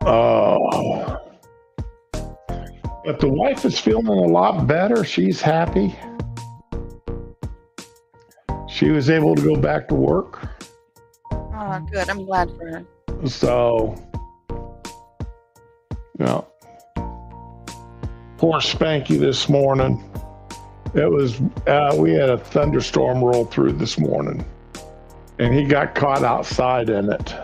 Oh, but the wife is feeling a lot better. She's happy. She was able to go back to work. Oh, good. I'm glad for her. So, yeah. Poor Spanky this morning. It was we had a thunderstorm roll through this morning, and he got caught outside in it.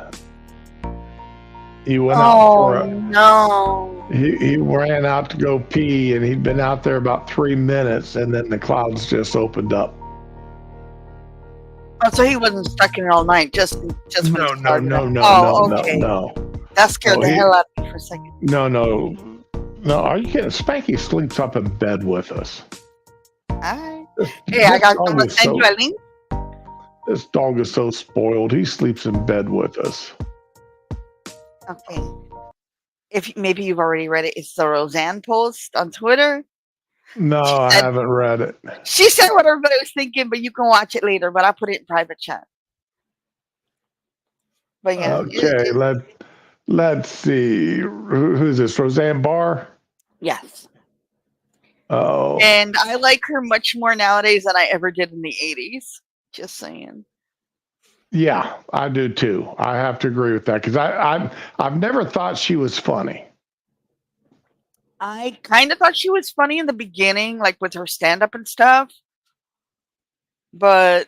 He went out for a no. he ran out to go pee, and he'd been out there about 3 minutes, and then the clouds just opened up. Oh, so he wasn't stuck in it all night. Just when it started. No. That scared the hell out of me for a second. No. Are you kidding? Spanky sleeps up in bed with us. All right. Hey, I got to send you a link. This dog is so spoiled. He sleeps in bed with us. Okay. If maybe you've already read it, it's the Roseanne post on Twitter. No, I haven't read it. She said what everybody was thinking, but you can watch it later. But I put it in private chat. But yeah. Okay, let's see. Who's this? Roseanne Barr? Yes. Oh. And I like her much more nowadays than I ever did in the 80s. Just saying. Yeah, I do too. I have to agree with that because I've never thought she was funny. I kind of thought she was funny in the beginning, like with her stand-up and stuff. But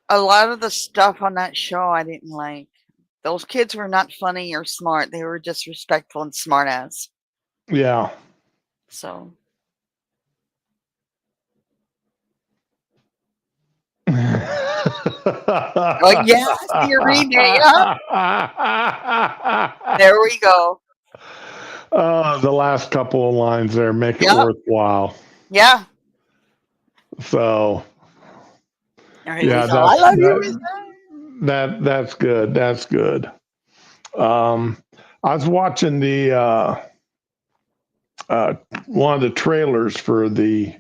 a lot of the stuff on that show I didn't like. Those kids were not funny or smart. They were just respectful and smart ass. Yeah. So. Oh, yeah, I see your remake. There we go. The last couple of lines there make it worthwhile. Yeah. So. Yeah, I love you. That's good. That's good. I was watching the one of the trailers for the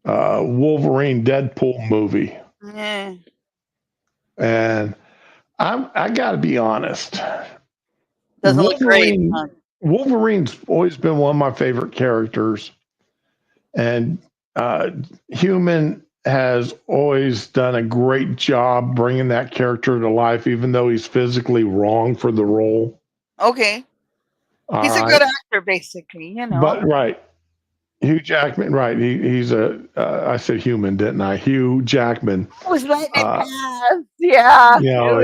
Wolverine Deadpool movie. Yeah. And I got to be honest. Doesn't look great. Huh? Wolverine's always been one of my favorite characters, and Human has always done a great job bringing that character to life, even though he's physically wrong for the role. Okay. He's a good actor, basically, you know. But right. Hugh Jackman, right. He's I said Human, didn't I? Hugh Jackman. I was letting it pass. Yeah. You know,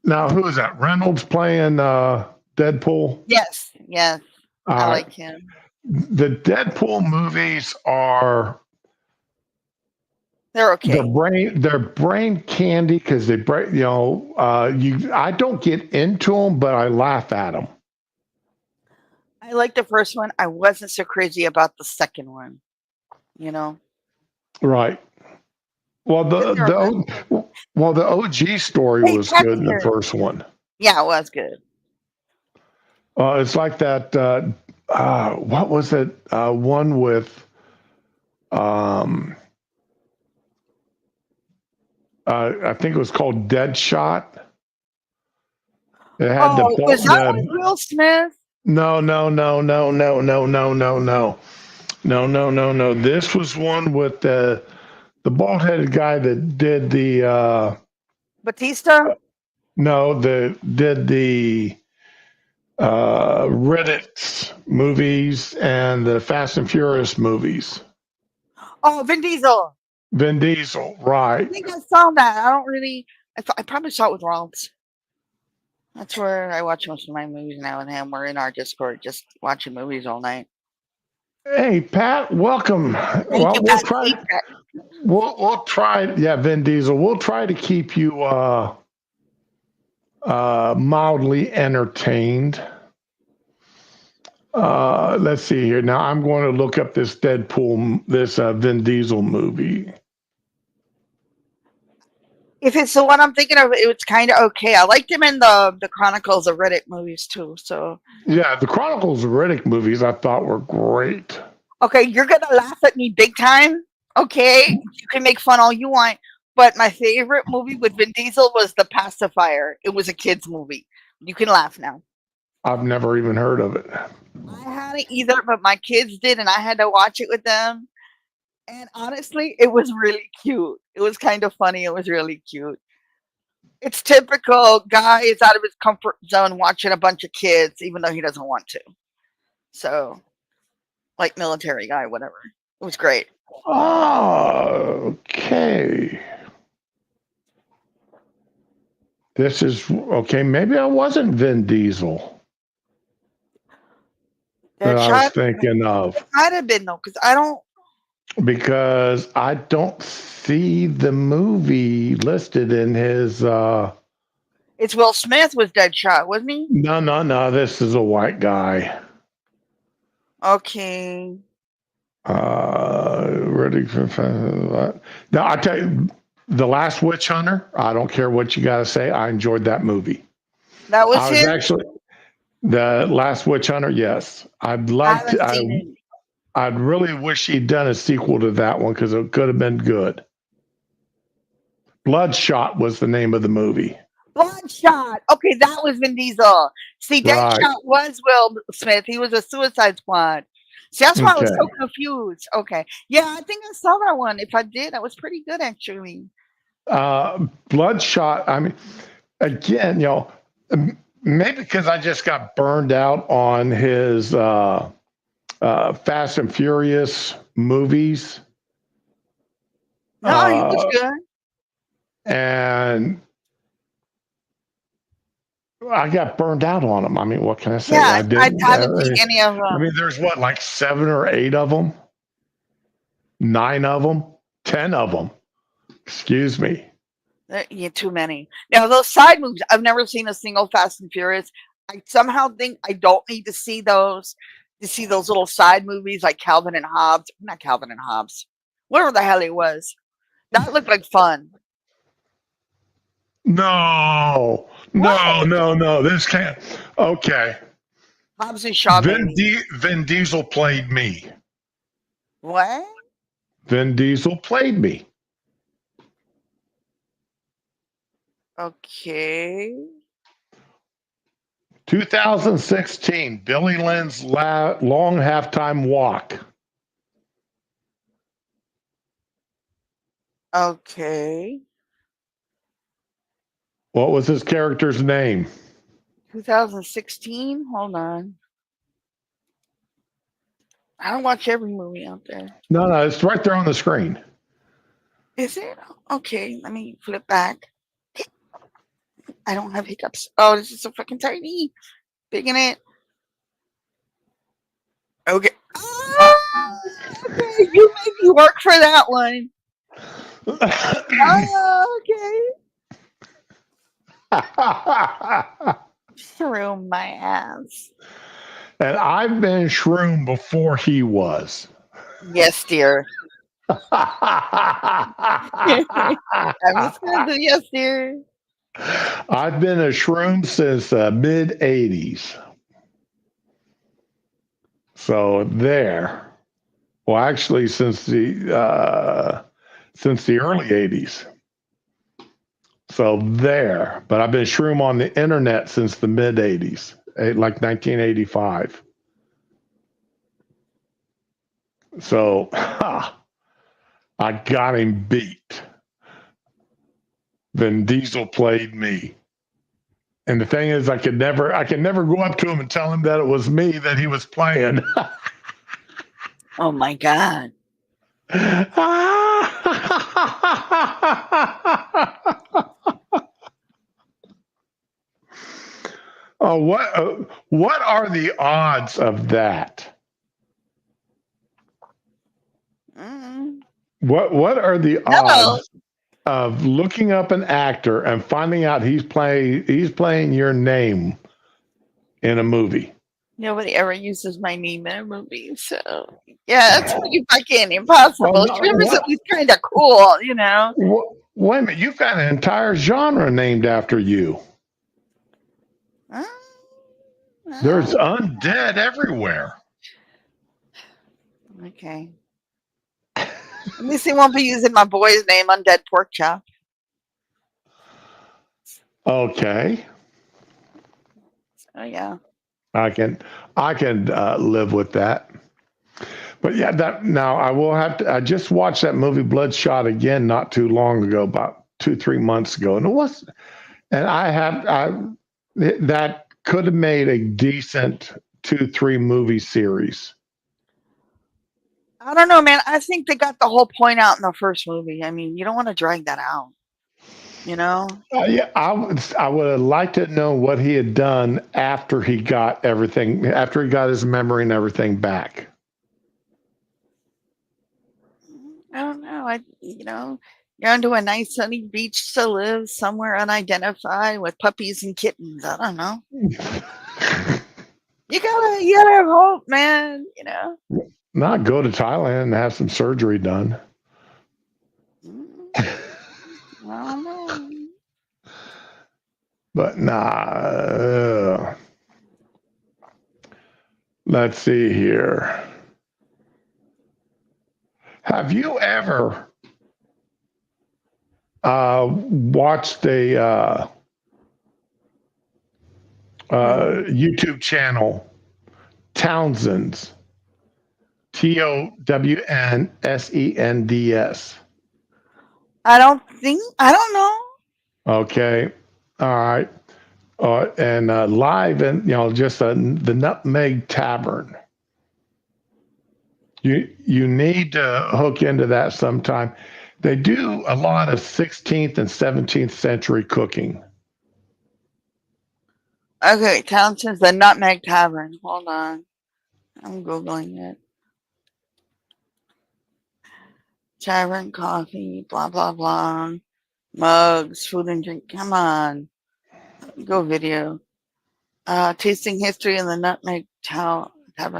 now who is that? Reynolds playing Deadpool? Yes. I like him. The Deadpool movies are they're okay. They're brain candy because they break. I don't get into them, but I laugh at them. I like the first one. I wasn't so crazy about the second one. You know. Right. Well, the OG story was good in the first one. Yeah, it was good. It's like that. What was it? One with I think it was called Deadshot. It had was that with Will Smith? No. This was one with the bald-headed guy that did the Batista? No, did the Riddick movies and the Fast and Furious movies. Oh, Vin Diesel. Vin Diesel, right. I think I saw that. I probably saw it with Rollins. That's where I watch most of my movies now with him. We're in our Discord just watching movies all night. Hey, Pat, welcome. Thank you, Pat. We'll try, Vin Diesel. We'll try to keep you mildly entertained. Let's see here. Now I'm going to look up this Vin Diesel movie. If it's the one I'm thinking of, it was kind of okay. I liked him in the Chronicles of Riddick movies too. So yeah, the Chronicles of Riddick movies I thought were great. Okay, you're gonna laugh at me big time. Okay, you can make fun all you want. But my favorite movie with Vin Diesel was The Pacifier. It was a kids movie. You can laugh now. I've never even heard of it. I hadn't either, but my kids did, and I had to watch it with them. And honestly, it was really cute. It was kind of funny. It was really cute. It's typical guy is out of his comfort zone watching a bunch of kids, even though he doesn't want to. So, like military guy, whatever. It was great. Oh, okay. This is okay. Maybe I wasn't Vin Diesel that I was Deadshot thinking of might have been though, because I don't. because I don't see the movie listed in his. It's Will Smith was Deadshot, wasn't he? No. This is a white guy. Okay. Ready for now? I tell you, The Last Witch Hunter. I don't care what you got to say. I enjoyed that movie. That was I was him. actually The Last Witch Hunter. Yes, I'd I like to. haven't seen it. I'd really wish he'd done a sequel to that one because it could have been good. Bloodshot was the name of the movie. Bloodshot. Okay, that was Vin Diesel. See, Right. Deadshot was Will Smith. He was a Suicide Squad. See, that's why I was Okay. so confused. Okay. Yeah, I think I saw that one. If I did, that was pretty good actually. Bloodshot. I mean, again, maybe because I just got burned out on his Fast and Furious movies. No, he was good. And I got burned out on them. I mean, what can I say? Yeah, I didn't. I haven't seen any of I them. mean, there's what, like 7 or 8 of them, 9 of them, 10 of them. Excuse me. Yeah, too many. Now those side movies, I've never seen a single Fast and Furious. I somehow think I don't need to see those little side movies like Calvin and Hobbes. Not Calvin and Hobbes. Whatever the hell it was. That looked like fun. No. This can't. Okay. Hobbs and Shaw, maybe. Vin Diesel played me. What? Vin Diesel played me. Okay. 2016, Billy Lynn's long halftime walk. Okay. What was his character's name? 2016. Hold on. I don't watch every movie out there. No, it's right there on the screen. Is it? Okay. Let me flip back. I don't have hiccups. Oh, this is so fucking tiny. Big in it. Okay. Oh, okay. You made me work for that one. Oh, okay. Shroom my ass. And I've been Shroom before he was. Yes, dear. I'm just gonna do yes, dear. I've been a Shroom since mid 80s. So there. Well, actually, since the early 80s. So there. But I've been Shroom on the internet since the mid 80s, like 1985. So I got him beat. Vin Diesel played me. And the thing is, I could never go up to him and tell him that it was me that he was playing. Oh my god. Oh, what are the odds of that? Mm. What are the No. odds of looking up an actor and finding out he's playing your name in a movie? Nobody ever uses my name in a movie, so yeah, that's pretty fucking impossible. Oh, no, Shroom is what? at least kind of cool, you know. Wait a minute, you've got an entire genre named after you. There's undead everywhere. Okay. At least he won't be using my boy's name, Undead Pork Chop. Okay, Oh yeah. I can live with that. But yeah, that now I will have to. I just watched that movie Bloodshot again not too long ago, about 2 3 months ago, and it was. And I that could have made a decent 2 3 movie series. I don't know, man. I think they got the whole point out in the first movie. I mean, you don't want to drag that out, you know? Yeah, I would have liked to know what he had done after he got everything, after he got his memory and everything back. I don't know. You're onto a nice sunny beach to live somewhere unidentified with puppies and kittens. I don't know. You gotta have hope, man. Not go to Thailand and have some surgery done. Mm, I don't know. But nah. Let's see here. Have you ever watched a Hmm. YouTube channel, Townsend's? Townsends. I don't know. Okay. All right. And live and just the Nutmeg Tavern. You need to hook into that sometime. They do a lot of 16th and 17th century cooking. Okay, Townsend's the Nutmeg Tavern. Hold on. I'm Googling it. Tavern, coffee, blah, blah, blah. Mugs, food and drink. Come on. Go video. Tasting history in the Nutmeg Tavern.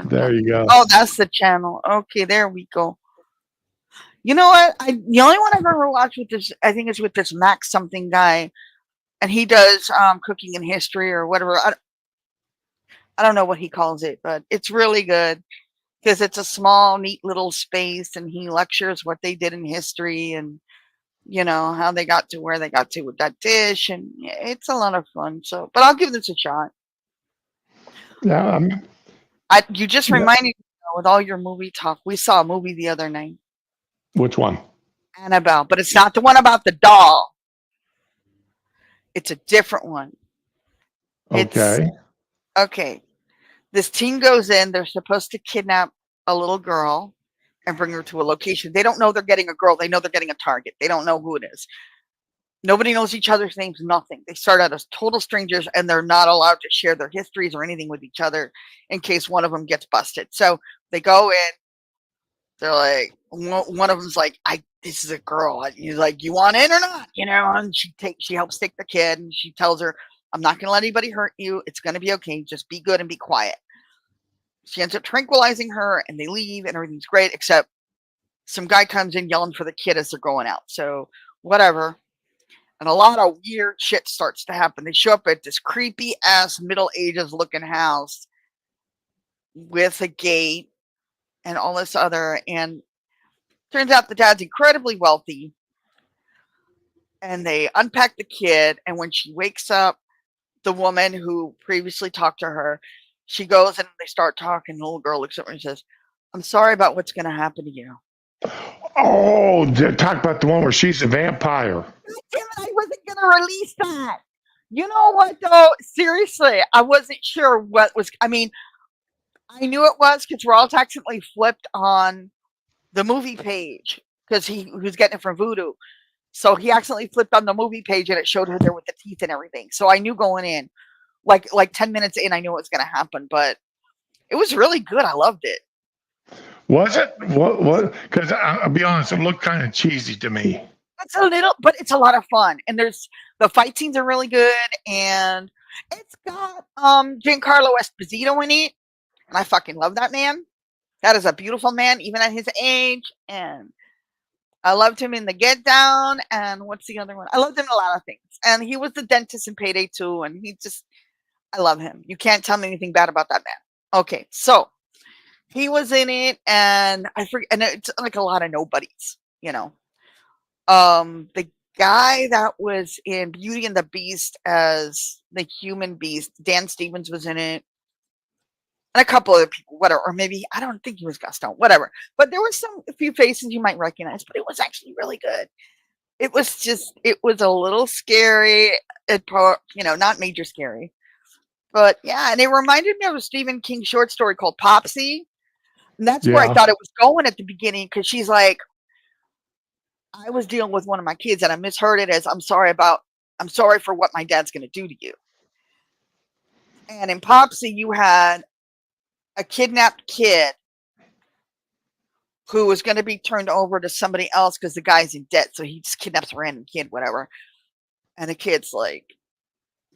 There you go. Oh, that's the channel. Okay, there we go. You know what? The only one I've ever watched with this, I think, is with this Max something guy, and he does cooking and history or whatever. I don't know what he calls it, but it's really good because it's a small, neat little space, and he lectures what they did in history and how they got to where they got to with that dish, and yeah, it's a lot of fun. So, but I'll give this a shot. Yeah. You just Yeah. reminded me with all your movie talk. We saw a movie the other night, Which one? Annabelle, but it's not the one about the doll. It's a different one. It's Okay. okay. This team goes in. They're supposed to kidnap a little girl and bring her to a location. They don't know they're getting a girl. They know they're getting a target. They don't know who it is. Nobody knows each other's names, nothing. They start out as total strangers and they're not allowed to share their histories or anything with each other in case one of them gets busted. So they go in, they're like, one of them's like, this is a girl. He's like, you want in or not? And she helps take the kid and she tells her, I'm not going to let anybody hurt you. It's going to be okay. Just be good and be quiet. She ends up tranquilizing her and they leave and everything's great, except some guy comes in yelling for the kid as they're going out. So whatever. And a lot of weird shit starts to happen. They show up at this creepy ass Middle Ages looking house with a gate and all this other. And turns out the dad's incredibly wealthy. And they unpack the kid. And when she wakes up, the woman who previously talked to her, she goes and they start talking. The little girl looks at her and says, I'm sorry about what's going to happen to you. Oh, talk about the one where she's a vampire. Damn it, I wasn't going to release that. You know what, though? Seriously, I wasn't sure what was. I mean, I knew it was because Raw accidentally flipped on the movie page because he was getting it from Voodoo. So he accidentally flipped on the movie page and it showed her there with the teeth and everything. So I knew going in, like 10 minutes in, I knew what was going to happen. But it was really good. I loved it. Was it? What? Because I'll be honest, it looked kind of cheesy to me. It's a little, but it's a lot of fun. And the fight scenes are really good, and it's got Giancarlo Esposito in it, and I fucking love that man. That is a beautiful man, even at his age. And I loved him in The Get Down. And what's the other one? I loved him in a lot of things. And he was the dentist in Payday 2. And I love him. You can't tell me anything bad about that man. Okay, so He was in it, and I forget, and it's like a lot of nobodies, you know. The guy that was in Beauty and the Beast as the human beast, Dan Stevens was in it, and a couple other people, whatever, or maybe I don't think he was Gaston, whatever. But there were a few faces you might recognize, but it was actually really good. It was a little scary, not major scary, but yeah, and it reminded me of a Stephen King short story called Popsy. And that's where I Yeah. thought it was going at the beginning because she's like, I was dealing with one of my kids and I misheard it as I'm sorry for what my dad's going to do to you. And in Popsy, you had a kidnapped kid who was going to be turned over to somebody else because the guy's in debt. So he just kidnaps a random kid, whatever. And the kid's like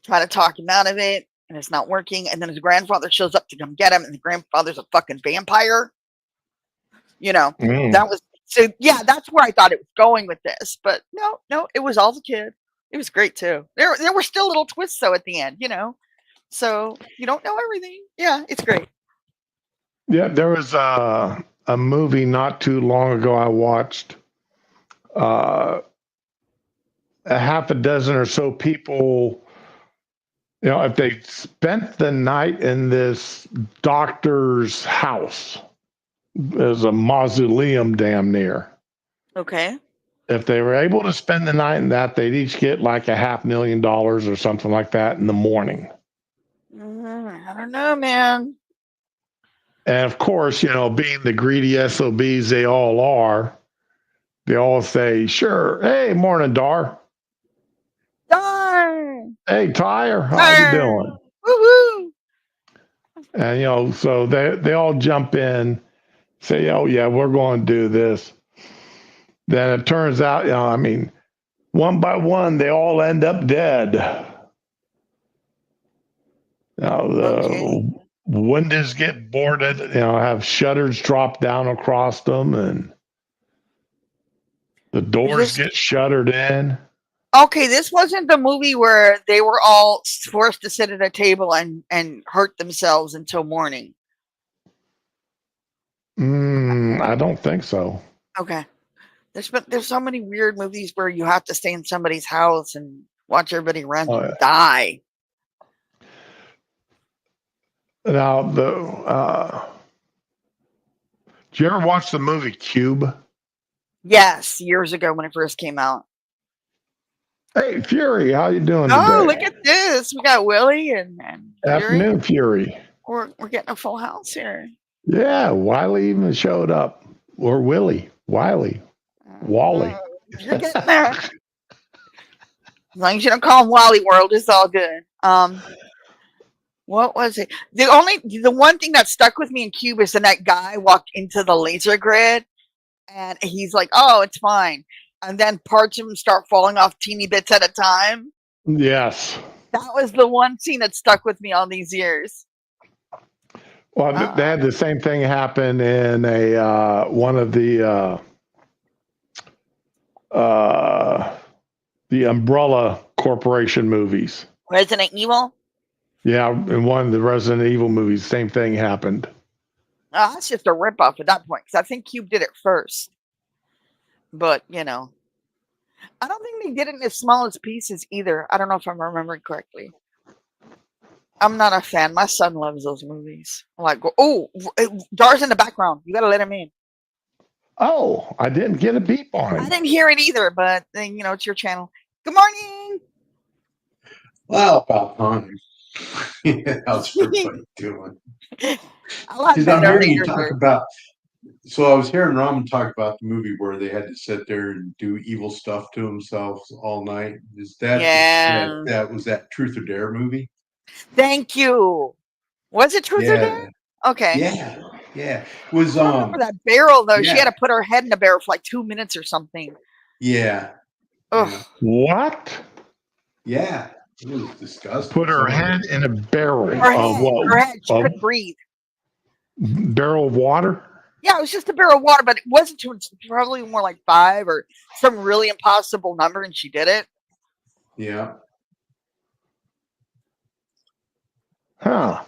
trying to talk him out of it and it's not working. And then his grandfather shows up to come get him and the grandfather's a fucking vampire. Mm. That was so yeah, that's where I thought it was going with this. But no, it was all the kid. It was great too. There were still little twists though at the end. So you don't know everything. Yeah, it's great. Yeah, there was a movie not too long ago I watched. Uh, a half a dozen or so people, if they spent the night in this doctor's house, there's a mausoleum damn near. Okay. If they were able to spend the night in that, they'd each get like $500,000 or something like that in the morning. I don't know, man. And of course, being the greedy SOBs they all are, they all say, sure, hey, morning, Dar. Darn. Hey, Tyre, how you Darn. doing? Woohoo. And, so they all jump in, say, oh, yeah, we're going to do this. Then it turns out, one by one, they all end up dead. Okay. The windows get boarded, have shutters drop down across them, and the Is doors this get shuttered in. okay? This wasn't the movie where they were all forced to sit at a table and hurt themselves until morning. I don't think so. Okay. There's so many weird movies where you have to stay in somebody's house and watch everybody random Uh, die. Now, did you ever watch the movie Cube? Yes, years ago when it first came out. Hey, Fury, how you doing Oh, today? look at this. We got Willie and Fury. Afternoon, Fury. We're getting a full house here. Yeah, Wiley even showed up. Or Willie, Wiley, Mhm. Wally. You're getting there. As long as you don't call him Wally World, it's all good. What was it? The one thing that stuck with me in Cube is when that guy walked into the laser grid and he's like, "Oh, it's fine," and then parts of him start falling off teeny bits at a time. Yes. That was the one scene that stuck with me all these years. Well, they Uh, had the same thing happen in a one of uh, the Umbrella Corporation movies. Resident Evil. Yeah, in one of the Resident Evil movies, same thing happened. That's just a ripoff at that point because I think Cube did it first. But I don't think they did it in as small as pieces either. I don't know if I'm remembering correctly. I'm not a fan. My son loves those movies. I'm like, oh, Dar's in the background. You got to let him in. Oh, I didn't get a beep on I him. didn't hear it either, but then, it's your channel. Good morning. Well, about time. How's everybody doing? A lot Because I'm better hearing than you your talk hair. about. So I was hearing Ramen talk about the movie where they had to sit there and do evil stuff to themselves all night. Is that Yeah. that was that Truth or Dare movie? Thank you. Was it Truth or Dare? Yeah, Okay. yeah. It was I remember that barrel, though. She had yeah, to put her head in the barrel for like 2 minutes or something. yeah, Ugh. yeah, What? yeah. It was disgusting. Put her Some of head it. in a barrel Her of head. what? Her head. She A couldn't breathe. barrel of water? Yeah, it was just a barrel of water, but it wasn't too much. Probably more like 5 or some really impossible number, and she did it. Yeah. Huh.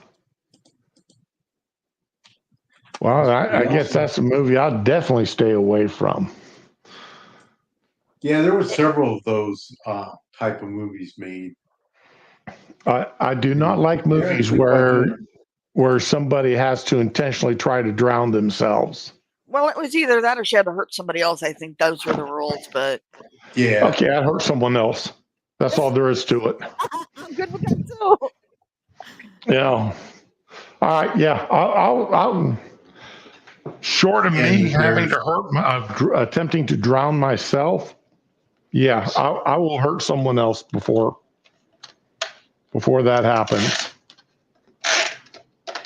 Well, I Pretty guess awesome. that's a movie I'll definitely stay away from. Yeah, there were several of those type of movies made. I do not And like they're movies actually quite good. where somebody has to intentionally try to drown themselves. Well, it was either that or she had to hurt somebody else. I think those were the rules, but Yeah. Okay, I hurt someone else. That's all there is to it. I'm good with that too. Yeah. All right. Yeah. I'll short of me And having there's to attempting to drown myself. Yeah, I will hurt someone else before that happens.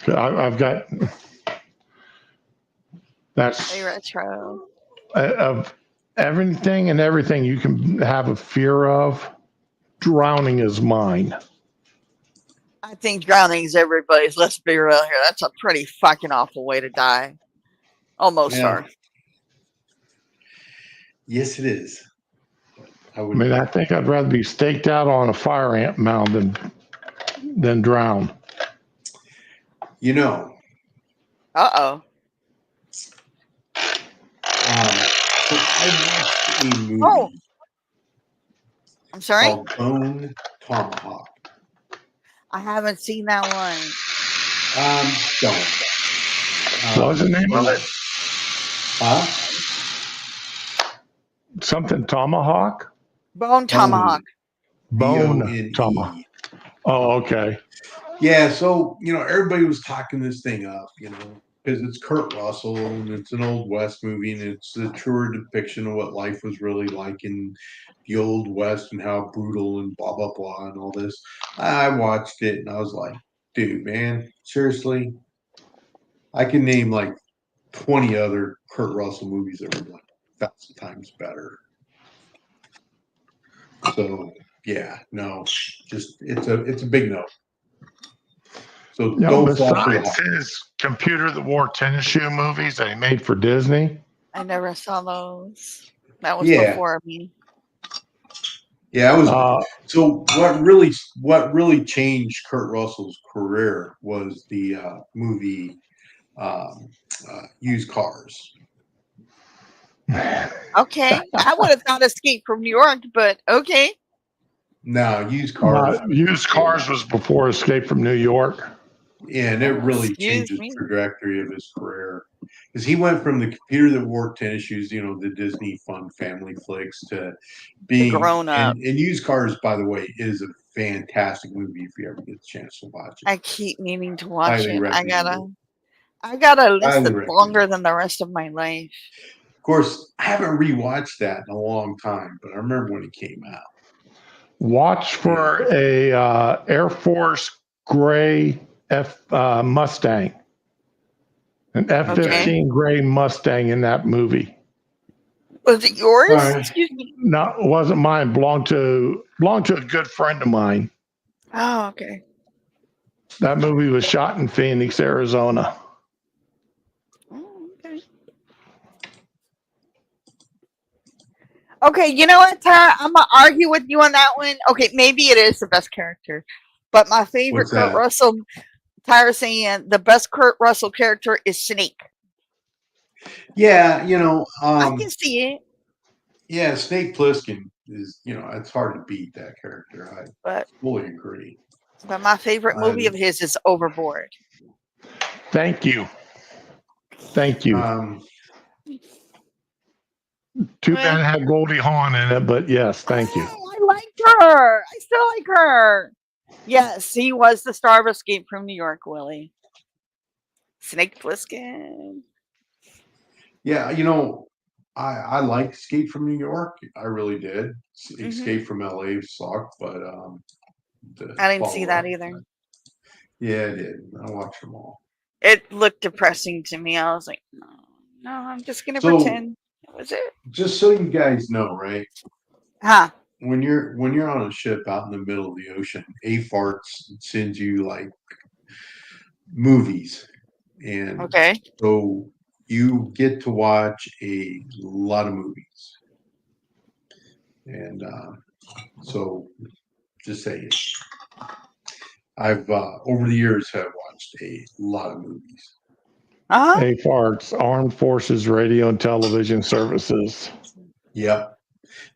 I've got that's Hey, retro. of everything and everything you can have a fear of. Drowning is mine. I think drowning is everybody's. Let's be real here. That's a pretty fucking awful way to die. Almost yeah. are. Yes, it is. I I would. mean, I think I'd rather be staked out on a fire ant mound than drown. You know. Uh So I watched a oh. Oh, movie I'm sorry. called Bone Tomahawk. I haven't seen that one. Don't. What was the name of it? Huh? Something tomahawk? Bone Tomahawk. Bone tomahawk. Bone. Oh, okay. Yeah, so everybody was talking this thing up, because it's Kurt Russell and it's an old West movie and it's a truer depiction of what life was really like in the old West and how brutal and blah blah blah and all this. I watched it and I was like, dude, man, seriously, I can name like 20 other Kurt Russell movies that were like 1,000 times better. So yeah, no, just it's a big no. So don't fall for the Besides hype. his computer that wore tennis shoe movies that he made for Disney. I never saw those. That was Yeah, before me. yeah, it was. Uh, So what really changed Kurt Russell's career was the movie um, Used Cars. Okay. I would have thought Escape from New York, but okay. Now, Used Cars, Used Cars was before Escape from New York. and it really Excuse changed the me. trajectory of his career because he went from the computer that wore tennis shoes, the Disney fun family flicks, to The being grown up. and Used Cars, by the way, is a fantastic movie if you ever get the chance to watch it. I keep needing to watch Highly it. recommended. I got a list Highly that's recommended. longer than the rest of my life. Of course, I haven't rewatched that in a long time, but I remember when it came out. Watch for a Air Force gray Mustang, an F-15 gray Mustang in that movie. Was it yours? Right. Excuse me. No, it wasn't mine. Belonged to a good friend of mine. Oh, okay. That movie was shot in Phoenix, Arizona. Oh, okay. Okay, you know what, Tara? I'm gonna argue with you on that one. Okay, maybe it is the best character, but my favorite What's Kurt that? Russell. Tara saying the best Kurt Russell character is Snake. Yeah, I can see it, yeah, Snake Plissken is, it's hard to beat that character. I but fully agree. my favorite movie of his is Overboard. Thank you. Thank you. Too bad it had Goldie Hawn in it, but yes, thank you. I liked her. I still like her. Yes, he was the star of Escape from New York, Willie. Snake Plissken. Yeah, I liked Escape from New York. I really did. Escape from LA sucked, but I didn't see that either. Yeah, I did. I watched them all. It looked depressing to me. I was like, no, I'm just gonna pretend that was it. Just so you guys know, right? Huh? When you're on a ship out in the middle of the ocean, AFARTS sends you like movies, and so you get to watch a lot of movies, and so just saying, I've over the years have watched a lot of movies. Uh-huh. AFART's Armed Forces Radio and Television Services. Yep.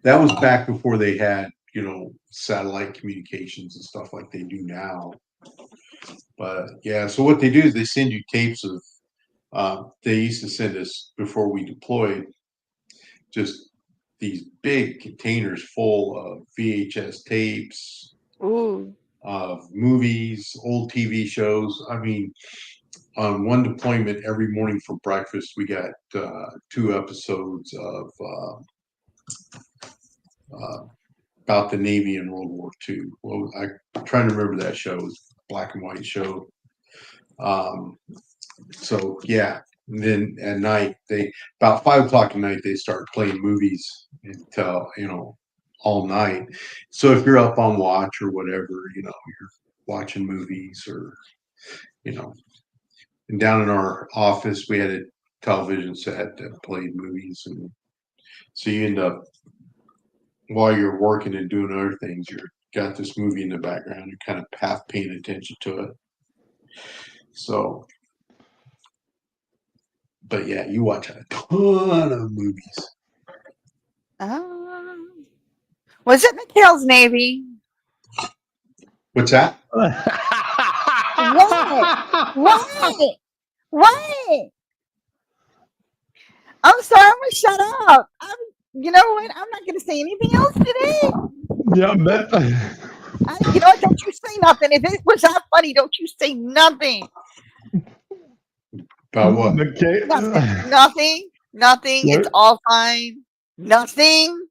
That was back before they had, satellite communications and stuff like they do now. But yeah, so what they do is they send you tapes of, they used to send us before we deployed just these big containers full of VHS tapes, Ooh. of movies, old TV shows. I mean, on one deployment every morning for breakfast, we got 2 episodes of uh, about the Navy in World War II. Well, I'm trying to remember that show. It was a black and white show. So yeah. And then at night, they about 5 o'clock at night they start playing movies until all night. So if you're up on watch or whatever, you're watching movies or you know. And down in our office, we had a television set that played movies, and so you end up while you're working and doing other things, you're got this movie in the background. You're kind of half paying attention to it. So, but yeah, you watch a ton of movies. Was it Mikhail's Navy? What's that? What? What? I'm sorry, I'm gonna shut up. You know what? I'm not gonna say anything else today. Yeah, but You know what? Don't you say nothing. If it was that funny, don't you say nothing. About what? Nothing. It's all fine. Nothing.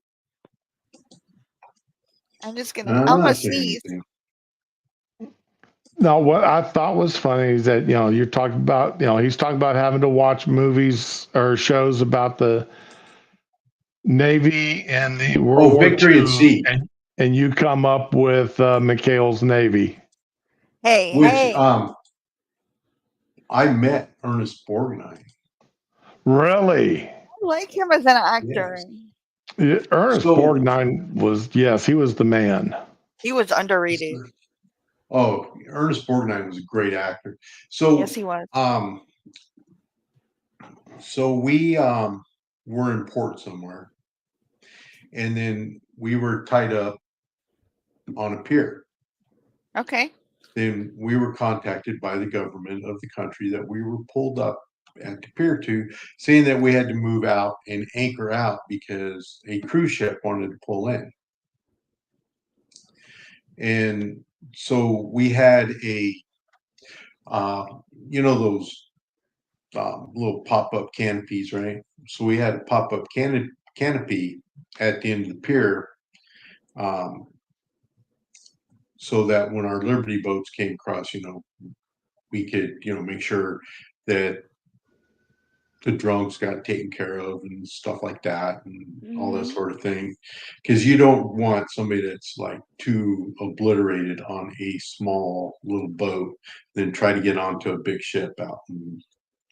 I'm just gonna. I'm gonna sneeze. No, what I thought was funny is that you're talking about he's talking about having to watch movies or shows about the Navy and the World War Victory II, at Sea, and you come up with Mikhail's Navy. Hey. I met Ernest Borgnine. Really? I like him as an actor. Yes. Ernest Borgnine he was the man. He was underrated. Oh, Ernest Borgnine was a great actor. So yes, he was. So we were in port somewhere, and then we were tied up on a pier. Okay. Then we were contacted by the government of the country that we were pulled up at the pier to, saying that we had to move out and anchor out because a cruise ship wanted to pull in. And so we had those little pop-up canopies, right? So we had a pop-up canopy at the end of the pier, so that when our Liberty boats came across, we could, make sure that the drunks got taken care of and stuff like that and all that sort of thing. Because you don't want somebody that's like too obliterated on a small little boat, then try to get onto a big ship out in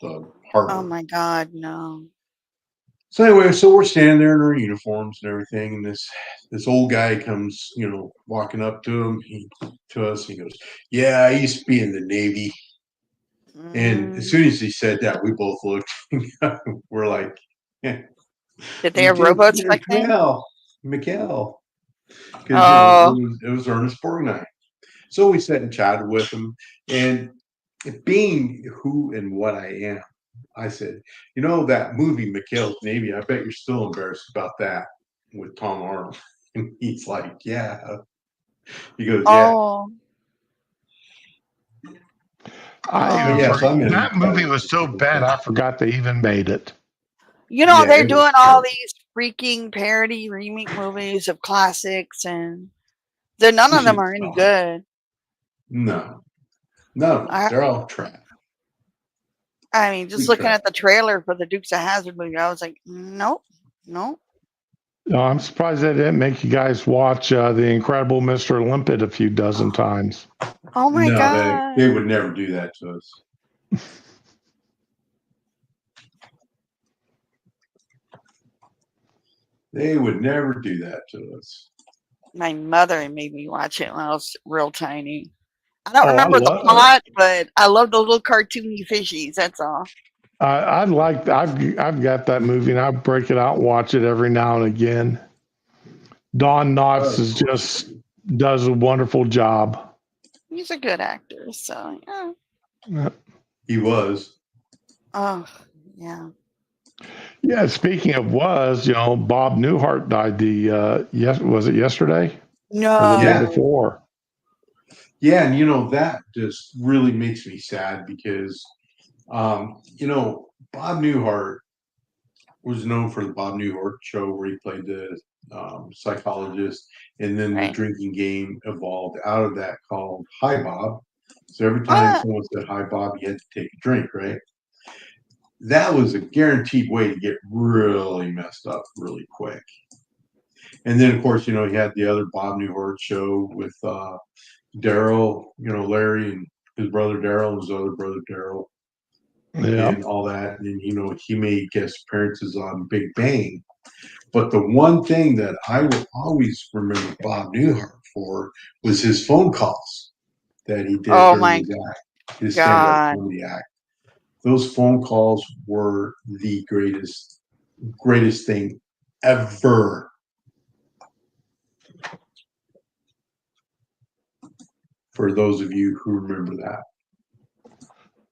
the harbor. Oh my God, no. So anyway, so we're standing there in our uniforms and everything, and this old guy comes, walking up to us. He goes, "Yeah, I used to be in the Navy." And as soon as he said that, we both looked. We're like, "Did they have rowboats back then?" Mikhail, because it was Ernest Borgnine. So we sat and chatted with him, and being who and what I am, I said, that movie Mikhail's Navy, I bet you're still embarrassed about that with Tom Arnold. And he's like, yeah. He goes, yeah. That movie was so bad, I forgot they even made it. They're doing all these freaking parody remake movies of classics, and none of them are any good. No, they're all trash. I mean, just looking at the trailer for the Dukes of Hazzard movie, I was like, nope. No, I'm surprised they didn't make you guys watch The Incredible Mr. Limpet a few dozen times. Oh my God. They would never do that to us. They would never do that to us. My mother made me watch it when I was real tiny. I don't remember the plot, but I love the little cartoony fishies. That's all. I've got that movie, and I break it out and watch it every now and again. Don Knotts Of is course. just does a wonderful job. He's a good actor, so yeah. Yeah. He was. Oh, yeah. Yeah, speaking of Bob Newhart died was it yesterday or the day Yeah. No. before? Yeah, and that just really makes me sad because Bob Newhart was known for the Bob Newhart show where he played the psychologist, and then the Right. drinking game evolved out of that called Hi Bob. So every time Ah, someone said Hi Bob, you had to take a drink, right? That was a guaranteed way to get really messed up really quick. And then, of course, he had the other Bob Newhart show with Daryl, Larry and his brother Daryl and his other brother Daryl Yeah. and all that. And, he made guest appearances on Big Bang. But the one thing that I will always remember Bob Newhart for was his phone calls that he did oh during my his stand-up God. comedy act. Those phone calls were the greatest thing ever. For those of you who remember that.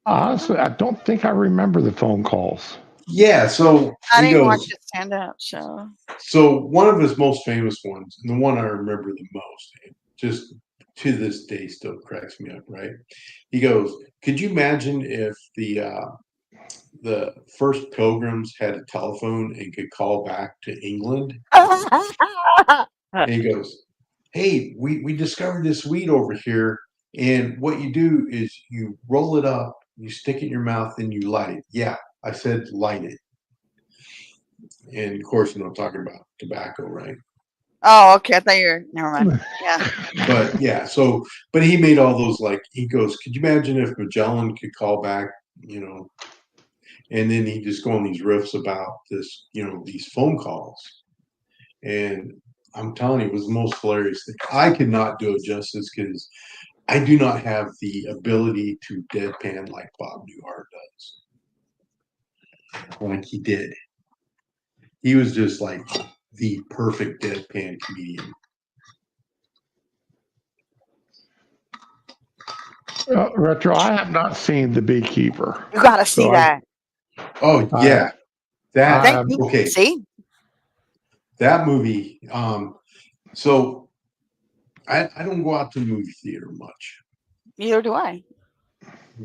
Honestly, I don't think I remember the phone calls. Yeah, so I he didn't watch goes, the stand-up show. so one of his most famous ones, and the one I remember the most, and just to this day still cracks me up, right? He goes, could you imagine if the first pilgrims had a telephone and could call back to England? And he goes, hey, we discovered this weed over here, and what you do is you roll it up, you stick it in your mouth, and you light it. Yeah, I said light it. And of course, talking about tobacco, right? Oh, okay. I thought you were. Never mind. Yeah. But yeah, but he made all those, like, he goes, could you imagine if Magellan could call back, and then he just go on these riffs about this, these phone calls. And I'm telling you, it was the most hilarious thing. I could not do it justice because I do not have the ability to deadpan like Bob Newhart does. Like he did. He was just like the perfect deadpan comedian. Retro, I have not seen The Beekeeper, You gotta see so that. Oh I yeah. That Thank I you. okay. See? That movie. So I don't go out to the movie theater much Neither do I.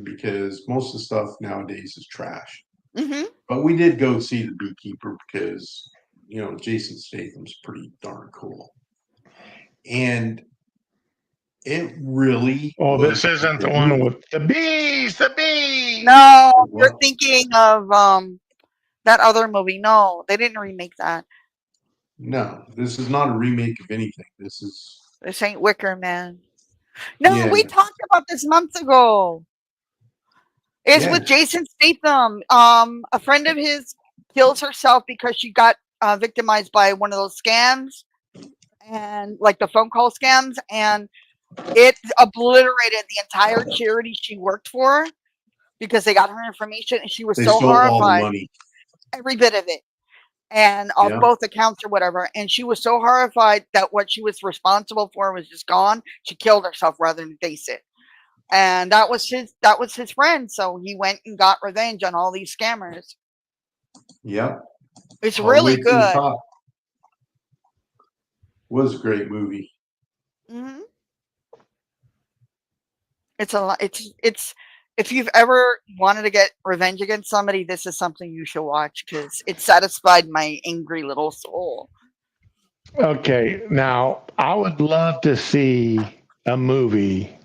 because most of the stuff nowadays is trash. Mm-hmm. But we did go see The Beekeeper because Jason Statham's pretty darn cool, and it really Oh, was this a isn't the great one movie. with the bees, the bees. No, you're What? thinking of that other movie. No, they didn't remake that. No, this is not a remake of anything. This is This ain't Wicker Man. No, yeah, we talked about this months ago. It's yeah. with Jason Statham. A friend of his kills herself because she got victimized by one of those scams, and like the phone call scams, and it obliterated the entire charity she worked for because they got her information, and she was They so stole all the horrified, money. every bit of it, and off Yeah, both accounts or whatever. And she was so horrified that what she was responsible for was just gone. She killed herself rather than face it. And that was his friend. So he went and got revenge on all these scammers. yeah. It's All the way really to the good. top. Was a great movie. Hmm. It's a lot. It's if you've ever wanted to get revenge against somebody, this is something you should watch because it satisfied my angry little soul. Okay, now I would love to see a movie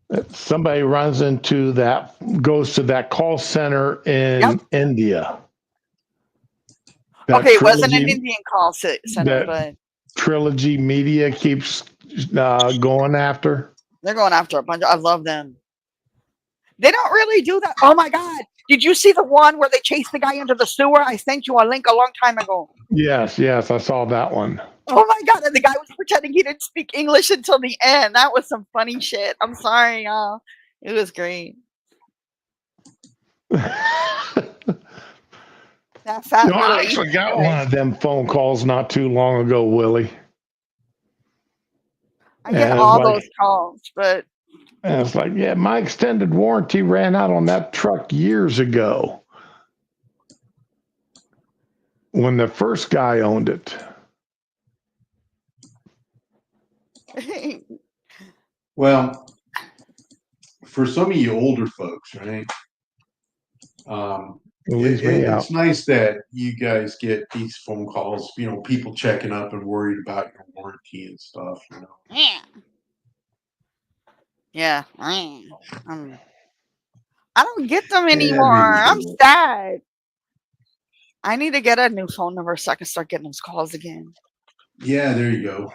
that somebody goes to that call center Yep. in India. Okay, That it wasn't an trilogy, Indian call center, that but trilogy media keeps going after. they're going after a bunch. I love them. They don't really do that. Oh my God. Did you see the one where they chased the guy into the sewer? I sent you a link a long time ago. Yes, yes, I saw that one. Oh my God. And the guy was pretending he didn't speak English until the end. That was some funny shit. I'm sorry, y'all. It was great. That fat No, little I actually Asian got boy. one of them phone calls not too long ago, Willie. I get And all those calls, but it's like, yeah, my extended warranty ran out on that truck years ago when the first guy owned it. Well, for some of you older folks, right? It leaves me out. It's nice that you guys get these phone calls, people checking up and worried about your warranty and stuff, yeah. I don't get them Yeah, anymore. maybe I'm they won't. sad. I need to get a new phone number so I can start getting those calls again. Yeah, there you go.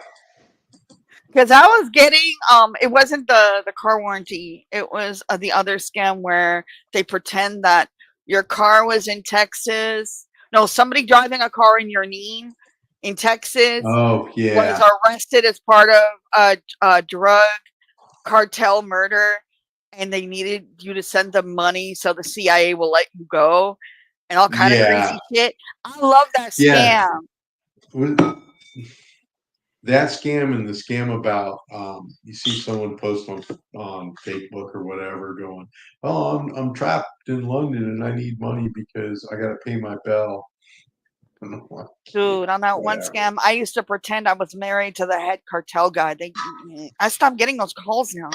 Because I was getting it wasn't the car warranty. It was the other scam where they pretend that your car was in Texas. No, somebody driving a car in your name in Texas Oh, was yeah. arrested as part of a drug cartel murder, and they needed you to send them money so the CIA will let you go, and all kind of Yeah. crazy shit. I love that Yeah. scam. That scam and the scam about you see someone post on Facebook or whatever going, oh, I'm trapped in London and I need money because I got to pay my bill. And I'm like, Dude, on that one whatever. scam, I used to pretend I was married to the head cartel guy. I stopped getting those calls now.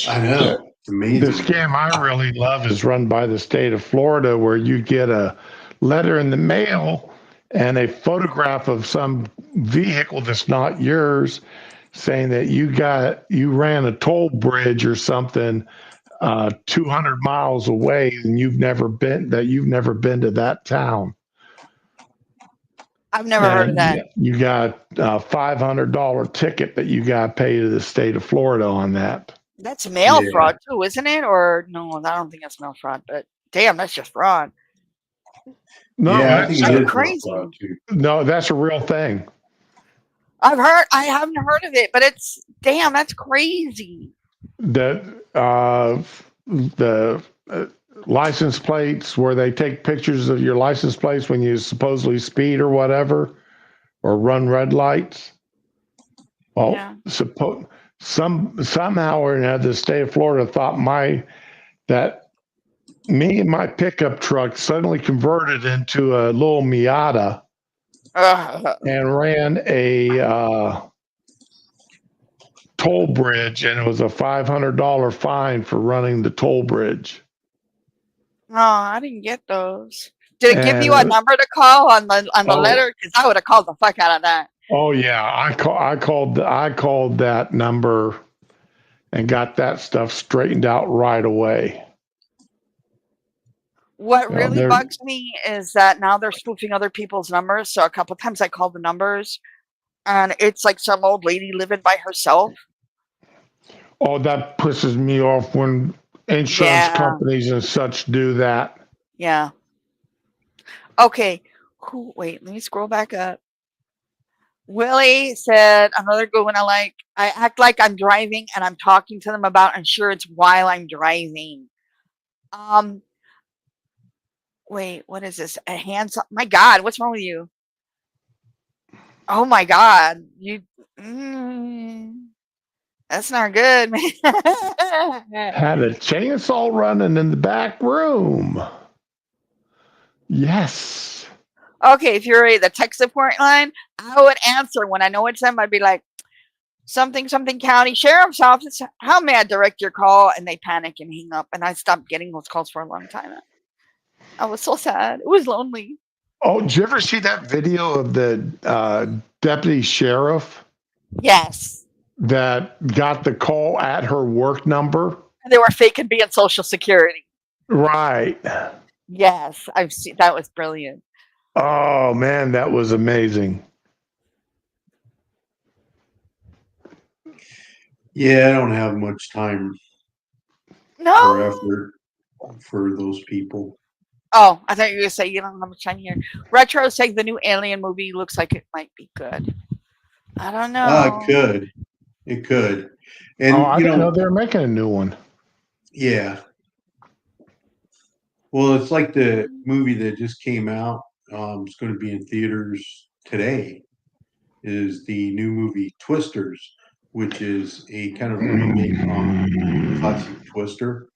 I know. It's The amazing. scam I really love is run by the state of Florida, where you get a letter in the mail and a photograph of some vehicle that's not yours, saying that you ran a toll bridge or something 200 miles away, and you've never been to that town. I've never heard of that. You got a $500 ticket that you got to pay to the state of Florida on that. That's mail Yeah. fraud too, isn't it? Or no, I don't think that's mail fraud. But damn, that's just fraud. No, Yeah, I think it That's is real crazy. fraud too. no, that's a real thing. I haven't heard of it, but it's damn, that's crazy. That the license plates, where they take pictures of your license plates when you supposedly speed or whatever, or run red lights. Well, Yeah. somehow or another, the state of Florida thought that me and my pickup truck suddenly converted into a little Miata and ran a toll bridge, and it was a $500 fine for running the toll bridge. No, I didn't get those. Did it give And you a number to call on the letter? Because I would have called the fuck out of that. oh yeah, I called that number and got that stuff straightened out right away. What really bugs me is that now they're spoofing other people's numbers. So a couple times I called the numbers, and it's like some old lady living by herself. Oh, that pisses me off when insurance companies and such do that. Yeah. Okay. Wait, let me scroll back up. Willie said another good one. I act like I'm driving and I'm talking to them about insurance while I'm driving. Wait, what is this? A hands? My God, what's wrong with you? Oh my God, you. That's not good, man. Had a chainsaw running in the back room. Yes. Okay, if you're the tech support line, I would answer when I know it's them. I'd be like, something county sheriff's office. How may I direct your call? And they panic and hang up. And I stopped getting those calls for a long time. I was so sad. It was lonely. Oh, did you ever see that video of the deputy sheriff? Yes. That got the call at her work number? And they were faking being Social Security. Right. Yes, I've seen that. Was brilliant. Oh man, that was amazing. Yeah, I don't have much time or effort for those people. Oh, I thought you were going to say you don't have much time here. Retro saying the new Alien movie looks like it might be good. I don't know. It could. And I didn't know they were making a new one. Yeah. Well, it's like the movie that just came out. It's going to be in theaters today. Is the new movie Twisters, which is a kind of remake on the classic Twister.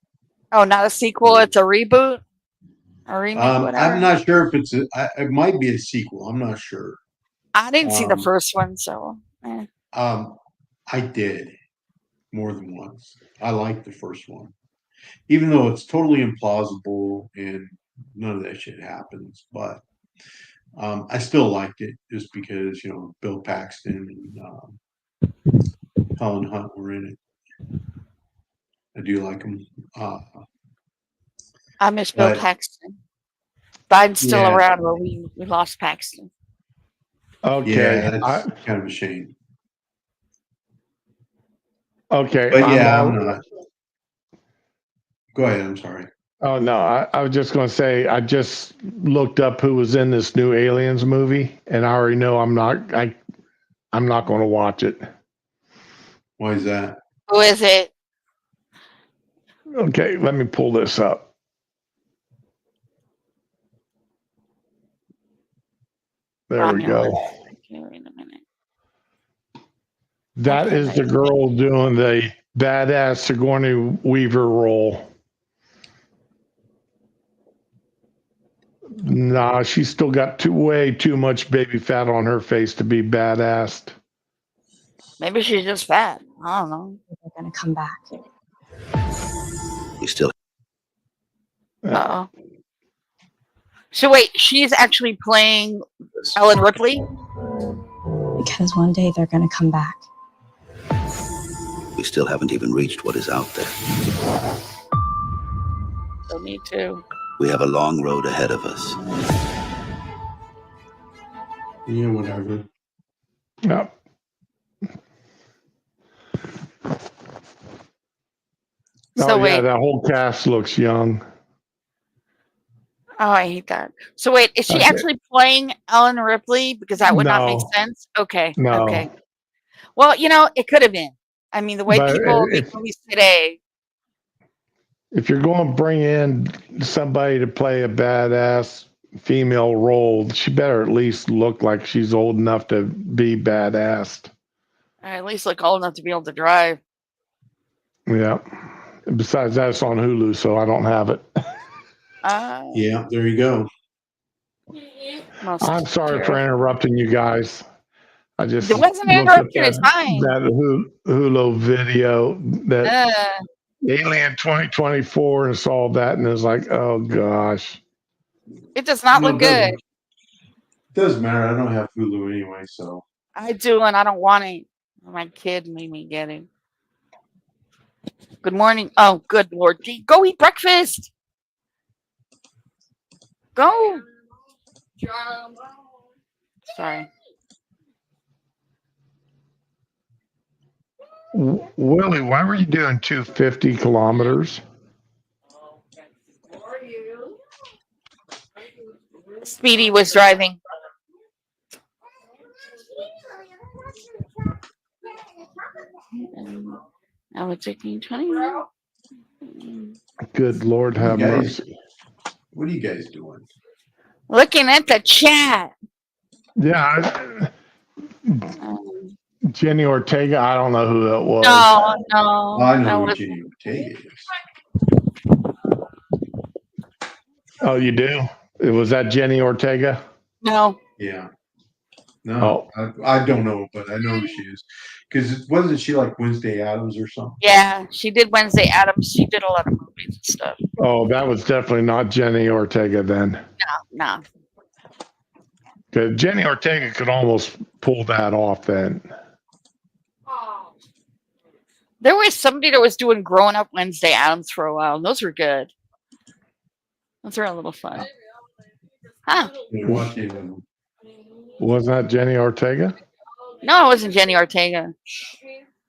Oh, not a sequel. It's a reboot, a remake, I'm whatever. not sure if it might be a sequel. I'm not sure. I didn't see the Um, first one, so I did more than once. I liked the first one, even though it's totally implausible and none of that shit happens. But I still liked it just because Bill Paxton and Helen Hunt were in it. I do like them. I miss Bill But Paxton. Biden's still yeah, around, but we lost Paxton. Okay, yeah, that's kind of a shame. okay. But I'm yeah, all. I'm not. Go ahead. I'm sorry. Oh no, I was just going to say I just looked up who was in this new Aliens movie, and I already know I'm not. I'm not going to watch it. Why is that? Who is it? Okay, let me pull this up. There we go. Okay, wait a minute. That Okay, is the girl doing the badass Sigourney Weaver role. Nah, she's still got way too much baby fat on her face to be badass. Maybe she's just fat. I don't know. They're going to come back. We still Uh-oh. So wait, she's actually playing Ellen Ripley? Because one day they're going to come back. we still haven't even reached what is out there. Don't need to. We have a long road ahead of us. Yeah, whatever. Yep. So yeah, wait. that whole cast looks young. Oh, I hate that. So wait, is she Okay. actually playing Ellen Ripley? Because that would not make No. sense. Okay. No. Okay. Well, it could have been. I mean, the way But people make movies today. If you're going to bring in somebody to play a badass female role, she better at least look like she's old enough to be badass. At least look old enough to be able to drive. Yeah. Besides that, it's on Hulu, so I don't have it. Yeah, there you go. I'm sorry for interrupting you guys. I just It wasn't an looked at interruption. It's fine. that Hulu video that Alien 2024 and saw that and it was like, oh gosh. It does not look good. It doesn't matter. I don't have Hulu anyway, so. I do, and I don't want it. My kid made me get it. Good morning. Oh, good Lord. Go eat breakfast. Go. Sorry. Willie, why were you doing 250 kilometers? Speedy was driving. I was taking 20 minutes. Good Lord, have mercy. What are you guys doing? Looking at the chat. Yeah. Jenny Ortega, I don't know who that was. No. I know who Jenny Ortega is. Oh, you do? Was that Jenny Ortega? No. Yeah. No, I don't know, but I know who she is. Because wasn't she like Wednesday Addams or something? Yeah, she did Wednesday Addams. She did a lot of movies and stuff. Oh, that was definitely not Jenny Ortega then. No. Because Jenny Ortega could almost pull that off then. There was somebody that was doing Growing Up Wednesday Addams for a while, and those were good. Those were a little fun. Huh. Wasn't that Jenny Ortega? No, it wasn't Jenny Ortega.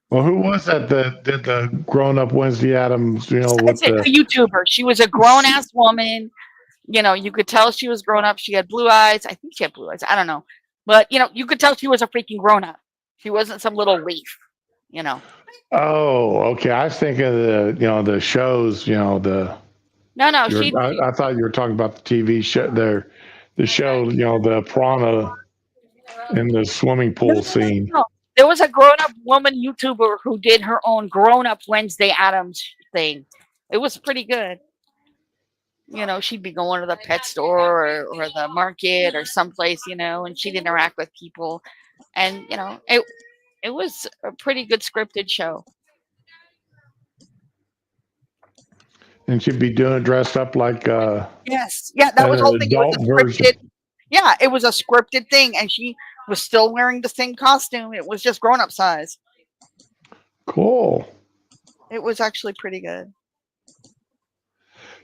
Well, who was that did the Grown Up Wednesday Addams, with a YouTuber. She was a grown-ass woman. You could tell she was grown up. She had blue eyes. I think she had blue eyes. I don't know. But, you could tell she was a freaking grown up. She wasn't some little waif, Oh, okay. I was thinking of the shows, No, she. I thought you were talking about the TV show there, the show. The piranha in the swimming pool scene. No. There was a grown-up woman YouTuber who did her own grown-up Wednesday Addams thing. It was pretty good. She'd be going to the pet store or the market or someplace, and she'd interact with people, and it was a pretty good scripted show. And she'd be doing it dressed up like Yes, yeah, that was the an whole thing. It was adult a version. scripted. Yeah, it was a scripted thing, and she was still wearing the same costume. It was just grown-up size. Cool. It was actually pretty good.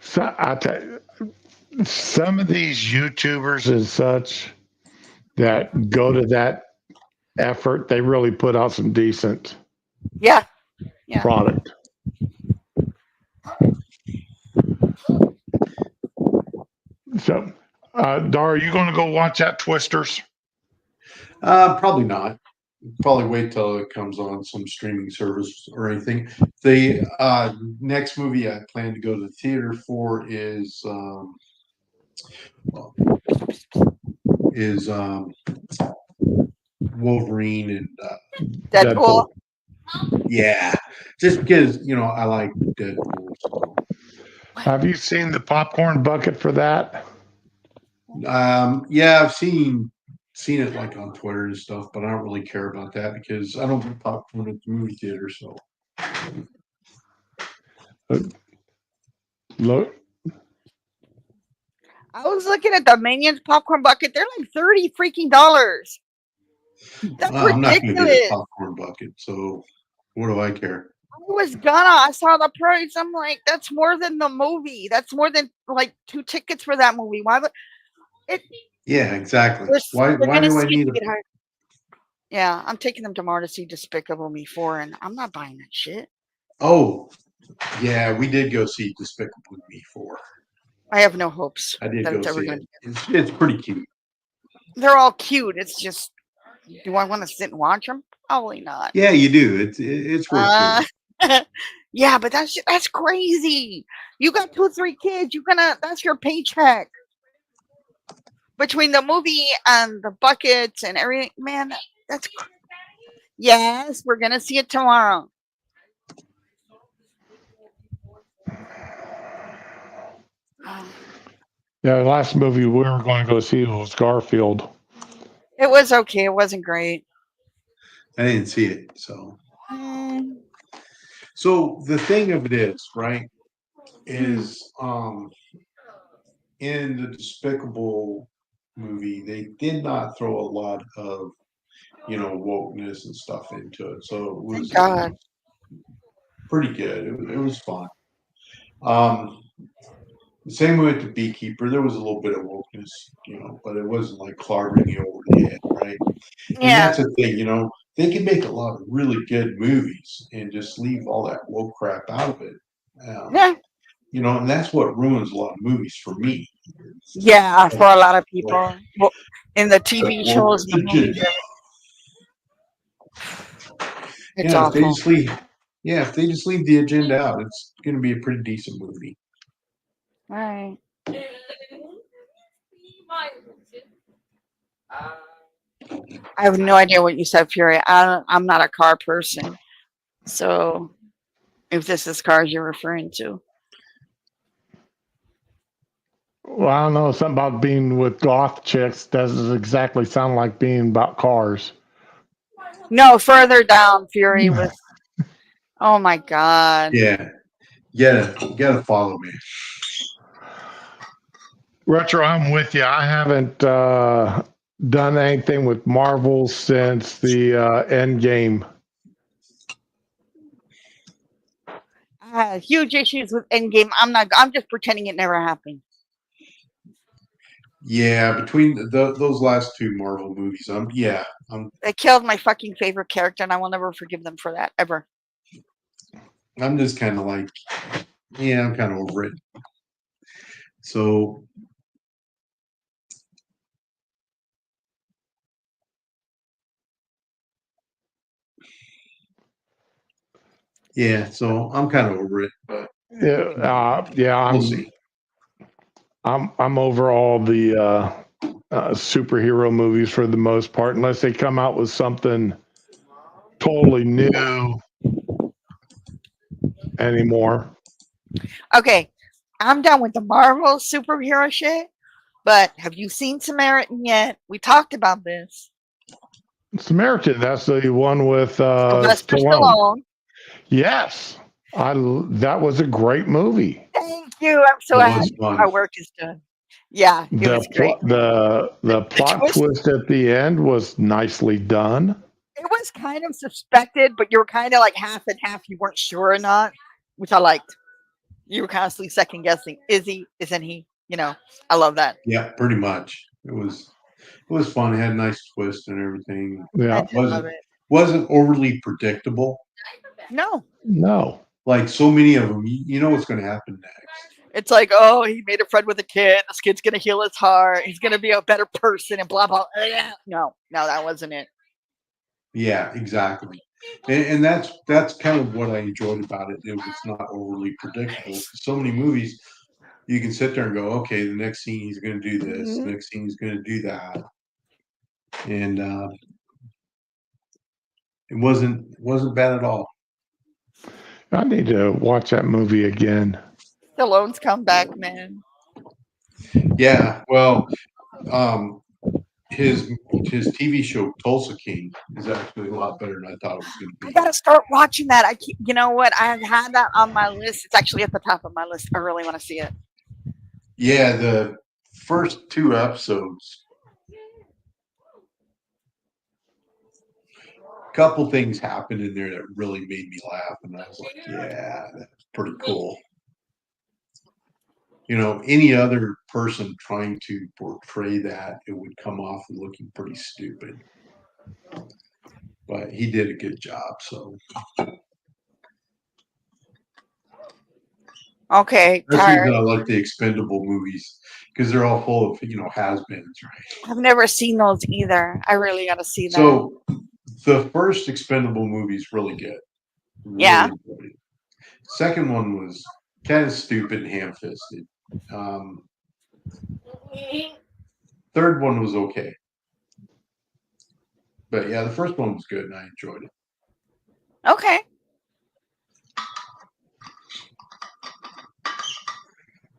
So I tell you, some of these YouTubers and such that go to that effort, they really put out some decent Yeah. product. So, Dar, are you going to go watch that Twisters? Probably not. Probably wait till it comes on some streaming service or anything. The next movie I plan to go to the theater for is Wolverine and Deadpool. yeah, just because I like Deadpool. So. Have you seen the popcorn bucket for that? Yeah, I've seen it like on Twitter and stuff, but I don't really care about that because I don't get popcorn at the movie theater. So Look, I was looking at the Minions popcorn bucket. They're like $30 freaking dollars. That's I'm not going to get a ridiculous. popcorn bucket. So what do I care? I was gonna. I saw the price. I'm like, that's more than the movie. That's more than like 2 tickets for that movie. Why would it? Yeah, exactly. They're Why gonna do I see need it higher. Yeah, I'm taking them tomorrow to see Despicable Me 4, and I'm not buying that shit. Oh, yeah, we did go see Despicable Me 4. I have no hopes I did that go it's ever see going it. to. It's pretty cute. They're all cute. It's just, do I want to sit and watch them? Probably not. Yeah, you do. It's worth doing. Yeah, but that's crazy. You got 2-3 kids. That's your paycheck. Between the movie and the buckets and everything, man, that's. Yes, we're gonna see it tomorrow. yeah, the last movie we were going to go see was Garfield. It was okay. It wasn't great. I didn't see it, so. Mm. So the thing of it is, right, is in the Despicable movie, they did not throw a lot of wokeness and stuff into it. So it was, Thank God. pretty good. It was fun. The same way with the Beekeeper, there was a little bit of wokeness, but it wasn't like clobbering you over the head, right? And Yeah. that's the thing, they can make a lot of really good movies and just leave all that woke crap out of it. Yeah. And that's what ruins a lot of movies for me. Yeah, for a lot of people. Well, in the TV shows, the movies, it's If they awful. if they just leave the agenda out, it's going to be a pretty decent movie. Right. I have no idea what you said, Fury. I'm not a car person, so if this is cars you're referring to. Well, I don't know. Something about being with goth chicks doesn't exactly sound like being about cars. No, further down, Fury was. Oh my God. Yeah, you gotta follow me. Retro, I'm with you. I haven't done anything with Marvel since the End Game. I had huge issues with Endgame. I'm just pretending it never happened. Yeah, between those last 2 Marvel movies, They killed my fucking favorite character, and I will never forgive them for that ever. I'm just kind of like, I'm kind of over it. So. Yeah, so I'm kind of over it, but Yeah, we'll see. I'm over all the superhero movies for the most part, unless they come out with something totally new anymore. Okay, I'm done with the Marvel superhero shit. But have you seen Samaritan yet? We talked about this. Samaritan, that's the one with Sylvester Stallone. Stallone. Yes, that was a great movie. Thank you. I'm so It happy was fun. our work is done. Yeah, it was great. The plot twist, twist at the end was nicely done. it was kind of suspected, but you were kind of like half and half. You weren't sure or not, which I liked. You were constantly second guessing. Is he? Isn't he? You know, I love that. Yeah, pretty much. It was fun. It had a nice twist and everything. I Yeah, did love it. Wasn't overly predictable. No, no, Like so many of them, you know what's going to happen next. it's like, oh, he made a friend with a kid. This kid's gonna heal his heart. He's gonna be a better person, and blah blah. No, that wasn't it. Yeah, exactly. And that's kind of what I enjoyed about it. It was not overly predictable. So many movies, you can sit there and go, okay, the next scene he's going to do this, Mhm. the next scene he's going to do that, and it wasn't bad at all. I need to watch that movie again. Stallone's comeback, man. Yeah, well, um, his TV show Tulsa King is actually a lot better than I thought it was going to I be. gotta start watching that. You know what? I've had that on my list. It's actually at the top of my list. I really want to see it. Yeah, the first 2 episodes, a couple things happened in there that really made me laugh, and I was like, yeah, that's pretty cool. You know, any other person trying to portray that, it would come off looking pretty stupid. But he did a good job. So, Okay, that's the tired. reason I like the expendable movies because they're all full of, has-beens, right? I've never seen those either. I really gotta see that. So, the first expendable movie is really good. Yeah. Really good. Second one was kind of stupid and ham-fisted. Third one was okay. But yeah, the first one was good and I enjoyed it. Okay.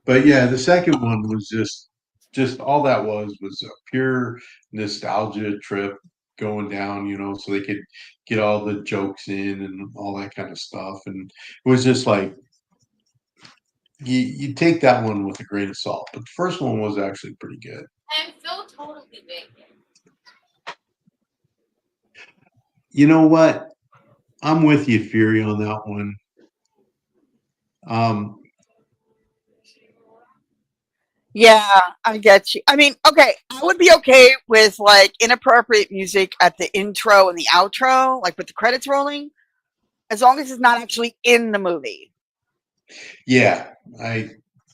But yeah, the second one was just all that was a pure nostalgia trip going down, so they could get all the jokes in and all that kind of stuff. And it was just like you take that one with a grain of salt. But the first one was actually pretty good. I'm so totally big. You know what? I'm with you, Fury, on that one. Yeah, I get you. I mean, okay, I would be okay with like inappropriate music at the intro and the outro, like with the credits rolling, as long as it's not actually in the movie. Yeah, I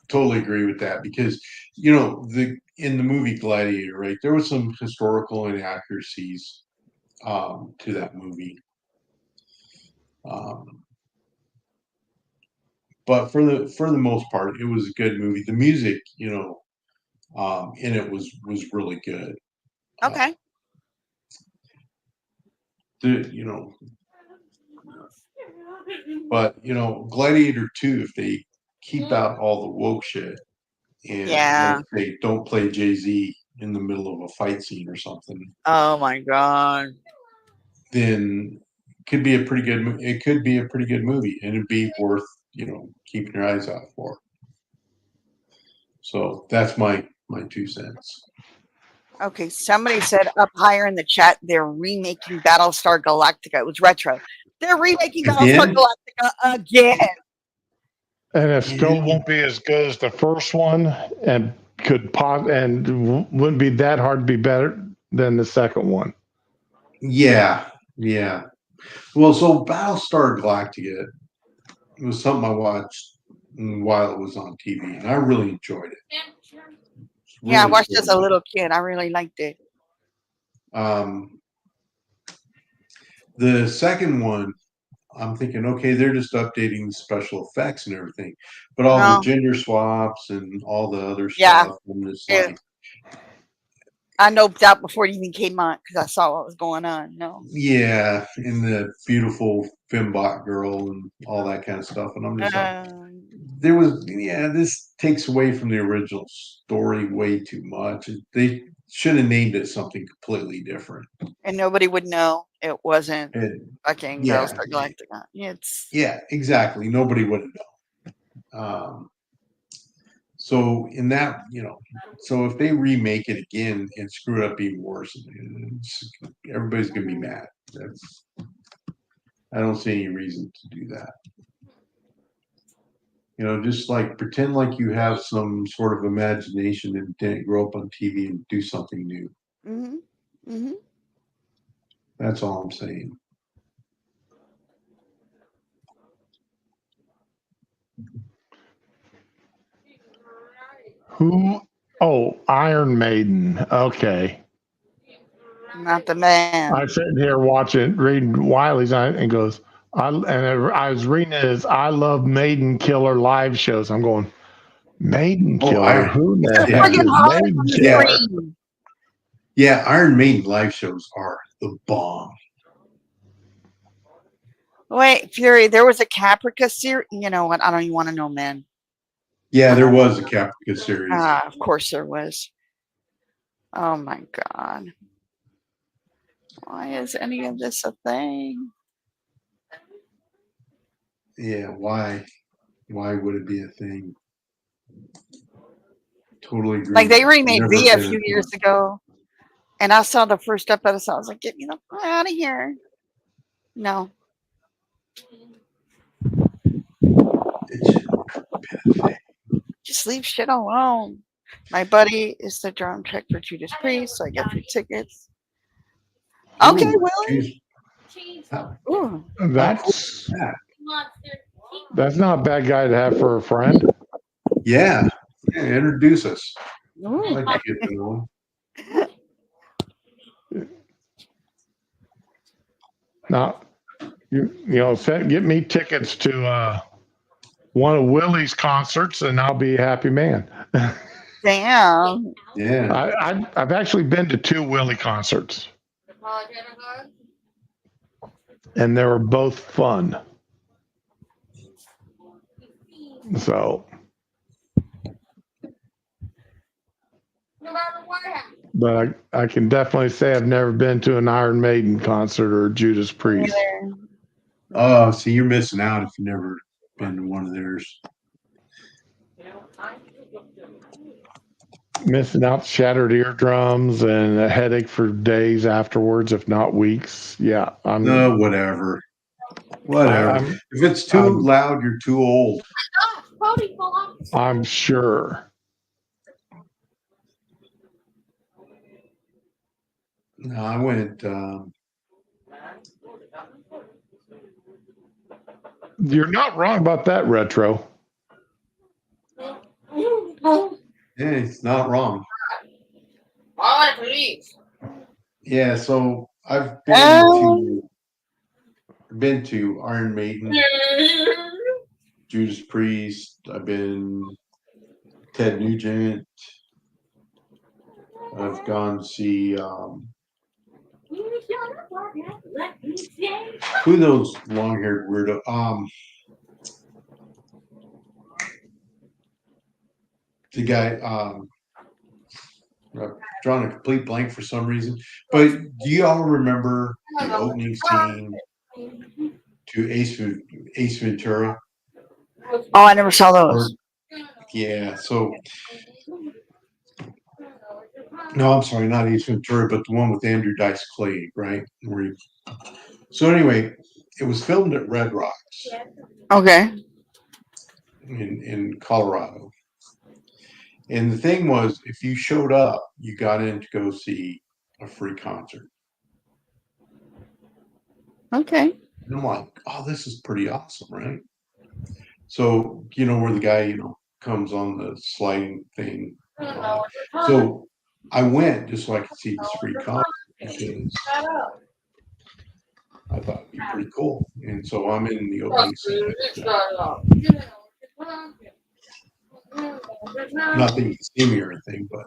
totally agree with that because in the movie Gladiator, right, there was some historical inaccuracies to that movie. But for the most part, it was a good movie. The music, in it was really good. Okay. But Gladiator 2, if they keep out all the woke shit and Yeah. they don't play Jay-Z in the middle of a fight scene or something, Oh my god. then it could be a pretty good movie and it'd be worth keeping your eyes out for. So that's my 2 cents. Okay, somebody said up higher in the chat they're remaking Battlestar Galactica. It was retro. They're remaking Battlestar Again? Galactica again. And it still won't be as good as the first one, and wouldn't be that hard to be better than the second one. Yeah. Well, so Battlestar Galactica, it was something I watched while it was on TV, and I really enjoyed it. Yeah, I Really watched it as a cool. little kid. I really liked it. The second one I'm thinking, okay, they're just updating the special effects and everything, but all the No. gender swaps and all the other Yeah. stuff, I'm just Yeah. like, I noped out before it even came on because I saw what was going on. No. yeah, and the beautiful fembot girl and all that kind of stuff, and I'm just like, this takes away from the original story way too much. They should have named it something completely different. And nobody would know it wasn't And fucking yeah, Battlestar Galactica. It's yeah, exactly. Nobody would have known. So in that, so if they remake it again and screw it up even worse, everybody's gonna be mad. I don't see any reason to do that. Just like pretend like you have some sort of imagination and didn't grow up on TV and do something new. That's all I'm saying. Who? Oh, Iron Maiden. Okay. not the man. I'm sitting here reading Wiley's and goes, I was reading it as I love Maiden Killer live shows. I'm going, Maiden Oh, Killer? Who the It's yeah. heck friggin' is hard on Maiden the Killer? screen. Yeah, Iron Maiden live shows are the bomb. Wait, Fury, there was a Caprica series. You know what? I don't even want to know, man. Yeah, there was a Caprica series. Of course there was. Oh my god. Why is any of this a thing? Yeah, why? Why would it be a thing? Totally agree. Like they remade Never V a been few a years ago, and I saw the first episode. I was like, "Get me the fuck out of here!" No, It shouldn't have been a thing. just leave shit alone. My buddy is the drum check for Judas Priest, so I get free tickets. Okay, Ooh, Willie. Ooh. That's not a bad guy to have for a friend. Yeah, introduce us. Ooh. I'd like to get to know him. Now, get me tickets to one of Willie's concerts, and I'll be a happy man. Damn. Yeah. I've actually been to 2 Willie concerts, and they were both fun. So, but I can definitely say I've never been to an Iron Maiden concert or a Judas Priest. Oh, see, you're missing out if you've never been to one of theirs. Missing out, shattered eardrums, and a headache for days afterwards, if not weeks. Yeah, No, whatever. If it's too loud, you're too old. I'm sure. No, I went. You're not wrong about that, Retro. Yeah, it's not wrong. Yeah, so I've been to Iron Maiden, Judas Priest. I've been Ted Nugent. I've gone to see who are those long-haired weirdo? The guy. I've drawn a complete blank for some reason. But do you all remember the opening scene to Ace Ventura? Oh, I never saw those. Yeah, so no, I'm sorry, not Ace Ventura, but the one with Andrew Dice Clay, right? So anyway, it was filmed at Red Rocks. Okay. In Colorado. And the thing was, if you showed up, you got in to go see a free concert. Okay. And I'm like, oh, this is pretty awesome, right? So, where the guy, comes on the sliding thing. So I went just so I could see this free concert because I thought it'd be pretty cool. And so I'm in the opening scene. Nothing to see me or anything, but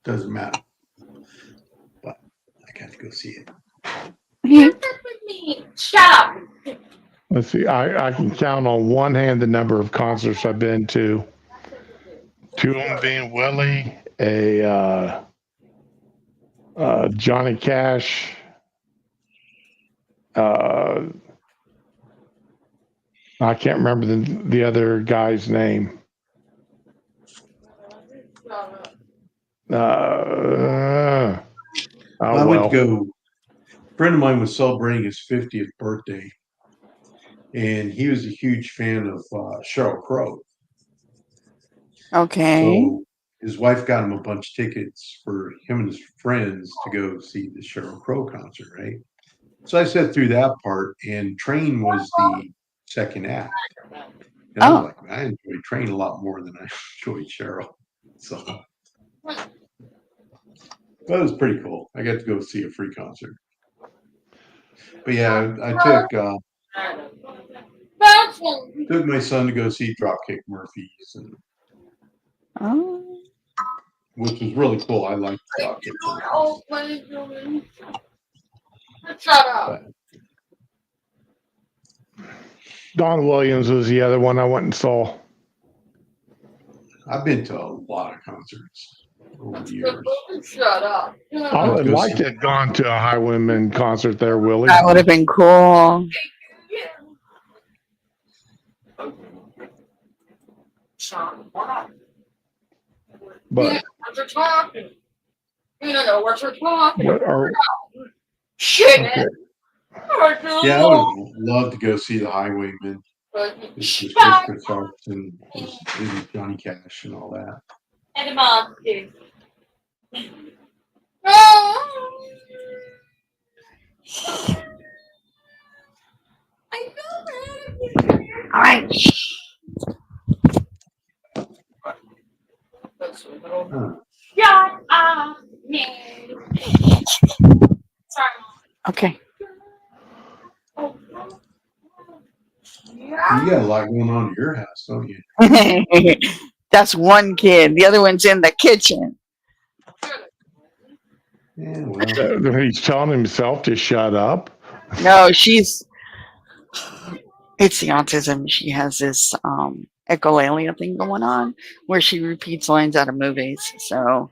doesn't matter. But I got to go see it. Shut up. Let's see. I can count on one hand the number of concerts I've been to. Two of them being Willie, Johnny Cash, I can't remember the other guy's name. Oh I went well. to go. A friend of mine was celebrating his 50th birthday, and he was a huge fan of Sheryl Crow. Okay. So his wife got him a bunch of tickets for him and his friends to go see the Sheryl Crow concert, right? So I sat through that part, and Train was the second act. And I was like, I enjoyed Train a lot more than I enjoyed Cheryl. So that was pretty cool. I got to go see a free concert. But yeah, I took my son to go see Dropkick Murphys, and which was really cool. I liked Dropkick Murphys. Shut up. Don Williams was the other one I went and saw. I've been to a lot of concerts over the years. Shut up. I would like to have gone to a Highwayman concert there, Willie. That would have been cool. But What you're talking. You don't know what you're talking. what are, Shit. okay. Yeah, I would love to go see the Highwaymen. It's just Chris Arts and Johnny Cash and all that. And the mom, too. All right. Shut up, man. Sorry. Okay. You got a lot going on in your house, don't you? That's one kid. The other one's in the kitchen. Yeah, well, He's telling himself to shut up. No, it's the autism. She has this echolalia thing going on where she repeats lines out of movies. So,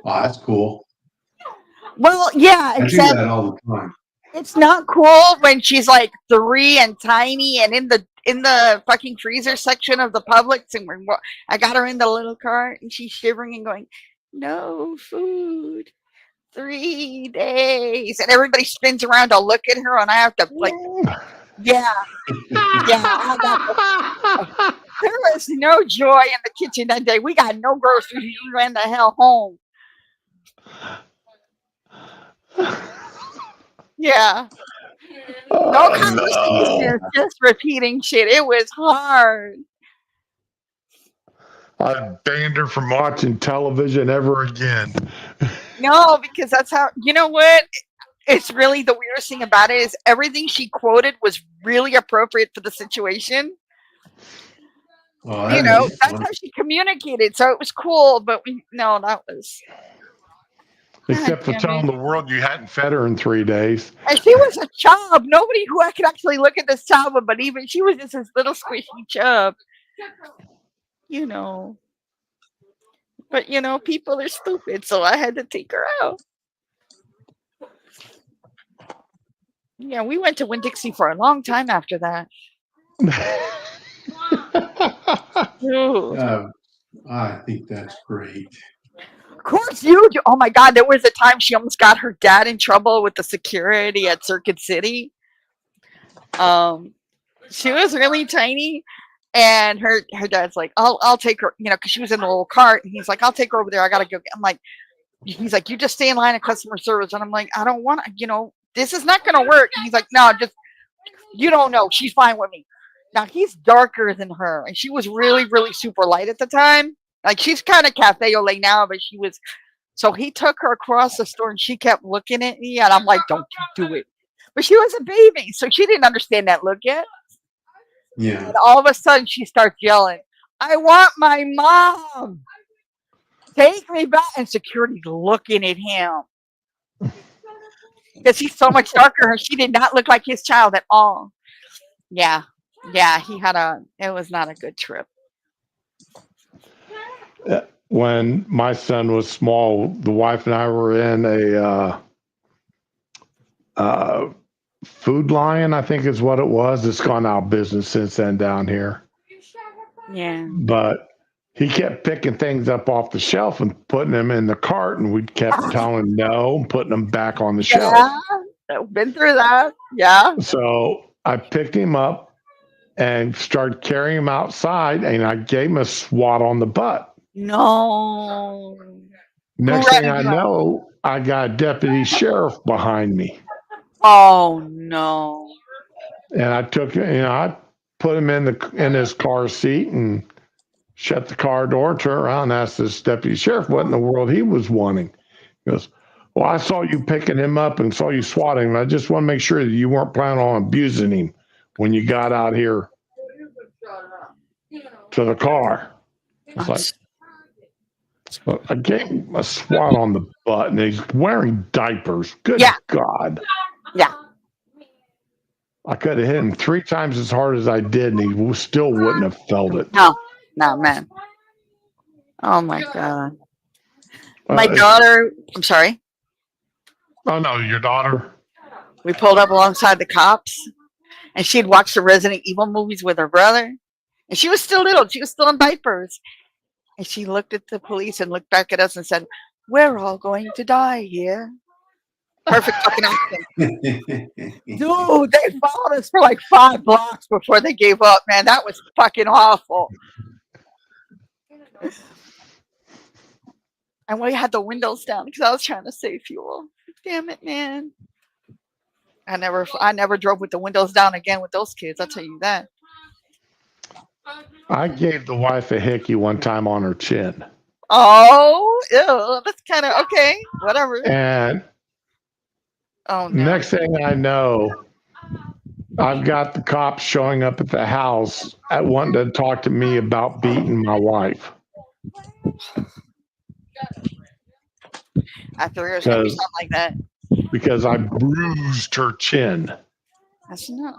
oh, that's cool. well, yeah, I do except that all the time. it's not cool when she's like 3 and tiny and in the fucking freezer section of the Publix, and I got her in the little cart and she's shivering and going, "No food, 3 days," and everybody spins around to look at her, and I have to like, yeah. There was no joy in the kitchen that day. We got no groceries. We ran the hell home. Yeah. No conversation, just repeating shit. It was hard. I banned her from watching television ever again. No, because that's how, you know what? It's really the weirdest thing about it is everything she quoted was really appropriate for the situation. Oh, You know, that's how she communicated. So it was cool, but that was. Except for God damn telling it. the world you hadn't fed her in 3 days. And she was a chub. Nobody who I could actually look at this chub, but even she was just this little squishy chub. You know. But people are stupid, so I had to take her out. Yeah, we went to Winn-Dixie for a long time after that. Dude. I think that's great. Of course you do. Oh my God, there was a time she almost got her dad in trouble with the security at Circuit City. She was really tiny, and her dad's like, I'll take her, because she was in the little cart, and he's like, I'll take her over there. I gotta go. I'm like, he's like, you just stay in line at customer service, and I'm like, I don't want to, this is not gonna work. And he's like, no, just, you don't know, she's fine with me. Now he's darker than her, and she was really, really super light at the time. Like, she's kind of cafe au lait now, but she was. So he took her across the store, and she kept looking at me, and I'm like, don't you do it. But she was a baby, so she didn't understand that look yet. Yeah. And all of a sudden, she starts yelling, "I want my mom! Take me back!" And security's looking at him because he's so much darker. And she did not look like his child at all. Yeah, yeah, it was not a good trip. When my son was small, the wife and I were in a Food Lion, I think is what it was. It's gone out of business since then down here. Yeah. But he kept picking things up off the shelf and putting them in the cart, and we kept telling him no and putting them back on the shelf. Yeah, I've been through that. Yeah. So I picked him up and started carrying him outside, and I gave him a swat on the butt. No. Next thing I know, I got a deputy sheriff behind me. Oh no. And I took, I put him in his car seat and shut the car door, turned around and asked this deputy sheriff what in the world he was wanting. He goes, "Well, I saw you picking him up and saw you swatting him. I just want to make sure that you weren't planning on abusing him when you got out here to the car." It's like, so I gave him a swat on the butt, and he's wearing diapers. Good God. Yeah. I could have hit him 3 times as hard as I did, and he still wouldn't have felt it. No, man. Oh my God. My daughter, I'm sorry. Oh no, your daughter? We pulled up alongside the cops, and she'd watched the Resident Evil movies with her brother. And she was still little. She was still in diapers. And she looked at the police and looked back at us and said, "We're all going to die here." Perfect fucking accent. Dude, they followed us for like 5 blocks before they gave up, man. That was fucking awful. And we had the windows down because I was trying to save fuel. Damn it, man. I never drove with the windows down again with those kids. I'll tell you that. I gave the wife a hickey one time on her chin. Oh, ew, that's kind of okay. Whatever. And next thing I know, I've got the cops showing up at the house wanting to talk to me about beating my wife. I figured it was going to be something like that. Because I bruised her chin. That's not.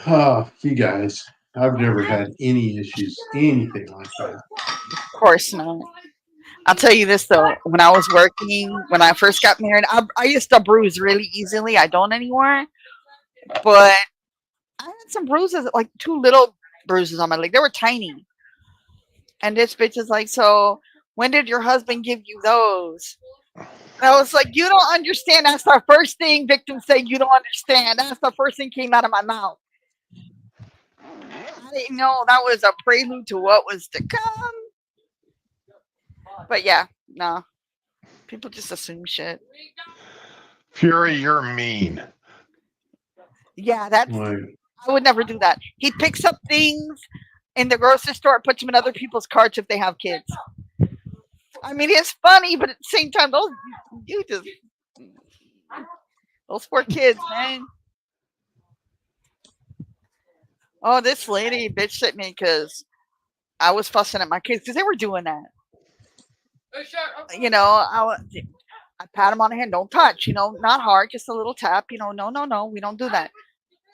Oh, you guys. I've never had any issues, anything like that. Of course not. I'll tell you this though. When I was working, when I first got married, I used to bruise really easily. I don't anymore. But I had some bruises, like 2 little bruises on my leg. They were tiny. And this bitch is like, "So when did your husband give you those?" And I was like, "You don't understand. That's the first thing victims say. You don't understand. That's the first thing came out of my mouth." I didn't know that was a prelude to what was to come. But yeah, no. People just assume shit. Fury, you're mean. Yeah, I would never do that. He picks up things in the grocery store, puts them in other people's carts if they have kids. I mean, it's funny, but at the same time, those poor kids, man. Oh, this lady bitched at me because I was fussing at my kids because they were doing that. I pat them on the hand, don't touch, not hard, just a little tap, no, we don't do that.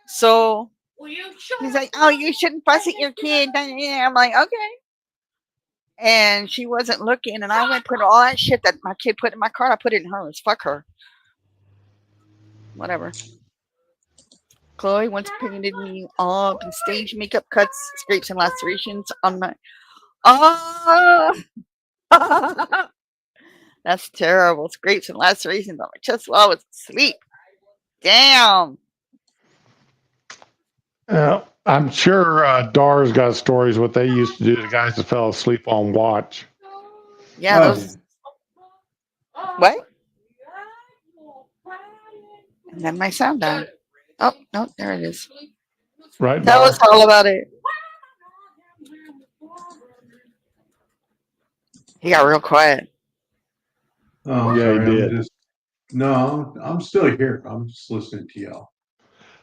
So he's like, "Oh, you shouldn't fuss at your kid." I'm like, okay. And she wasn't looking, and I went put all that shit that my kid put in my car, I put it in hers. Fuck her. Whatever. Chloe once painted me up in stage makeup cuts, scrapes, and lacerations on my. Oh, that's terrible. Scrapes and lacerations on my chest while I was asleep. Damn. I'm sure Dar's got stories what they used to do to guys that fell asleep on watch. Yeah, those. What? And then my sound died. Oh, no, there it is. Right. Tell us all about it. He got real quiet. Oh, yeah, sorry, he did. No, I'm still here. I'm just listening to y'all.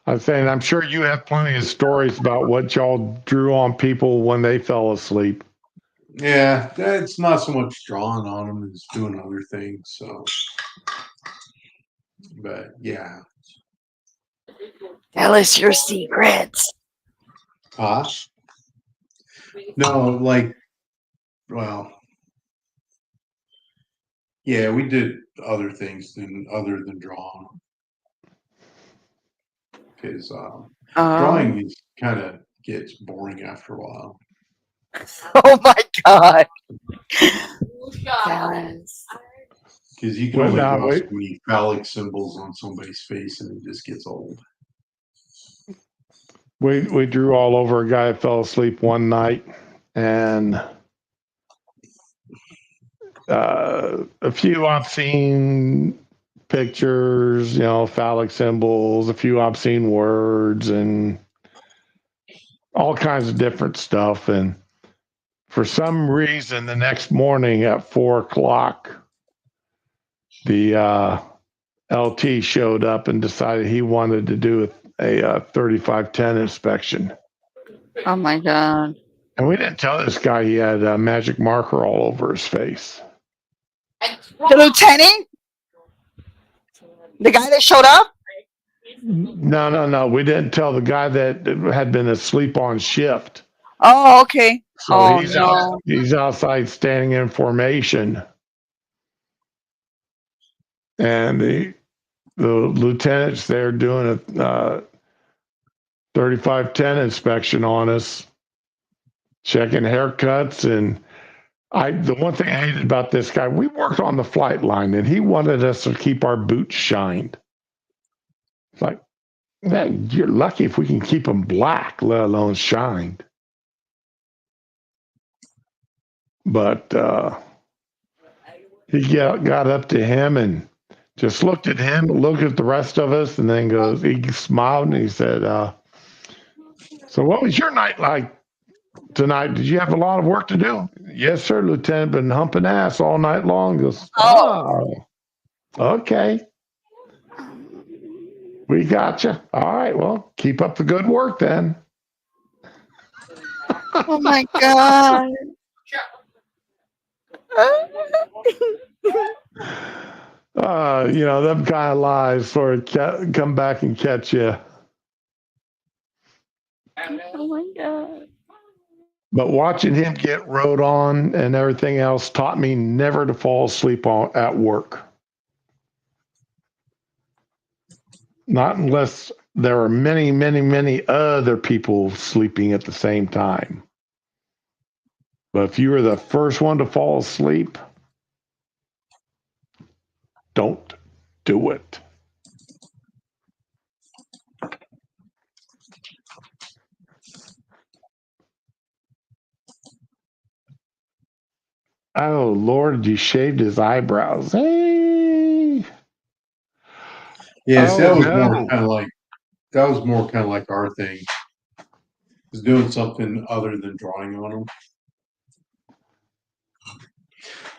I'm saying I'm sure you have plenty of stories about what y'all drew on people when they fell asleep. Yeah, it's not so much drawing on them as doing other things. So, but yeah. Tell us your secrets. Huh? No, like, well, yeah, we did other things other than drawing. Because drawing is kind of gets boring after a while. Oh my God. Tell us. Because you can Well, only now, draw so wait. many phallic symbols on somebody's face and it just gets old. We drew all over a guy that fell asleep one night, and a few obscene pictures, phallic symbols, a few obscene words, and all kinds of different stuff. And for some reason, the next morning at 4 o'clock, the LT showed up and decided he wanted to do a 3510 inspection. Oh my God. And we didn't tell this guy he had a magic marker all over his face. The lieutenant? The guy that showed up? No. We didn't tell the guy that had been asleep on shift. Oh, okay. So Oh no. he's outside standing in formation. And the lieutenant's there doing a 3510 inspection on us, checking haircuts. And the one thing I hated about this guy, we worked on the flight line and he wanted us to keep our boots shined. It's like, man, you're lucky if we can keep them black, let alone shined. But he got up to him and just looked at him, looked at the rest of us, and then he smiled and he said, so what was your night like tonight? Did you have a lot of work to do? Yes, sir, Lieutenant. Been humping ass all night long. Goes, okay. We got you. All right. Well, keep up the good work then. Oh my God. Them kind of lies sort of come back and catch you. Oh my God. But watching him get rode on and everything else taught me never to fall asleep at work. Not unless there are many, many, many other people sleeping at the same time. But if you were the first one to fall asleep, don't do it. Oh, Lord, you shaved his eyebrows. Hey. Yes, Oh, no. that was more kind of like our thing. Is doing something other than drawing on them.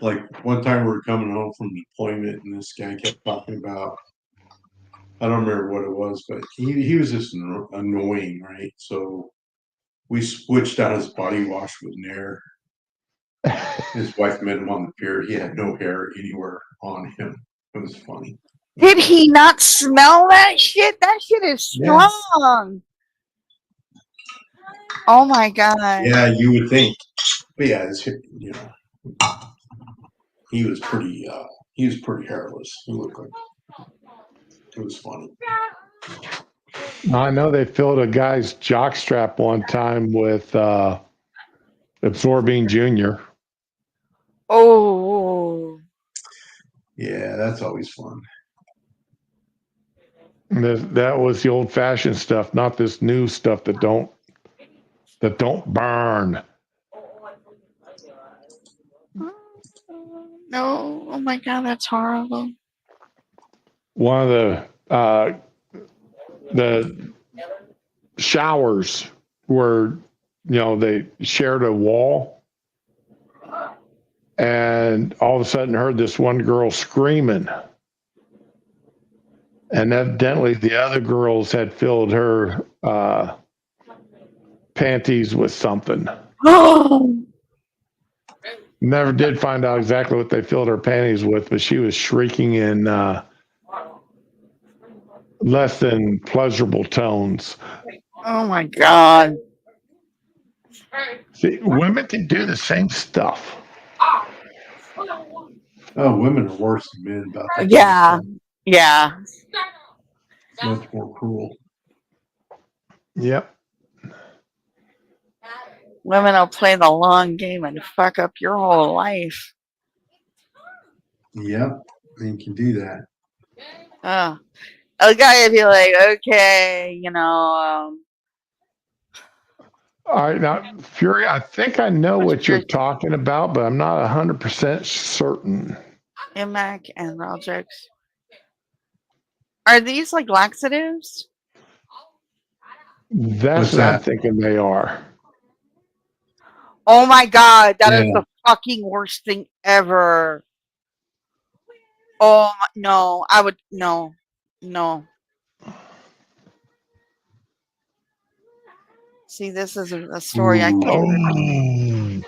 Like one time we were coming home from deployment and this guy kept talking about, I don't remember what it was, but he was just annoying, right? So we switched out his body wash with Nair. His wife met him on the pier. He had no hair anywhere on him. It was funny. Did he not smell that shit? That shit is strong. Oh my God. Yeah, you would think. But yeah, he was pretty hairless. He looked like it was funny. I know they filled a guy's jockstrap one time with Absorbing Junior. Oh. Yeah, that's always fun. That was the old-fashioned stuff, not this new stuff that don't burn. No. Oh my God, that's horrible. One of the showers where they shared a wall, and all of a sudden heard this one girl screaming, And evidently, the other girls had filled her panties with something. Never did find out exactly what they filled her panties with, but she was shrieking in less than pleasurable tones. Oh my God. See, women can do the same stuff. Oh, women are worse than men about that. Yeah. Yeah. It's much more cruel. Yep. Women will play the long game and fuck up your whole life. Yep, you can do that. A guy would be like, okay, you know, All right, now, Fury, I think I know what you're talking about, but I'm not 100% certain. Imac and Ralgex. Are these like laxatives? That's What's what I'm that? thinking they are. Oh my God, that is Yeah. the fucking worst thing ever. Oh no, I would no. See, this is a story I can't repeat.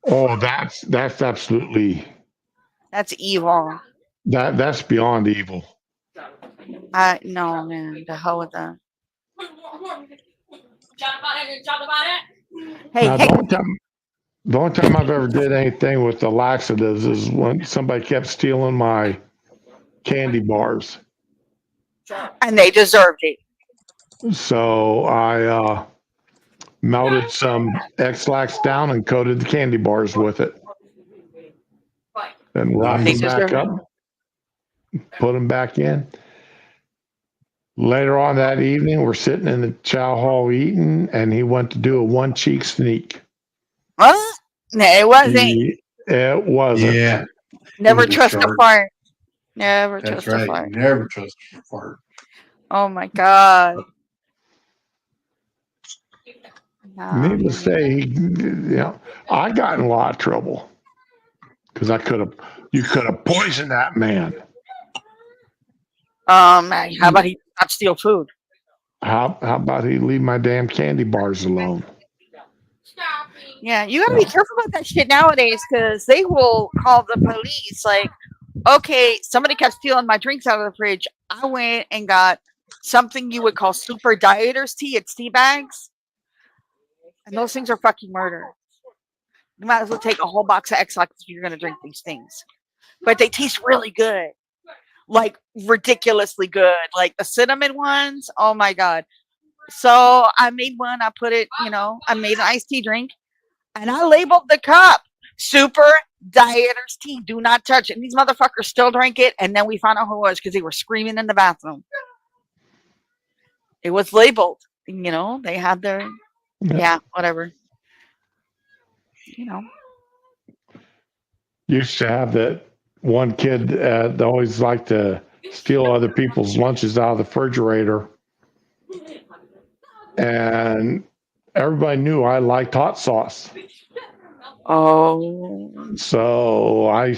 Oh, that's absolutely That's evil. that's beyond evil. No man, the hell with that. Hey, Now, hey. the only time I've ever did anything with the laxatives is when somebody kept stealing my candy bars. And they deserved it. So I melted some X-Lax down and coated the candy bars with it. Then wrapped They them back deserve up, put them back in. Later on that evening, we're sitting in the chow hall eating, and he went to do a one cheek sneak. What? No, it wasn't. It wasn't. Yeah. Never Little trust a shark. fart. Never That's trust a right. fart. Never trust a fart. Oh my God. Needless to say, I got in a lot of trouble because you could have poisoned that man. How about he not steal food? How about he leave my damn candy bars alone? Yeah, you gotta be careful about that shit nowadays because they will call the police. Like, okay, somebody kept stealing my drinks out of the fridge. I went and got something you would call super dieters tea. It's tea bags. And those things are fucking murder. You might as well take a whole box of X-Lax if you're gonna drink these things. But they taste really good. Like ridiculously good. Like the cinnamon ones. Oh my God. So I made one, I put it, I made an iced tea drink and I labeled the cup super dieters tea. Do not touch it. And these motherfuckers still drank it. And then we found out who it was because they were screaming in the bathroom. It was labeled, they had their, whatever. Used to have that one kid that always liked to steal other people's lunches out of the refrigerator. And everybody knew I liked hot sauce. Oh. So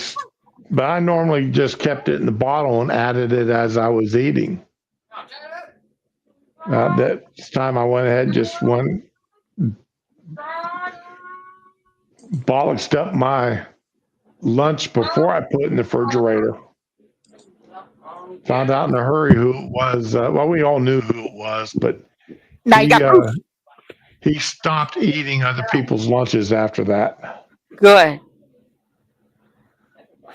but I normally just kept it in the bottle and added it as I was eating. That time I went ahead and just bollocksed up my lunch before I put it in the refrigerator. Found out in a hurry who it was. We all knew who it was, but now you got proof. He stopped eating other people's lunches after that. Good.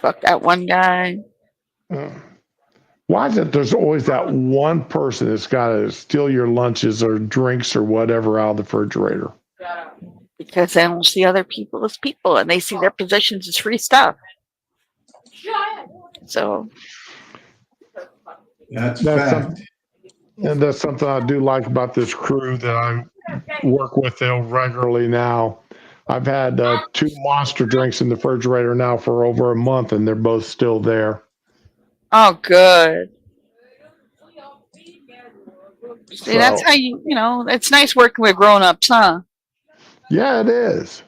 Fuck that one guy. Why is it there's always that one person that's got to steal your lunches or drinks or whatever out of the refrigerator? Because they don't see other people as people and they see their possessions as free stuff. So that's fact. And that's something I do like about this crew that I work with regularly now. I've had 2 monster drinks in the refrigerator now for over a month, and they're both still there. Oh, good. See, that's how it's nice working with grown-ups, huh? Yeah, it is.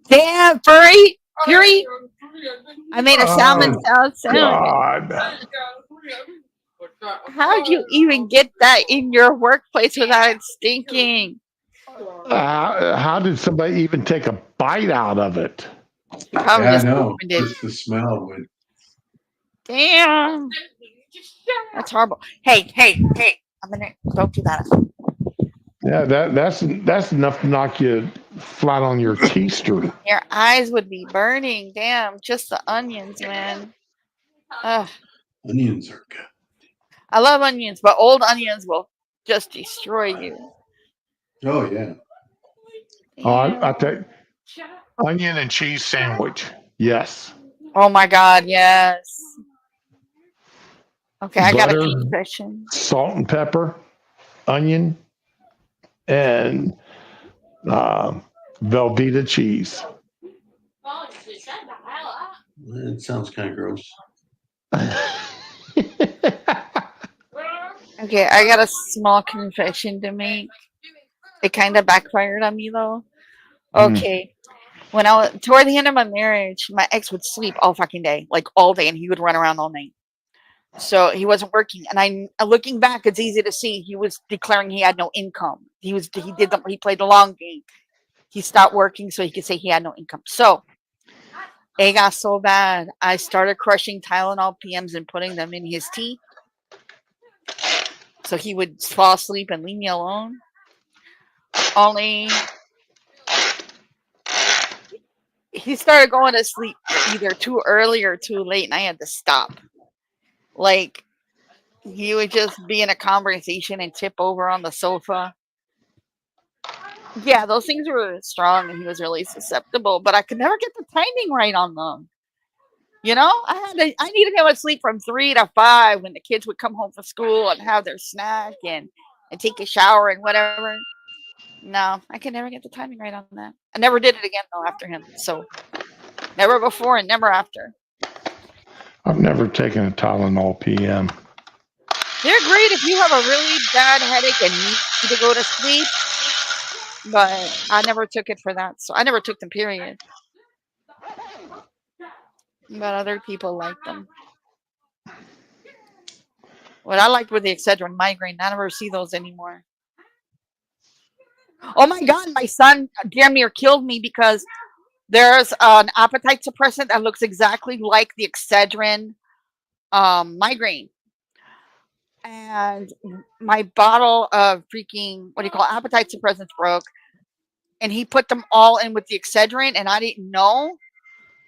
Damn, Fury! I made a salmon Oh salad sandwich. God! How'd you even get that in your workplace without it stinking? How did somebody even take a bite out of it? He probably Yeah, I just know. opened it. Just the smell would. Damn, that's horrible. Hey! Don't do that. Yeah, that's enough to knock you flat on your keister. Your eyes would be burning. Damn, just the onions, man. Ugh. Onions are good. I love onions, but old onions will just destroy you. Oh yeah. Oh, I Damn. take onion and cheese sandwich. Yes, Oh my God, yes. Okay, I got a butter, confession. salt and pepper, onion, and uh, Velveeta cheese. It sounds kind of gross. Okay, I got a small confession to make. It kind of backfired on me though. Okay, when I was toward the end of my marriage, my ex would sleep all fucking day, like all day, and he would run around all night. So he wasn't working, and looking back, it's easy to see he was declaring he had no income. He played the long game. He stopped working so he could say he had no income. So it got so bad, I started crushing Tylenol PMs and putting them in his tea, so he would fall asleep and leave me alone. Only he started going to sleep either too early or too late, and I had to stop. Like, he would just be in a conversation and tip over on the sofa. Yeah, those things were strong, and he was really susceptible, but I could never get the timing right on them. You know, I needed him to sleep from 3 to 5 when the kids would come home from school and have their snack and take a shower and whatever. No, I could never get the timing right on that. I never did it again though after him. So never before and never after. I've never taken a Tylenol PM. They're great if you have a really bad headache and need to go to sleep, but I never took it for that. So I never took them, period. But other people like them. What I liked were the Excedrin migraine. I never see those anymore. Oh my God, my son damn near killed me because there's an appetite suppressant that looks exactly like the Excedrin migraine. And my bottle of freaking, what do you call it, appetite suppressants broke. And he put them all in with the Excedrin, and I didn't know.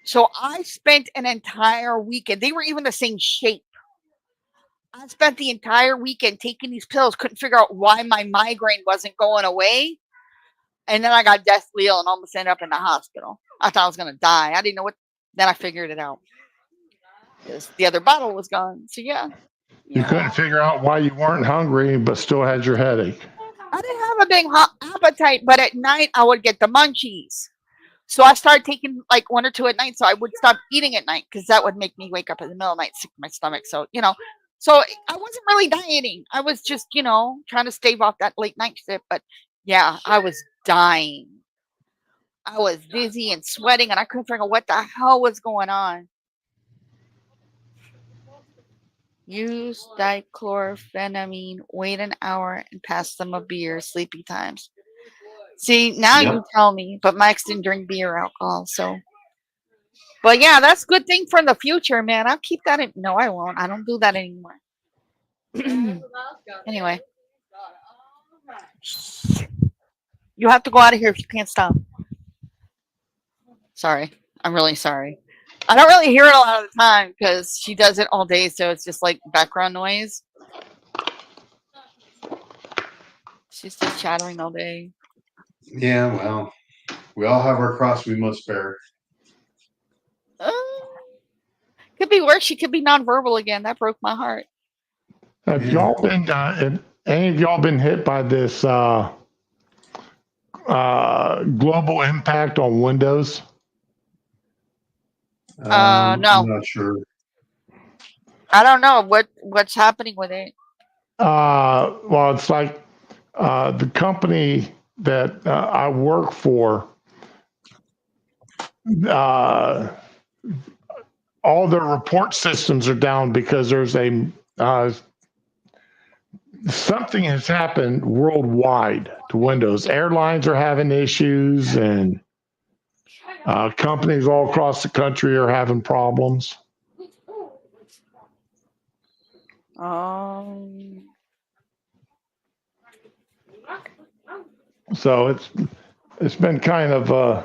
So I spent an entire weekend. They were even the same shape. I spent the entire weekend taking these pills, couldn't figure out why my migraine wasn't going away. And then I got deathly ill and almost ended up in the hospital. I thought I was going to die. I didn't know what. Then I figured it out. Because the other bottle was gone. So yeah. You couldn't figure out why you weren't hungry, but still had your headache. I didn't have a big appetite, but at night I would get the munchies. So I started taking like 1 or 2 at night. So I would stop eating at night because that would make me wake up in the middle of the night sick to my stomach. So, so I wasn't really dieting. I was just, trying to stave off that late night shit. But yeah, I was dying. I was dizzy and sweating, and I couldn't figure out what the hell was going on. Use dichlorphenamine, wait an hour, and pass them a beer, sleepy times. See, now you tell me, but my ex didn't drink beer or alcohol, so. But yeah, that's a good thing for the future, man. I'll keep that in. No, I won't. I don't do that anymore. Anyway. You have to go out of here if you can't stop. Sorry. I'm really sorry. I don't really hear it a lot of the time because she does it all day, so it's just like background noise. She's just chattering all day. Yeah, well, we all have our cross we must bear. Could be worse. She could be nonverbal again. That broke my heart. Have y'all been? Any of y'all been hit by this global impact on Windows? No. I'm not sure. I don't know what's happening with it. Well, it's like the company that I work for. all their report systems are down because there's a something has happened worldwide to Windows. Airlines are having issues, and companies all across the country are having problems. So it's been kind of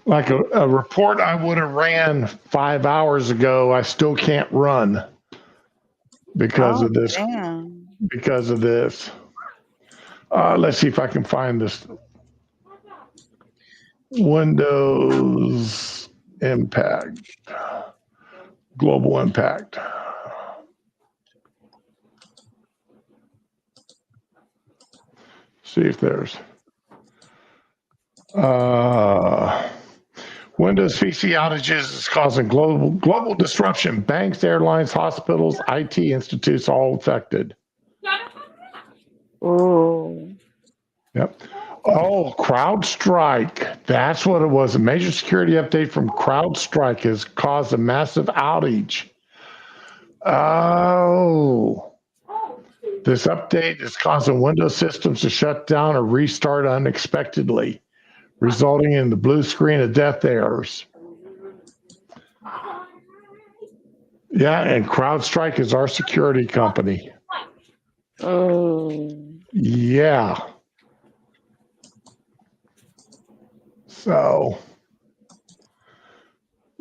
like a report I would have ran 5 hours ago. I still can't run because of this. Damn. Because of this. Let's see if I can find this. Windows impact, global impact. See if there's Windows PC outages is causing global disruption. Banks, airlines, hospitals, IT institutes all affected. Oh. Yep. Oh, CrowdStrike. That's what it was. A major security update from CrowdStrike has caused a massive outage. Oh. This update is causing Windows systems to shut down or restart unexpectedly, resulting in the blue screen of death errors. Yeah, and CrowdStrike is our security company. Oh. Yeah. So,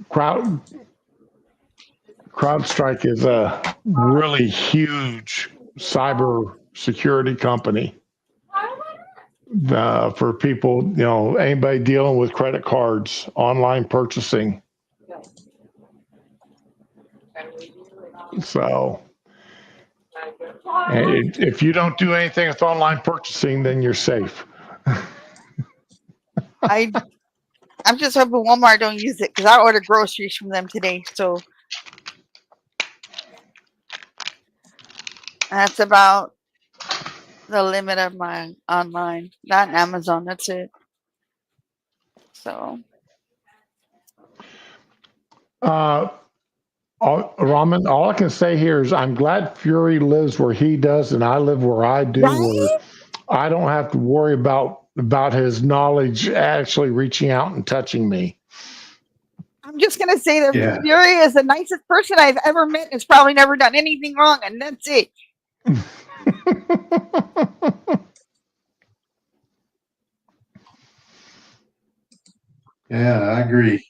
CrowdStrike is a really huge cyber security company for people, anybody dealing with credit cards, online purchasing. So, if you don't do anything with online purchasing, then you're safe. I'm just hoping Walmart don't use it because I ordered groceries from them today. So that's about the limit of my online. Not Amazon. That's it. So. Raman, all I can say here is I'm glad Fury lives where he does and I live where I do, Right? where I don't have to worry about his knowledge actually reaching out and touching me. I'm just going to say that Yeah. Fury is the nicest person I've ever met and has probably never done anything wrong, and that's it. Yeah, I agree.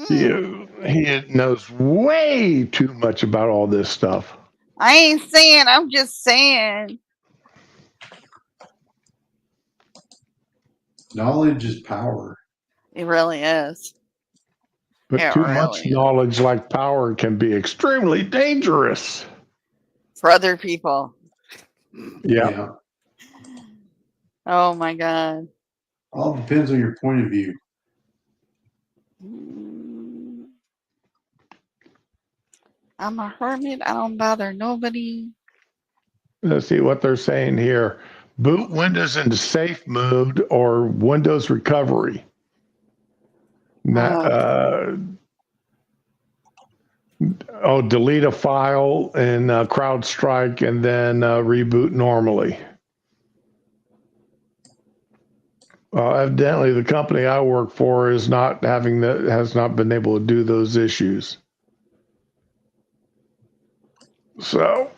He knows way too much about all this stuff. I ain't saying, I'm just saying. Knowledge is power. It really is. But It too really much is. knowledge like power can be extremely dangerous. For other people. Yeah. Oh my God. All depends on your point of view. I'm a hermit. I don't bother nobody. Let's see what they're saying here. Boot Windows into safe mode or Windows recovery. Delete a file in CrowdStrike and then reboot normally. Evidently, the company I work for has not been able to do those issues. So,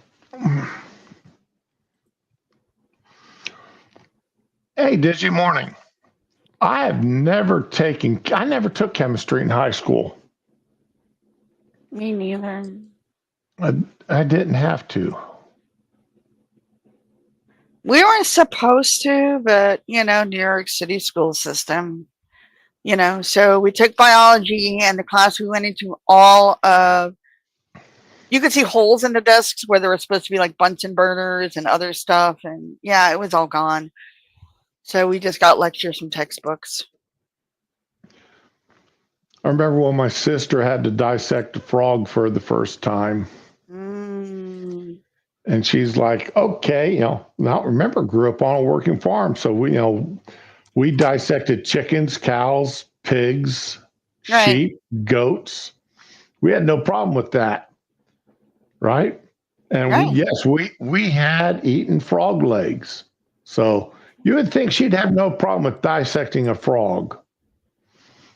hey, Digi Morning. I never took chemistry in high school. Me neither. I didn't have to. We weren't supposed to, but New York City school system, so we took biology, and the class we went into all of, you could see holes in the desks where there were supposed to be like Bunsen burners and other stuff, and yeah, it was all gone. So we just got lectures from textbooks. I remember when my sister had to dissect a frog for the first time. And she's like, okay, now remember, grew up on a working farm. So we dissected chickens, cows, pigs, Right. sheep, goats. We had no problem with that. Right. And Right. we had eaten frog legs. So you would think she'd have no problem with dissecting a frog.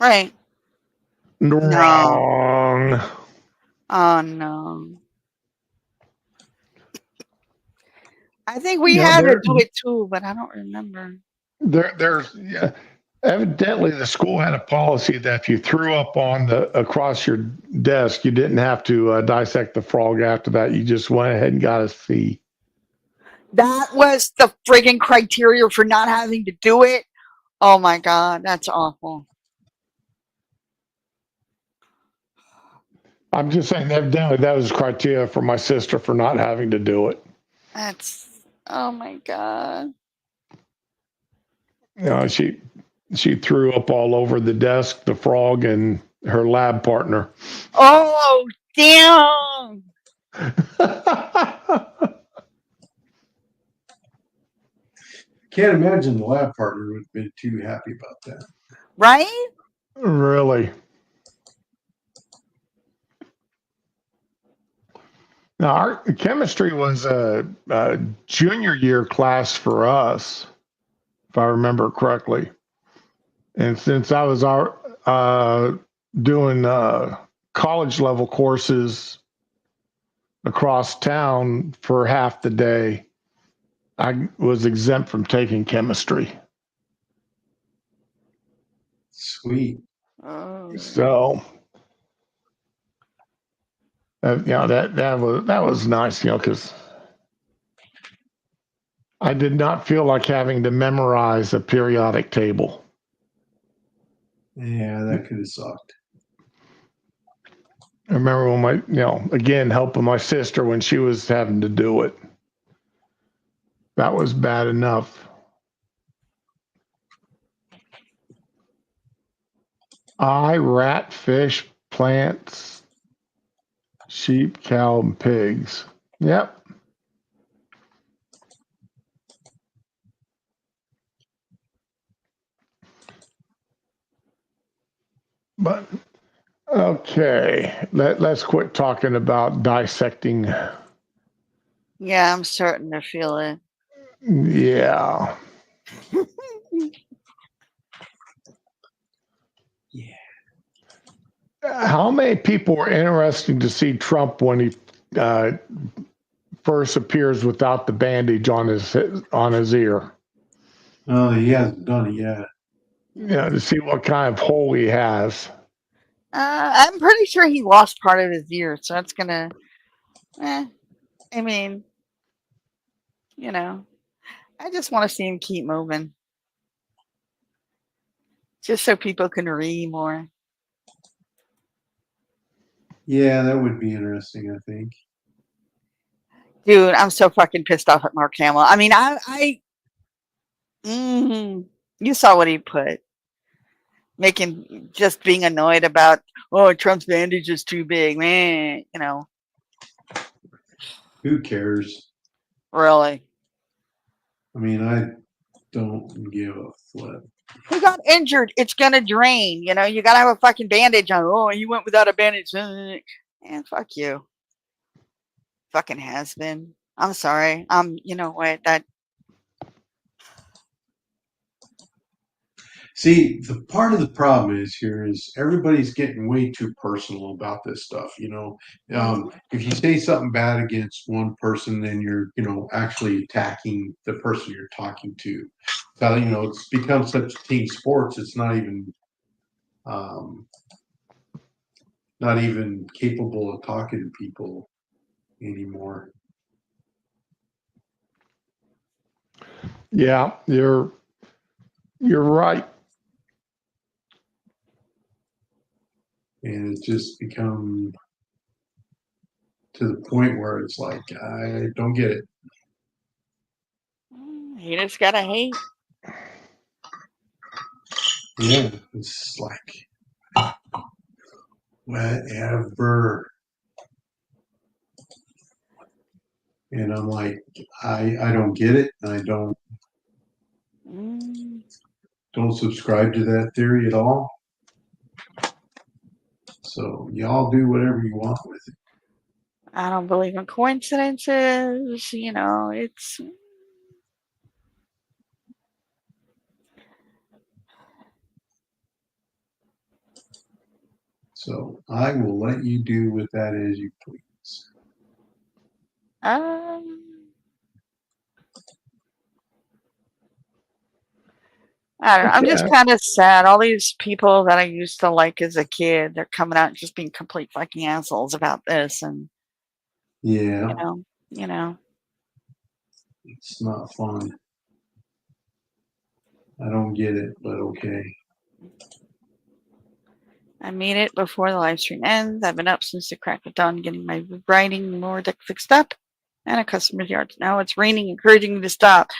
Right. No. Wrong. Oh no. I think we Yeah, had to do it too, but I don't remember. there's yeah, evidently the school had a policy that if you threw up on the across your desk, you didn't have to dissect the frog after that. You just went ahead and got a C. That was the friggin' criteria for not having to do it. Oh my god, that's awful. I'm just saying, evidently that was criteria for my sister for not having to do it. That's oh my god. She threw up all over the desk, the frog, and her lab partner. Oh damn. Can't imagine the lab partner would have been too happy about that. Right? Really? Now, our chemistry was a junior year class for us, if I remember correctly. And since I was doing college level courses across town for half the day, I was exempt from taking chemistry. Sweet. Oh. So, that was nice, because I did not feel like having to memorize a periodic table. Yeah, that could have sucked. I remember when again, helping my sister when she was having to do it. That was bad enough. Rat, fish, plants, sheep, cow, and pigs. Yep. But okay, let's quit talking about dissecting. Yeah, I'm starting to feel it. Yeah. Yeah. How many people were interested to see Trump when he first appears without the bandage on his ear? Oh, he hasn't done it yet. To see what kind of hole he has. I'm pretty sure he lost part of his ear, so that's gonna I mean, I just want to see him keep moving. Just so people can read more. Yeah, that would be interesting, I think. Dude, I'm so fucking pissed off at Mark Hamill. I mean, you saw what he put. Just being annoyed about, Trump's bandage is too big, man. Who cares? Really. I mean, I don't give a flip. He got injured. It's gonna drain. You gotta have a fucking bandage on. Oh, you went without a bandage. And fuck you. Fucking has been. I'm sorry. You know what? See, the part of the problem is everybody's getting way too personal about this stuff. If you say something bad against one person, then you're, actually attacking the person you're talking to. So, it's become such team sports. It's not even capable of talking to people anymore. Yeah, you're right. And it's just become to the point where it's like, I don't get it. He just gotta hate. Yeah, it's like, whatever. And I'm like, I don't get it. I don't subscribe to that theory at all. So y'all do whatever you want with it. I don't believe in coincidences. You know, it's. So I will let you do with that as you please. I don't know. I'm just Okay. kind of sad. All these people that I used to like as a kid, they're coming out and just being complete fucking assholes about this, and Yeah, you know. it's not fun. I don't get it, but okay. I made it before the live stream ends. I've been up since the crack of dawn getting my writing more deck fixed up and a customer's yard. Now it's raining, encouraging me to stop.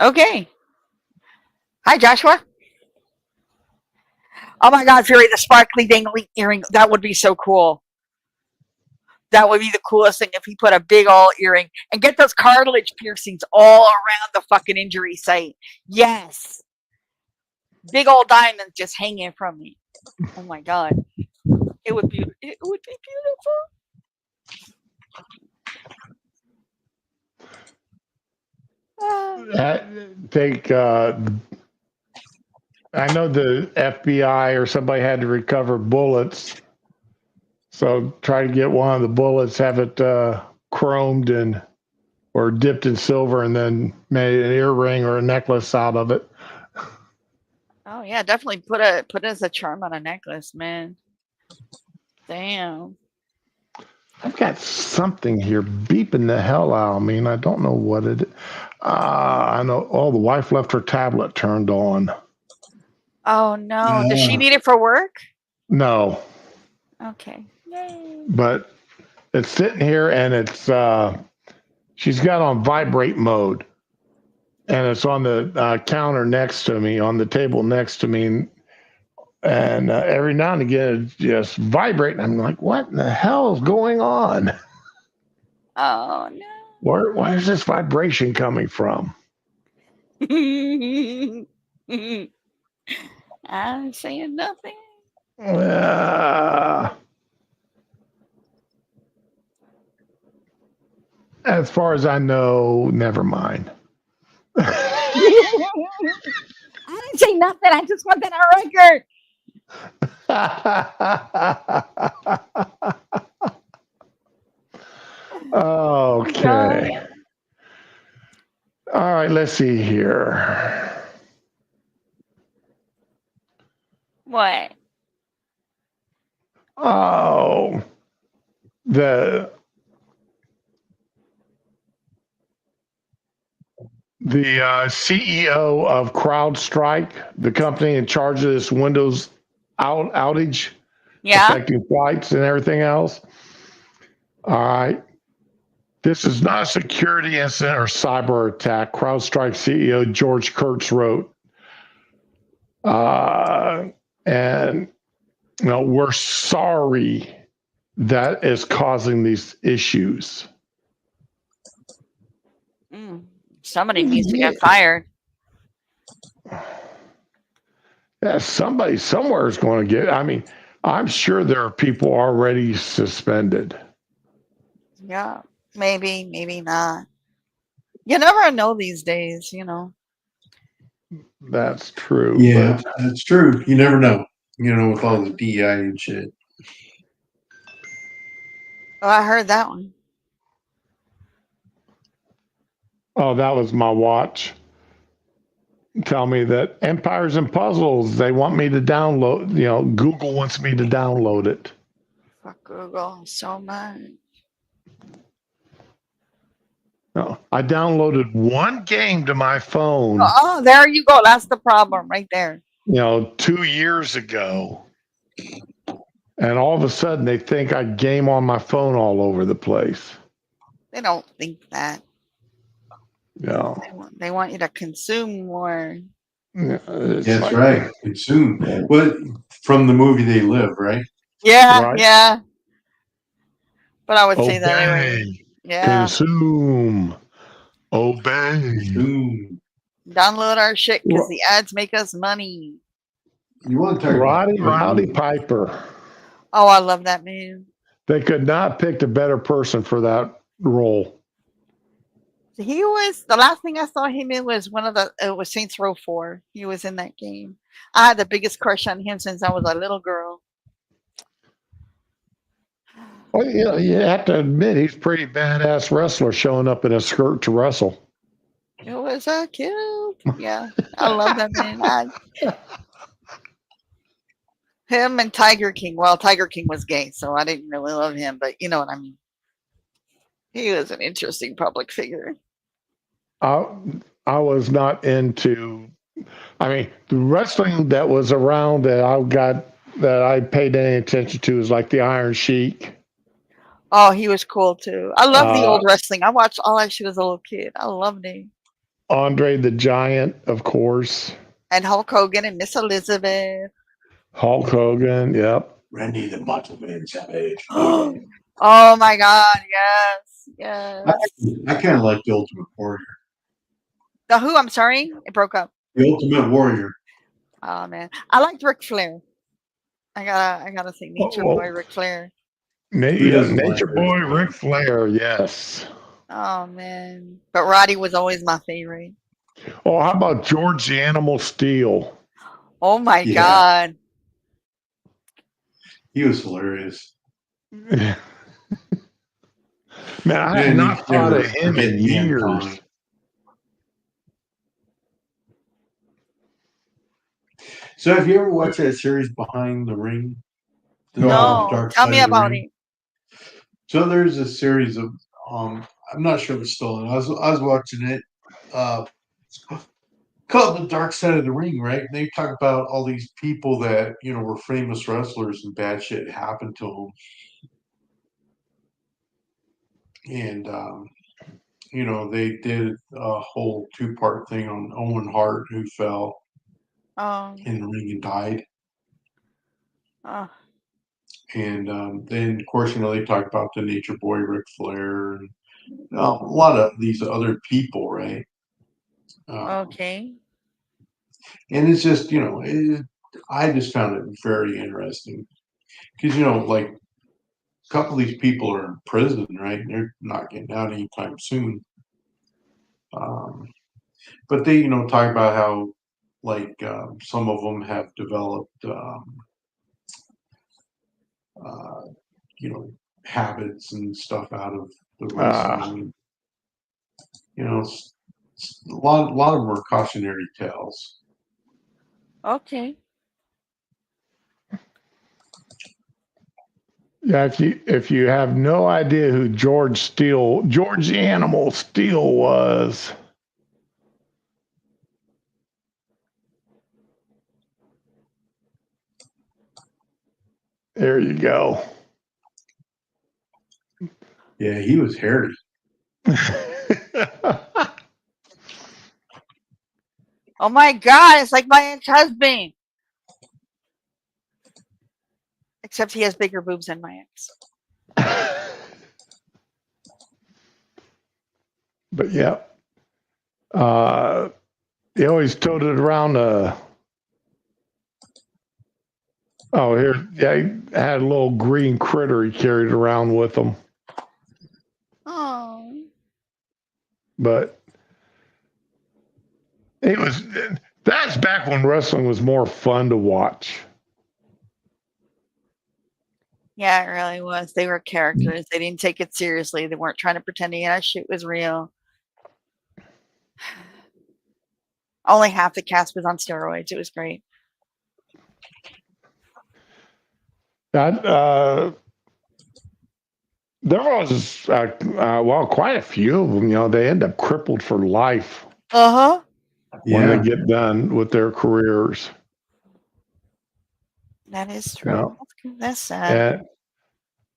Okay. Hi, Joshua. Oh my God, Fury, the sparkly dangly earring. That would be so cool. That would be the coolest thing if he put a big old earring and get those cartilage piercings all around the fucking injury site. Yes. Big old diamonds just hanging from me. Oh my God. It would be beautiful. I know the FBI or somebody had to recover bullets. So try to get one of the bullets, have it chromed and or dipped in silver, and then made an earring or a necklace out of it. Oh yeah, definitely put it as a charm on a necklace, man. Damn. I've got something here beeping the hell out of me, and I don't know what it is. I know. Oh, the wife left her tablet turned on. Oh no. Does she need it for work? No. Okay. Yay. But it's sitting here, and it's she's got on vibrate mode, and it's on the counter next to me, on the table next to me, and every now and again it's just vibrating. I'm like, what in the hell is going on? Oh no. Where is this vibration coming from? I'm saying nothing. As far as I know, never mind. I didn't say nothing. I just want that on record. Okay. All right, let's see here. What? Oh, the CEO of CrowdStrike, the company in charge of this Windows outage affecting flights and everything else. All right. This is not a security incident or cyber attack, CrowdStrike CEO George Kurtz wrote. And we're sorry that is causing these issues. Somebody needs to get fired. Yeah, somebody somewhere is going to get. I mean, I'm sure there are people already suspended. Yeah, maybe not. You never know these days, That's true. Yeah, that's true. You never know. With all the DI and shit. Oh, I heard that one. Oh, that was my watch. Tell me that Empires and Puzzles, they want me to download, Google wants me to download it. Fuck Google so much. No, I downloaded one game to my phone. Oh, there you go. That's the problem right there. 2 years ago. And all of a sudden they think I game on my phone all over the place. They don't think that. Yeah. They want you to consume more. That's right. Consume. But from the movie They Live, right? Yeah, Right. yeah. But I would say that anyway. Yeah. Consume. Obey. Boom. Download our shit because Ro- the ads make us money. You want to talk about Roddy great Rowdy movie. Piper. Oh, I love that man. They could not pick a better person for that role. He was the last thing I saw him in was it was Saints Row 4. He was in that game. I had the biggest crush on him since I was a little girl. Well, you have to admit he's a pretty badass wrestler showing up in a skirt to wrestle. It was cute. Yeah, I love that man. Him and Tiger King. Well, Tiger King was gay, so I didn't really love him, but you know what I mean. He was an interesting public figure. I was not into. I mean, the wrestling that was around that I paid any attention to is like the Iron Sheik. Oh, he was cool too. I love the Uh, old wrestling. I watched all that shit as a little kid. I loved him. Andre the Giant, of course. And Hulk Hogan and Miss Elizabeth. Hulk Hogan, yep. Randy the Macho Man Savage. Oh my God! Yes, yes. I kind of like the Ultimate Warrior. The who? I'm sorry, it broke up. The Ultimate Warrior. Oh man, I liked Ric Flair. I gotta say, Nature Boy Ric Flair. Who doesn't Nature like Boy Ric Ric Flair, yes. Oh man, but Roddy was always my favorite. Oh, how about George the Animal Steel? Oh my Yeah. God. He was hilarious. Man, I had And not you thought never of him forget in Ian years. Khan. So have you ever watched that series Behind the Ring? The No, Dark tell Side me of the about Ring? it. So there's a series of I'm not sure if it's still on. I was watching it called The Dark Side of the Ring, right? And they talk about all these people that, were famous wrestlers and bad shit happened to them. And they did a whole 2-part thing on Owen Hart, who fell Oh, in the ring and died. oh, And then, of course, they talk about the Nature Boy, Ric Flair, and a lot of these other people, right? okay. And it's just, I just found it very interesting because, like a couple of these people are in prison, right? And they're not getting out anytime soon. But they, talk about how, like, some of them have developed, uh, habits and stuff out of the wrestling. It's a lot of them are cautionary tales. Okay. Yeah, if you have no idea who George the Animal Steel was, there you go. Yeah, he was hairy. Oh my God, it's like my ex-husband. Except he has bigger boobs than my ex. But yeah, he always toted around he had a little green critter he carried around with him. Oh. But that's back when wrestling was more fun to watch. Yeah, it really was. They were characters. They didn't take it seriously. They weren't trying to pretend any of that shit was real. Only half the cast was on steroids. It was great. That there was quite a few of them. They end up crippled for life Uh-huh. when they Yeah. get done with their careers. That is true. That's sad. And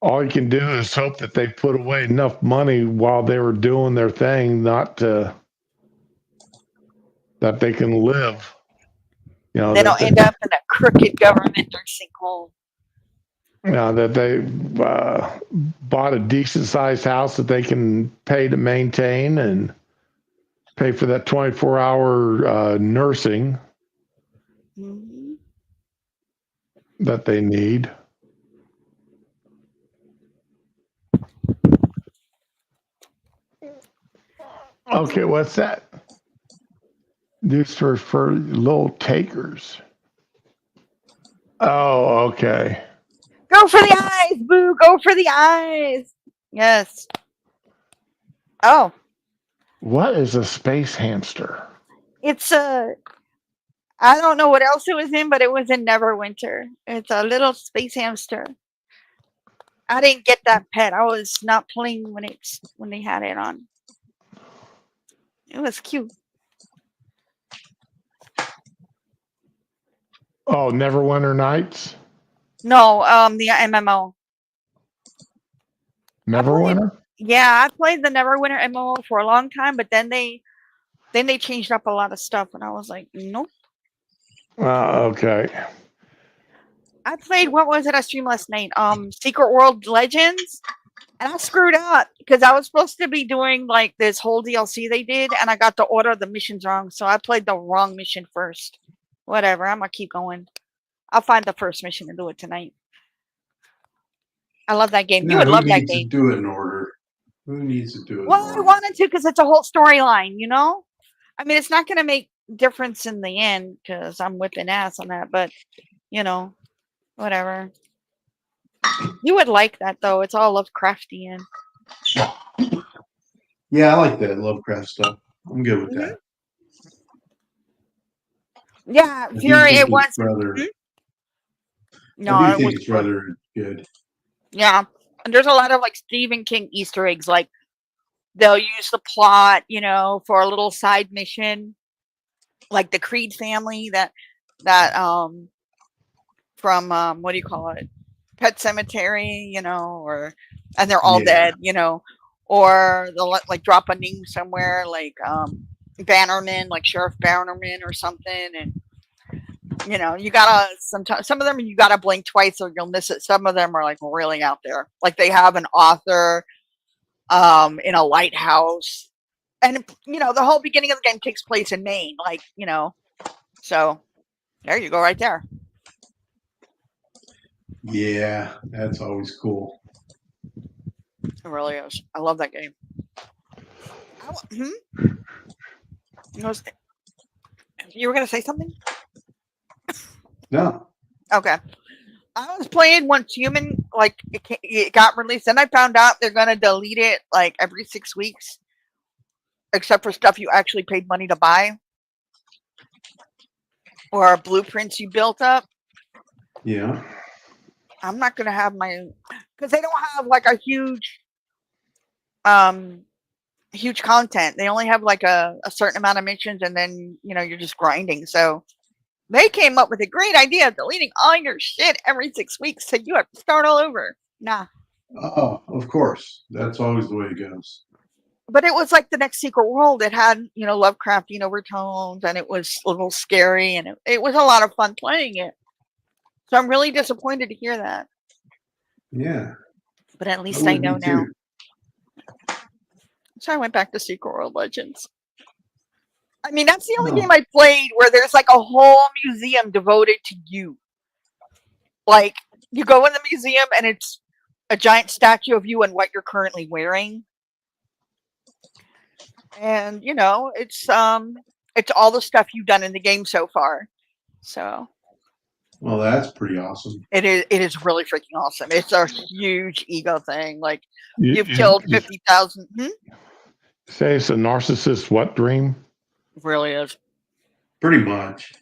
all you can do is hope that they put away enough money while they were doing their thing, that they can live. They don't end up in a crooked government nursing home. That they bought a decent sized house that they can pay to maintain and pay for that 24-hour nursing Mhm. that they need. Okay, what's that? This for little takers. Oh, okay. Go for the eyes, Boo. Go for the eyes. Yes. Oh, What is a space hamster? it's a. I don't know what else it was in, but it was in Neverwinter. It's a little space hamster. I didn't get that pet. I was not playing when they had it on. It was cute. Oh, Neverwinter Nights? No, the MMO. Neverwinter? Yeah, I played the Neverwinter MMO for a long time, but then they changed up a lot of stuff, and I was like, nope. Okay. I played, what was it I streamed last night? Secret World Legends, and I screwed up because I was supposed to be doing like this whole DLC they did, and I got the order of the missions wrong, so I played the wrong mission first. Whatever, I'm gonna keep going. I'll find the first mission and do it tonight. I love that game. You No, would who love that needs to game. do it in order? Who needs to do it Well, in I order? wanted to because it's a whole storyline, you know? I mean, it's not going to make difference in the end because I'm whipping ass on that, but, you know, whatever. You would like that, though. It's all Lovecraftian. Yeah, I like that Lovecraft stuff. I'm good with Mhm. that. Yeah, I do Fury, think it was. it's rather. No, I do it think was it's good. rather good. Yeah. And there's a lot of like Stephen King Easter eggs. Like they'll use the plot, you know, for a little side mission. Like the Creed family that from what do you call it? Pet Cemetery, you know, or and they're all Yeah. dead, you know, or they'll like drop a name somewhere like Bannerman, like Sheriff Bannerman or something, and you know, you gotta sometimes some of them you gotta blink twice or you'll miss it. Some of them are like really out there, like they have an author in a lighthouse, and you know the whole beginning of the game takes place in Maine, like you know, so there you go, right there. Yeah, that's always cool. It really is. I love that game. You were gonna say something? No. Okay. I was playing once Human, like it got released, then I found out they're gonna delete it like every 6 weeks, except for stuff you actually paid money to buy or blueprints you built up. Yeah. I'm not gonna have my because they don't have like a um huge content. They only have like a certain amount of missions, and then you know you're just grinding. So they came up with a great idea of deleting all your shit every 6 weeks, so you have to start all over. Nah. Oh, of course. That's always the way it goes. But it was like the next Secret World. It had, you know, Lovecraftian overtones, and it was a little scary, and it was a lot of fun playing it. So I'm really disappointed to hear that. Yeah. But at That least I would know be now. too. So I went back to Secret World Legends. I mean, that's the only Oh, game I played where there's like a whole museum devoted to you. Like, you go in the museum and it's a giant statue of you and what you're currently wearing. And, you know, it's all the stuff you've done in the game so far. So well, that's pretty awesome. it is really freaking awesome. It's a huge ego thing. Like you've You killed 50,000. say it's a narcissist what dream? Really is. Pretty much.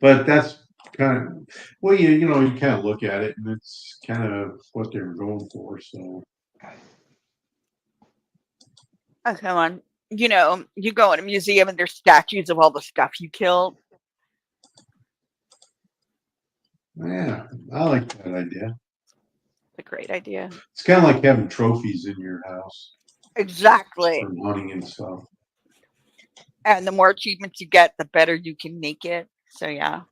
But that's kind of well, you know, you kind of look at it and it's kind of what they were going for. So Oh, come on. You know, you go in a museum and there's statues of all the stuff you killed. yeah, I like that idea. It's a great idea. It's kind of like having trophies in your house Exactly. for hunting and stuff. And the more achievements you get, the better you can make it. So yeah.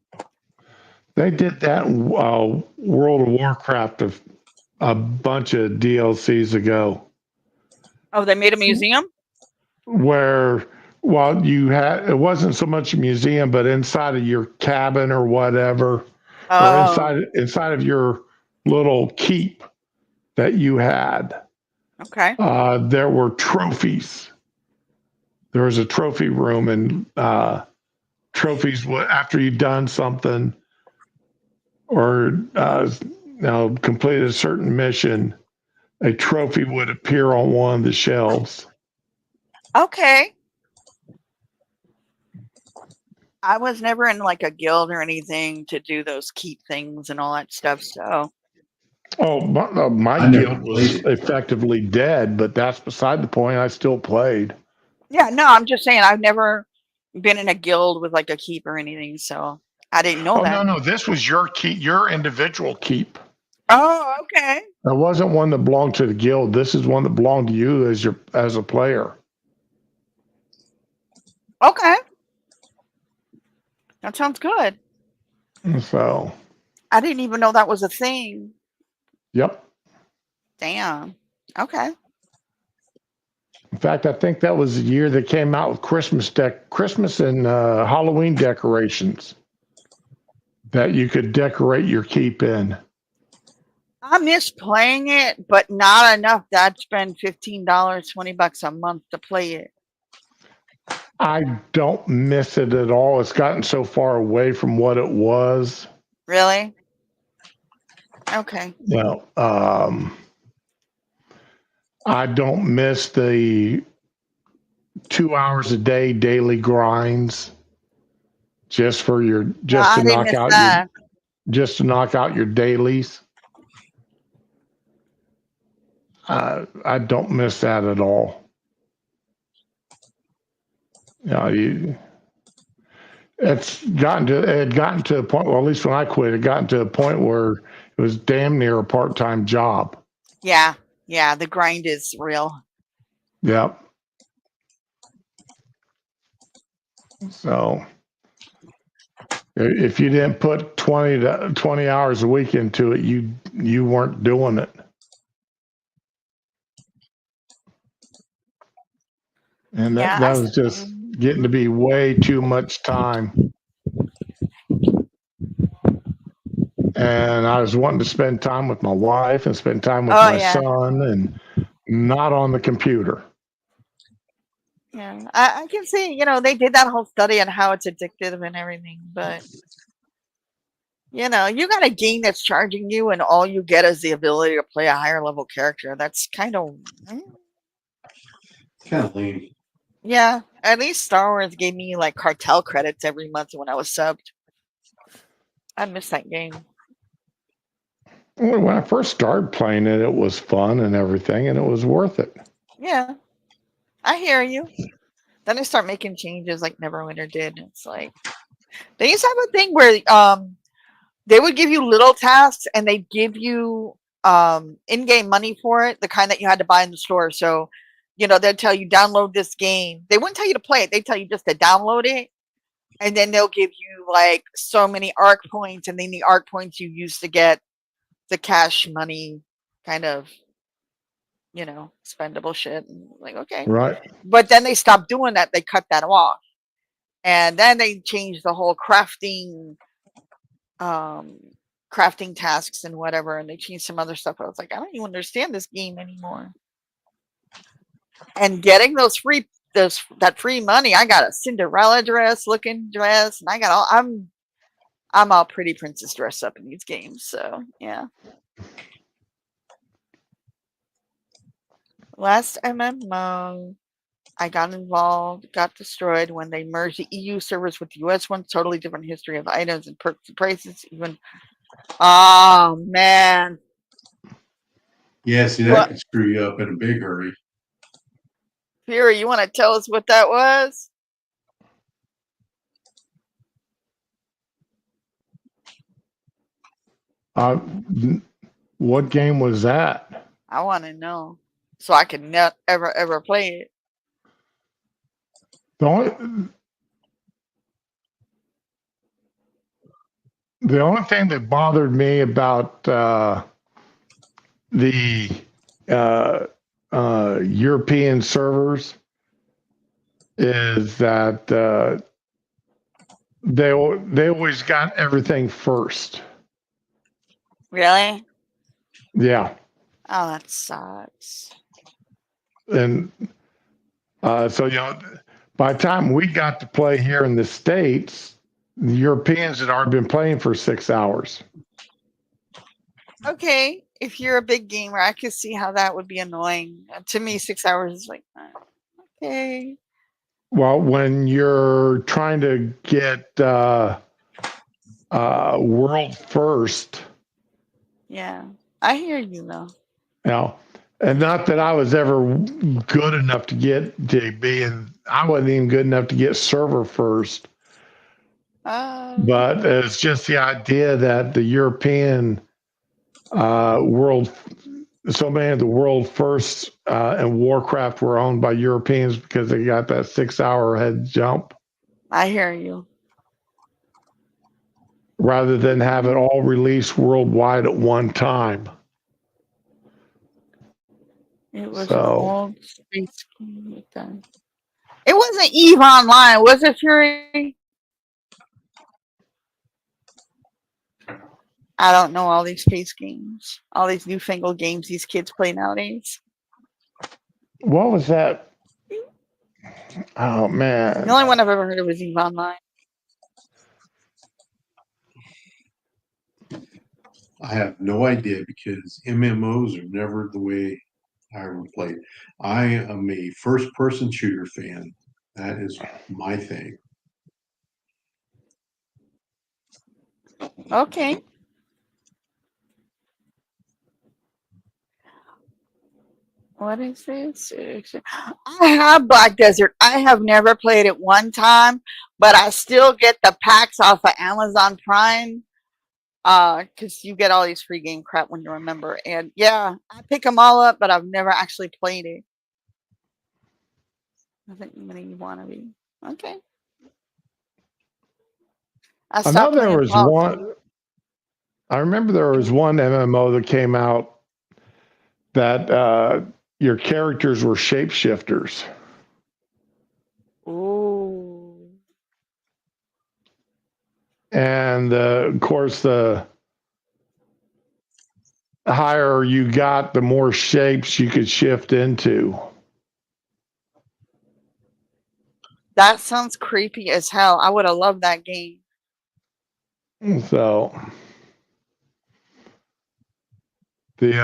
They did that in World of Warcraft a bunch of DLCs ago, Oh, they made a museum? where while you had it wasn't so much a museum, but inside of your cabin or whatever, or Oh, inside of your little keep that you had, okay. there were trophies. There was a trophy room, and trophies after you'd done something or completed a certain mission, a trophy would appear on one of the shelves. Okay. I was never in like a guild or anything to do those keep things and all that stuff. So Oh, my I never guild played was it. effectively dead, but that's beside the point. I still played. yeah, no, I'm just saying I've never been in a guild with like a keep or anything. So I didn't know Oh that. no, this was your keep, your individual keep. Oh, okay. It wasn't one that belonged to the guild. This is one that belonged to you as a player. Okay. That sounds good. So, I didn't even know that was a thing. yep. Damn. Okay. In fact, I think that was the year they came out with Christmas and Halloween decorations that you could decorate your keep in. I miss playing it, but not enough that I'd spend $15, $20 a month to play it. I don't miss it at all. It's gotten so far away from what it was. Really? Okay. You know, I don't miss the 2 hours a day daily grinds just for your No, I didn't miss that. just to knock out your dailies. I don't miss that at all. You know, it had gotten to a point. Well, at least when I quit, it gotten to a point where it was damn near a part-time job. Yeah. Yeah. The grind is real. Yep. So if you didn't put 20 hours a week into it, you weren't doing it. And Yeah. that was just getting to be way too much time. And I was wanting to spend time with my wife and spend time with Oh, my yeah. son and not on the computer. Yeah. I can see, they did that whole study on how it's addictive and everything, but you got a game that's charging you and all you get is the ability to play a higher level character. That's kind of, Kind of lame. yeah. At least Star Wars gave me like cartel credits every month when I was subbed. I miss that game. When I first started playing it, it was fun and everything, and it was worth it. Yeah. I hear you. Then I start making changes like Neverwinter did. It's like they used to have a thing where they would give you little tasks and they'd give you in-game money for it, the kind that you had to buy in the store. So, they'd tell you download this game. They wouldn't tell you to play it. They'd tell you just to download it. And then they'll give you like so many arc points, and then the arc points you use to get the cash money kind of, spendable shit. And like, okay. Right. But then they stopped doing that. They cut that off. And then they changed the whole crafting tasks and whatever, and they changed some other stuff. I was like, I don't even understand this game anymore. And getting that free money, I got a Cinderella looking dress, and I got I'm all pretty princess dressed up in these games. So yeah. Last MMO I got involved, got destroyed when they merged the EU servers with the US ones. Totally different history of items and perks and prices. Even, oh man. Yeah, see, that could screw you up in a big hurry. Fury, you want to tell us what that was? What game was that? I want to know so I can not ever play it. The only thing that bothered me about the uh, European servers is that they always got everything first. Really? Yeah, Oh, that sucks. and so by the time we got to play here in the States, the Europeans had already been playing for 6 hours. Okay, if you're a big gamer, I could see how that would be annoying. To me, 6 hours is like, okay. Well, when you're trying to get world first, Yeah, I hear you though. and not that I was ever good enough to get to be, and I wasn't even good enough to get server first. But it's just the idea that the European world, so many of the world firsts and Warcraft were owned by Europeans because they got that 6 hour head jump I hear you. rather than have it all released worldwide at one time. It was an So old space game with them. It wasn't Eve Online, was it, Fury? I don't know all these space games, all these newfangled games these kids play nowadays. what was that? Oh The man. only one I've ever heard of was Eve Online. I have no idea because MMOs are never the way I ever played. I am a first person shooter fan. That is my thing. Okay. What is this? I have Black Desert. I have never played it one time, but I still get the packs off of Amazon Prime. Because you get all these free game crap when you're a member. And yeah, I pick them all up, but I've never actually played it. I think you want to be. Okay. I know there was Call of one. Duty. I remember there was one MMO that came out that your characters were shapeshifters. Ooh. And of course, the higher you got, the more shapes you could shift into. That sounds creepy as hell. I would have loved that game. So the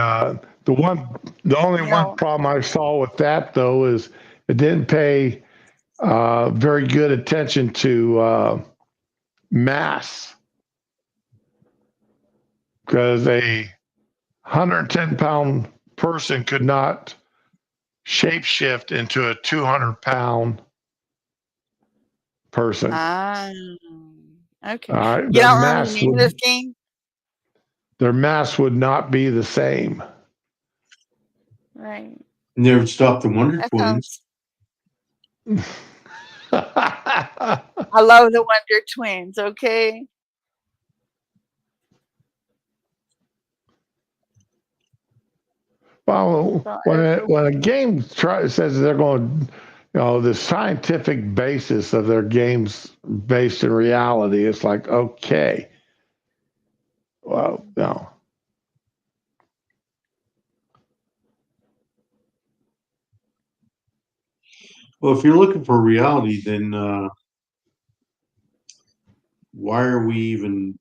only one problem I saw with that though is it didn't pay very good attention to mass, because a 110-pound person could not shapeshift into a 200-pound person. Okay. All right, You don't remember the name of this game? Their mass would not be the same. Right. Never stopped the Wonder That Twins. I love the Wonder Twins, okay? Well, when a game says they're going, the scientific basis of their games based in reality, it's like, okay, well, no. Well, if you're looking for reality, then why are we even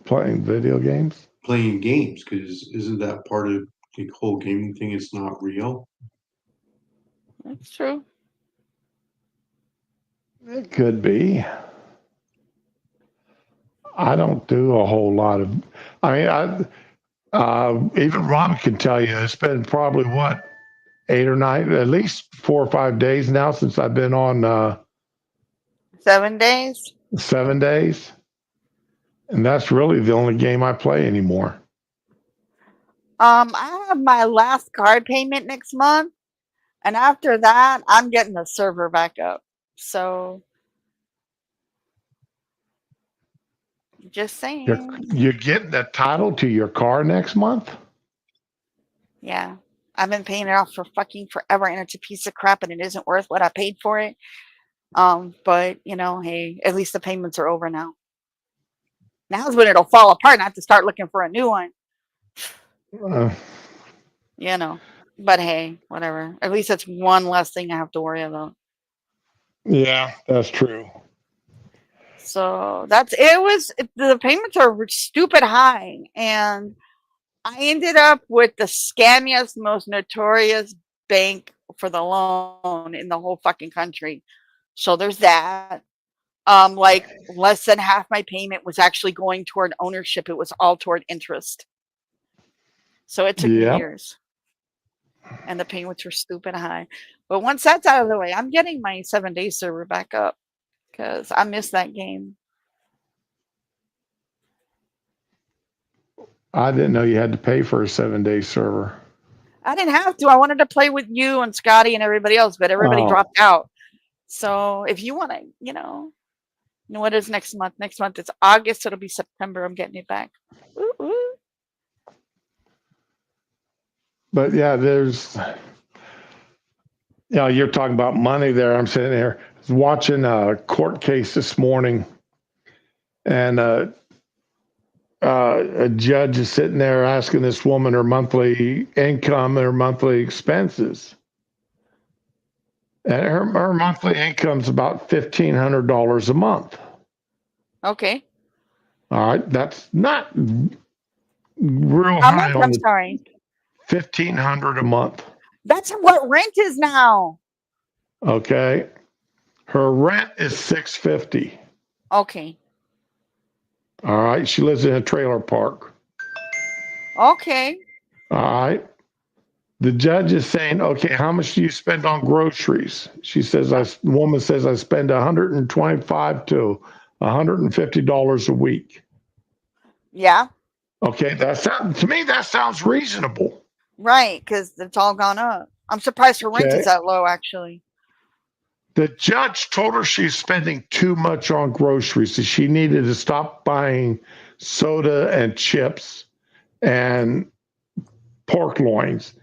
playing video games? Playing games, because isn't that part of the whole gaming thing? It's not real. That's true. It could be. I don't do a whole lot of. I mean, even Rob can tell you it's been probably what 8 or 9, at least 4 or 5 days now since I've been on 7 days. 7 days, and that's really the only game I play anymore. I have my last card payment next month, and after that, I'm getting the server back up. So Just saying. You're getting the title to your car next month? Yeah. I've been paying it off for fucking forever, and it's a piece of crap, and it isn't worth what I paid for it. But hey, at least the payments are over now. Now's when it'll fall apart and I have to start looking for a new one. Uh, But hey, whatever. At least it's one less thing I have to worry about. yeah, that's true. So the payments are stupid high, and I ended up with the scammiest, most notorious bank for the loan in the whole fucking country. So there's that. Like less than half my payment was actually going toward ownership. It was all toward interest. So it took me years. And the payments were stupid high. But once that's out of the way, I'm getting my 7-day server back up because I missed that game. I didn't know you had to pay for a 7-day server. I didn't have to. I wanted to play with you and Scotty and everybody else, but everybody dropped out. So if you want to, what is next month? Next month it's August. It'll be September. I'm getting it back. Ooh, ooh. But yeah, you're talking about money there. I'm sitting there watching a court case this morning, and a judge is sitting there asking this woman her monthly income and her monthly expenses. And her monthly income is about $1,500 a month. Okay. All right. That's not real How high much? on I'm the sorry. $1,500 a month. That's what rent is now. Okay. Her rent is $650. Okay. All right. She lives in a trailer park. Okay. All right. The judge is saying, okay, how much do you spend on groceries? She says, the woman says, I spend $125 to $150 a week. Yeah. Okay. To me, that sounds reasonable. Right. Because it's all gone up. I'm surprised her rent is that low, actually. The judge told her she's spending too much on groceries. So she needed to stop buying soda and chips and pork loins.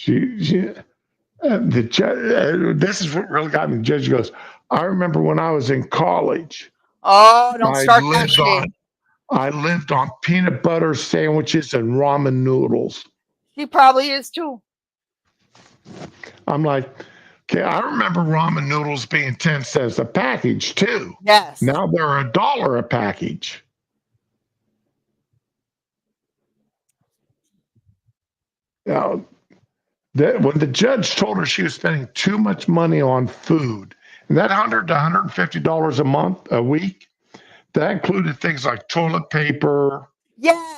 The judge, this is what really got me. The judge goes, I remember when I was in college. Oh, don't start that shit. I lived on peanut butter sandwiches and ramen noodles. She probably is too. I'm like, okay, I remember ramen noodles being 10 cents a package too. Yes. Now they're $1 a package. Now, when the judge told her she was spending too much money on food, and that $100 to $150 a week, that included things like toilet paper,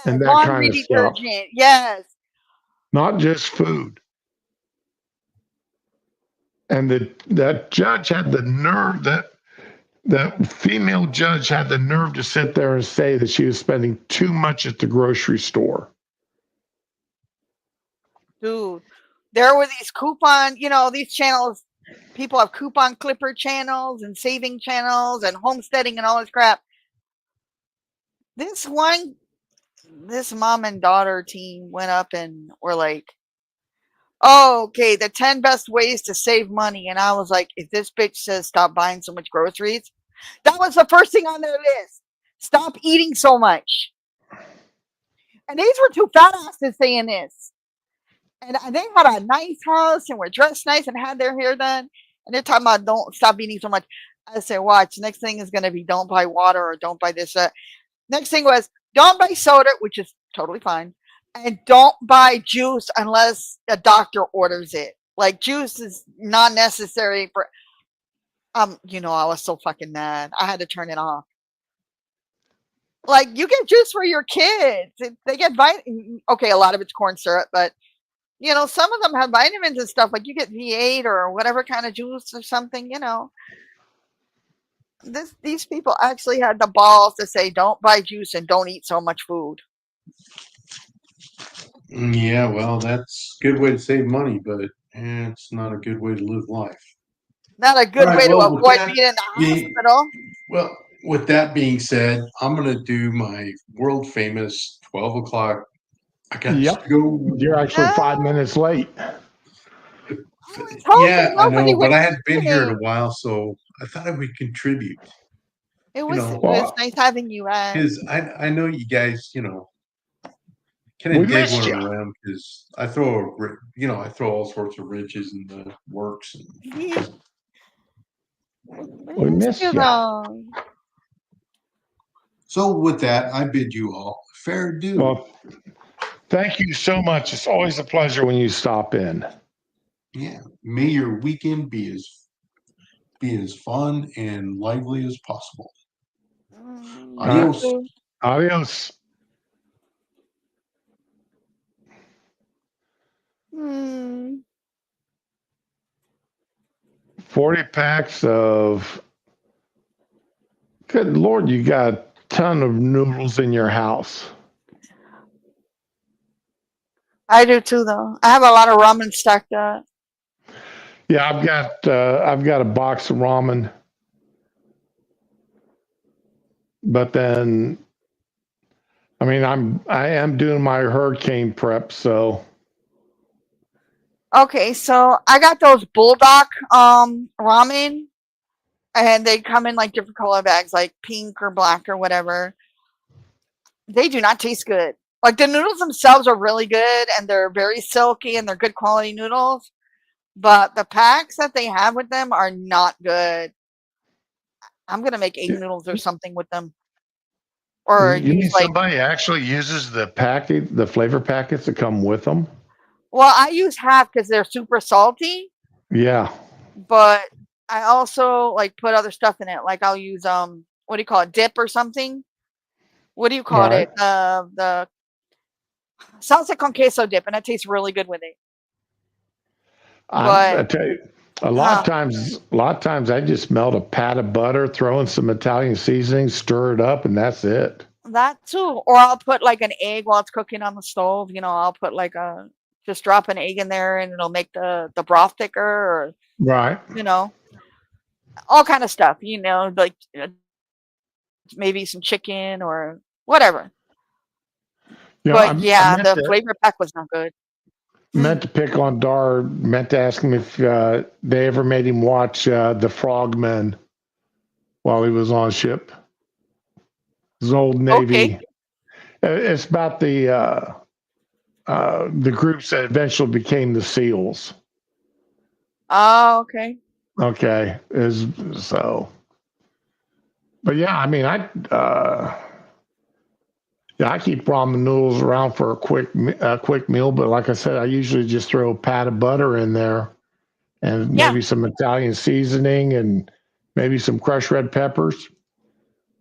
and that laundry kind of stuff. detergent. Yes. Not just food. And that judge had the nerve, that female judge had the nerve to sit there and say that she was spending too much at the grocery store. Dude, there were these coupon, these channels, people have coupon clipper channels and saving channels and homesteading and all this crap. This mom and daughter team went up and were like, oh, okay, the 10 best ways to save money. And I was like, if this bitch says stop buying so much groceries, that was the first thing on their list. Stop eating so much. And these were two fat asses saying this. And they had a nice house and were dressed nice and had their hair done. And they're talking about don't stop eating so much. I said, watch, next thing is going to be don't buy water or don't buy this. Next thing was don't buy soda, which is totally fine. And don't buy juice unless a doctor orders it. Like juice is not necessary for, I was so fucking mad. I had to turn it off. Like you get juice for your kids. They get okay, a lot of it's corn syrup, but some of them have vitamins and stuff. Like you get V8 or whatever kind of juice or something. These people actually had the balls to say don't buy juice and don't eat so much food. Yeah, well, that's a good way to save money, but it's not a good way to live life. Not a good way to avoid being in the hospital. Well, with that being said, I'm gonna do my world famous 12 o'clock. I got Yep. to go. You're actually 5 minutes late. I was hoping Yeah, I nobody know, would but I hadn't been here in say. a while, so I thought I would contribute. It You was know, it was Well, nice having you at. because I know you guys, kind we of dig missed one you. around because I throw all sorts of riches in the works. We We missed you missed you. though. So with that, I bid you all fair due. Well, thank you so much. It's always a pleasure when you stop in. Yeah, may your weekend be as fun and lively as possible. You All right. Adios. too. Adios. Hmm. 40 packs of, good Lord, you got a ton of noodles in your house. I do too, though. I have a lot of ramen stacked up. Yeah, I've got a box of ramen, but then I mean I am doing my hurricane prep, so Okay, so I got those bulldog ramen, and they come in like different color bags, like pink or black or whatever. They do not taste good. Like the noodles themselves are really good, and they're very silky, and they're good quality noodles. But the packs that they have with them are not good. I'm gonna make egg noodles or something with them, or you use mean like. somebody actually uses the flavor packets that come with them? Well, I use half because they're super salty, Yeah. but I also like put other stuff in it. Like I'll use what do you call it, dip or something? What do you All call right. it? The salsa con queso dip, and it tastes really good with it. I But tell you, uh, a lot of times I just melt a pat of butter, throw in some Italian seasoning, stir it up, and that's it. that too. Or I'll put like an egg while it's cooking on the stove. I'll put like just drop an egg in there, and it'll make the broth thicker, or Right. you know, all kind of stuff. Like maybe some chicken or whatever. But I yeah, the flavor pack was not good. meant to pick on Dar, meant to ask him if they ever made him watch The Frogmen while he was on ship. His old Okay. Navy. It's about the groups that eventually became the SEALs. Oh, okay. Okay, is so. But yeah, I mean, I keep ramen noodles around for a quick meal. But like I said, I usually just throw a pat of butter in there and Yeah. maybe some Italian seasoning and maybe some crushed red peppers.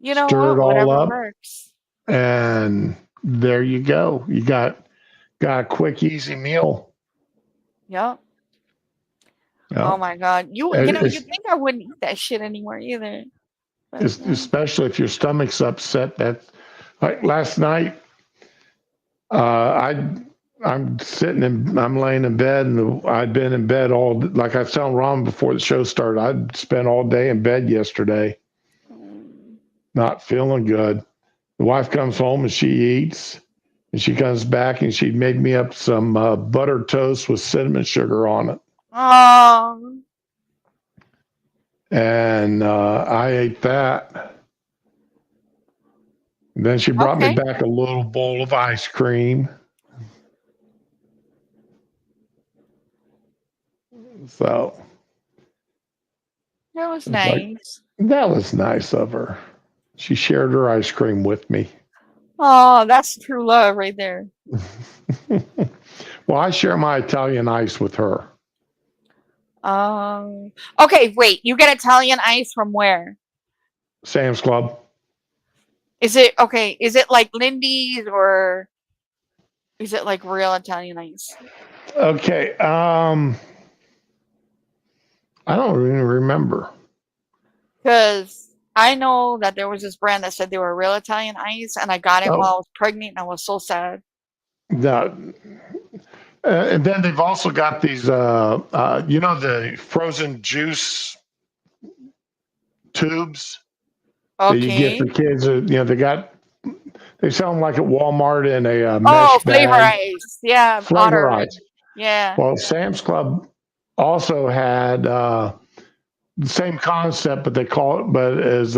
You know Stir what? it all Whatever up, works. and there you go. You got a quick, easy meal. Yep. Yeah. Oh my God. You It's, think I wouldn't eat that shit anymore either. But it's especially if your stomach's upset. That like last night, I'm laying in bed, and I'd been in bed like I was telling Ron before the show started. I'd spent all day in bed yesterday, not feeling good. The wife comes home and she eats, and she comes back and she made me up some buttered toast with cinnamon sugar on it. oh, And I ate that. And then she brought me okay. back a little bowl of ice cream. So That was it's like, nice. that was nice of her. She shared her ice cream with me. Oh, that's true love right there. Well, I share my Italian ice with her. Okay, wait. You get Italian ice from where? Sam's Club. Is it okay? Is it like Lindy's, or is it like real Italian ice? Okay. I don't even remember. Because I know that there was this brand that said they were real Italian ice, and I got it while I Oh, was pregnant, and I was so sad. no. And then they've also got these, the frozen juice tubes. that you get Okay. for kids. They sell them like at Walmart in a Oh, mesh flavor bag, ice. Yeah, flavor otter. ice. Yeah. Well, Sam's Club also had the same concept, but they call it, but as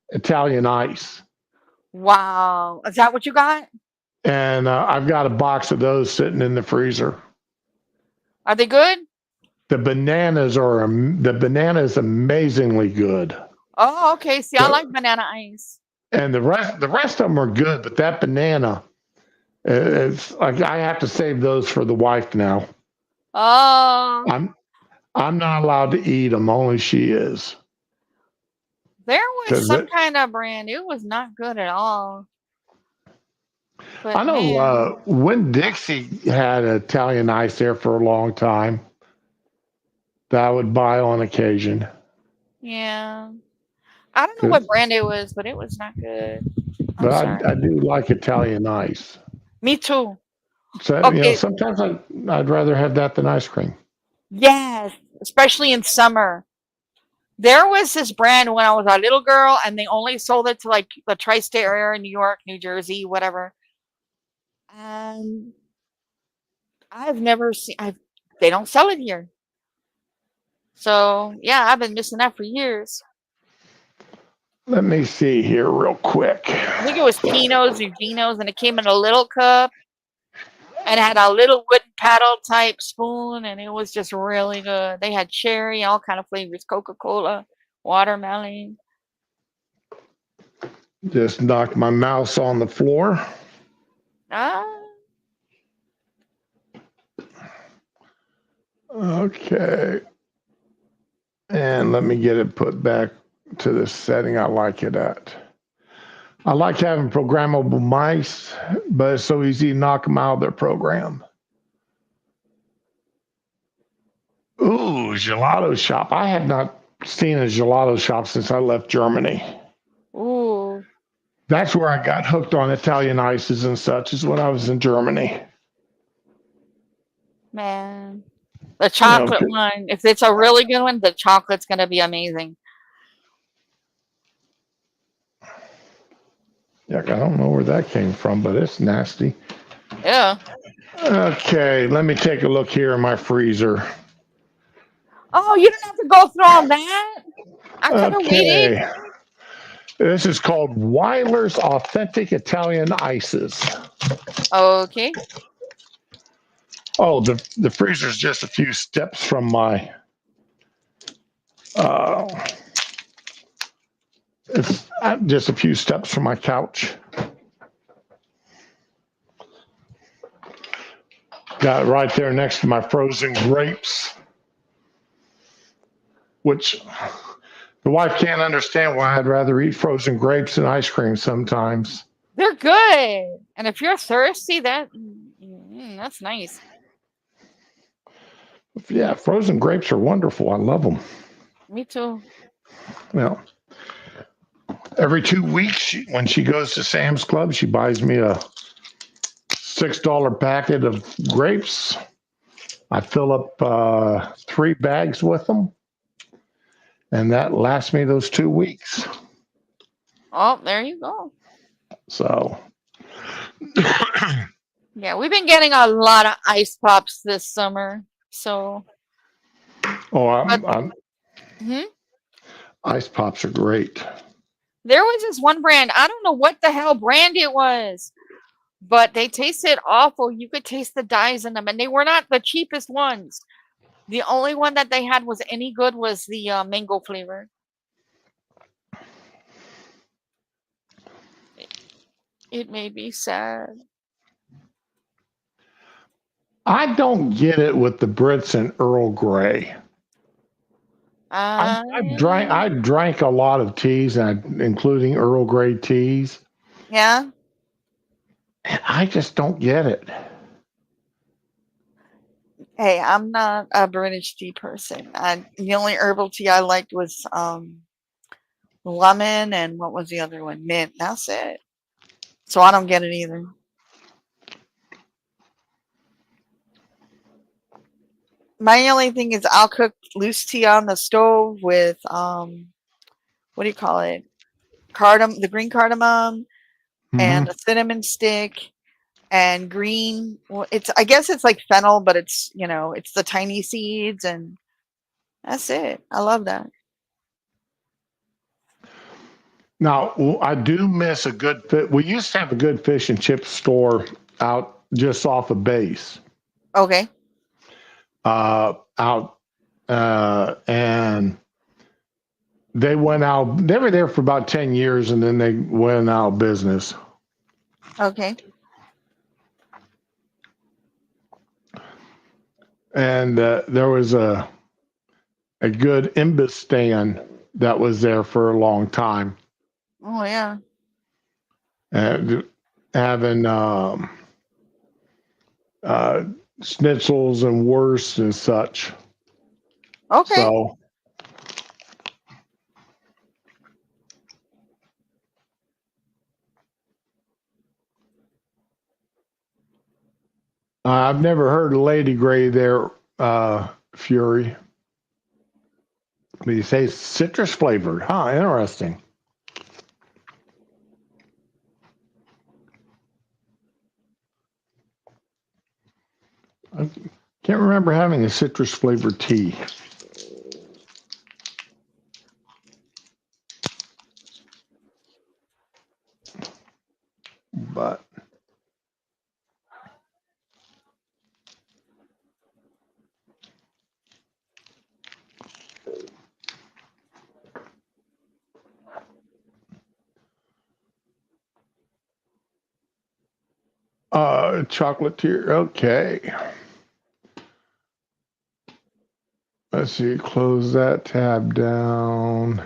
Italian ice. Wow. Is that what you got? And I've got a box of those sitting in the freezer. Are they good? The banana is amazingly good, Oh, okay. See, I but like banana ice. and the rest of them are good, but that banana, it's like I have to save those for the wife now. Oh, I'm not allowed to eat them. Only she is. there was Because some kind of brand. It was not good at all. But I know man, when Dixie had Italian ice there for a long time that I would buy on occasion. yeah. I don't know 'Cause- what brand it was, but it was not good. I'm But sorry. I do like Italian ice. Me too. So Okay. sometimes I'd rather have that than ice cream. Yes, especially in summer. There was this brand when I was a little girl, and they only sold it to like the tri-state area, New York, New Jersey, whatever. And I've never seen. They don't sell it here. So yeah, I've been missing that for years. Let me see here real quick. I think it was Tino's, Eugene's, and it came in a little cup and it had a little wooden paddle type spoon, and it was just really good. They had cherry, all kind of flavors, Coca-Cola, watermelon. Just knocked my mouse on the floor. Ah, Okay. And let me get it put back to the setting I like it at. I like having programmable mice, but it's so easy to knock them out of their program. Ooh, gelato shop. I have not seen a gelato shop since I left Germany. ooh, That's where I got hooked on Italian ices and such, is when I was in Germany. man. The You know, chocolate one, if it's a really good one, the chocolate's going to be amazing. I don't know where that came from, but it's nasty. Yeah. Okay, let me take a look here in my freezer. Oh, you didn't have to go through all that? I could have waited. Okay, this is called Weiler's Authentic Italian Ices. Okay. Oh, the freezer's just a few steps from my. It's just a few steps from my couch. Got it right there next to my frozen grapes, which the wife can't understand why I'd rather eat frozen grapes than ice cream sometimes. They're good. And if you're thirsty, that's nice. Yeah, frozen grapes are wonderful. I love them. Me too. Well, every 2 weeks, when she goes to Sam's Club, she buys me a $6 packet of grapes. I fill up 3 bags with them, and that lasts me those 2 weeks. Oh, there you go. So, Yeah, we've been getting a lot of ice pops this summer. So, I'm mhm. ice pops are great. There was this one brand. I don't know what the hell brand it was, but they tasted awful. You could taste the dyes in them, and they were not the cheapest ones. The only one that they had was any good was the mango flavor. It made me sad. I don't get it with the Brits and Earl Grey. Uh, I drank a lot of teas, including Earl Grey teas, yeah. and I just don't get it. Hey, I'm not a British tea person. The only herbal tea I liked was lemon, and what was the other one? Mint. That's it. So I don't get it either. My only thing is I'll cook loose tea on the stove with what do you call it? the green cardamom, and Mhm. the cinnamon stick, and green. Well, I guess it's like fennel, but it's the tiny seeds, and that's it. I love that. Now, I do miss a good fit. We used to have a good fish and chip store out just off of base. Okay. Out and they went out. They were there for about 10 years, and then they went out of business. Okay. And there was a good imbiss stand that was there for a long time, Oh yeah. and having uh, schnitzels and wursts and such. Okay. So I've never heard of Lady Gray there, Fury. But you say citrus flavored, huh? Interesting. I can't remember having a citrus flavored tea. But chocolatier, okay. Let's see, close that tab down.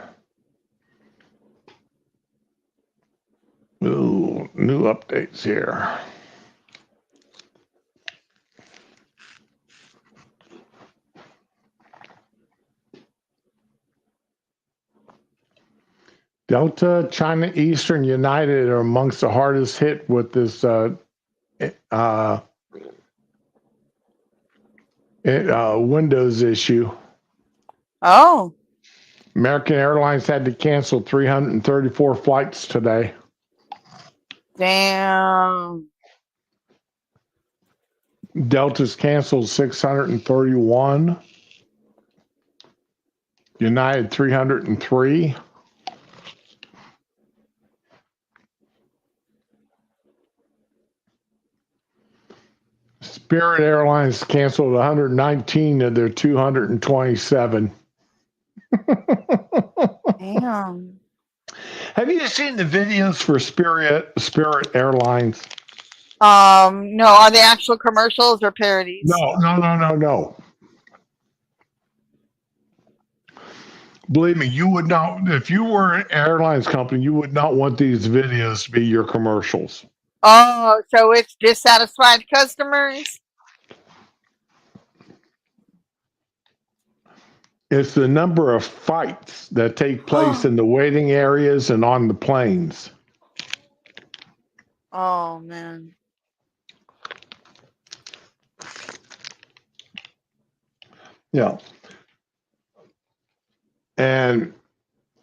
Ooh, new updates here. Delta, China Eastern, United are amongst the hardest hit with this Windows issue. Oh, American Airlines had to cancel 334 flights today. damn. Delta's canceled 631. United 303. Spirit Airlines canceled 119 of their 227. Damn. Have you seen the videos for Spirit Airlines? No, are they actual commercials or parodies? No. Believe me, you would not, if you were an airlines company, you would not want these videos to be your commercials. Oh, so it's dissatisfied customers? It's the number of fights that take place in the waiting areas and on the planes. Oh, man. Yeah. And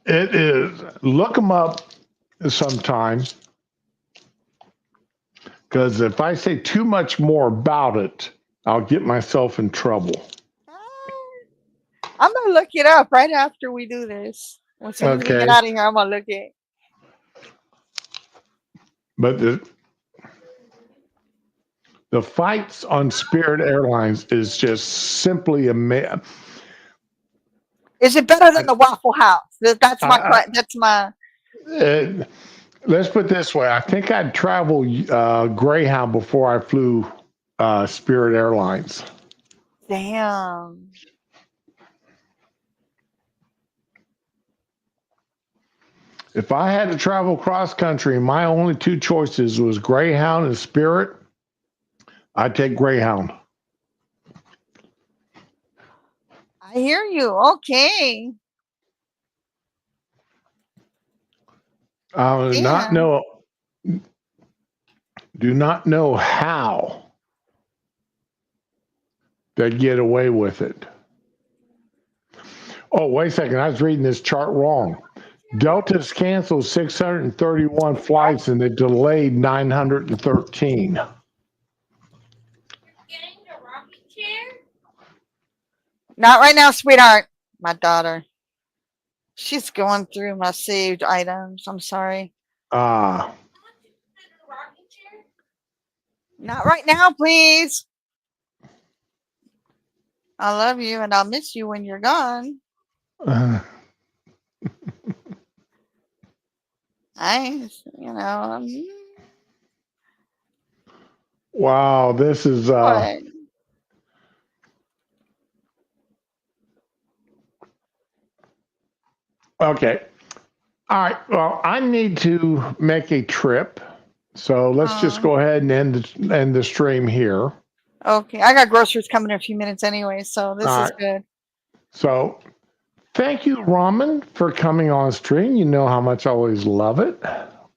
it is, look them up sometime, because if I say too much more about it, I'll get myself in trouble. I'm gonna look it up right after we do this. As soon as we get Okay. out of here, I'm gonna look it. But the fights on Spirit Airlines is just simply amazing. Is it better than the Waffle House? That's my I- that's my. Let's put it this way. I think I'd travel Greyhound before I flew Spirit Airlines. Damn. If I had to travel cross country, my only two choices was Greyhound and Spirit. I'd take Greyhound. I hear you. Okay. I Damn. do not know how they get away with it. Oh, wait a second. I was reading this chart wrong. Delta's canceled 631 flights and they delayed 913. Getting the rocking chair? Not right now, sweetheart. My daughter. She's going through my saved items. I'm sorry. Ah, The rocking chair? Not right now, please. I love you and I'll miss you when you're gone. I. wow, this is What? okay. All right. Well, I need to make a trip. So let's just go ahead and end the stream here. Okay. I got groceries coming in a few minutes anyway, so this All is right. good. So thank you, Ramen, for coming on stream. You know how much I always love it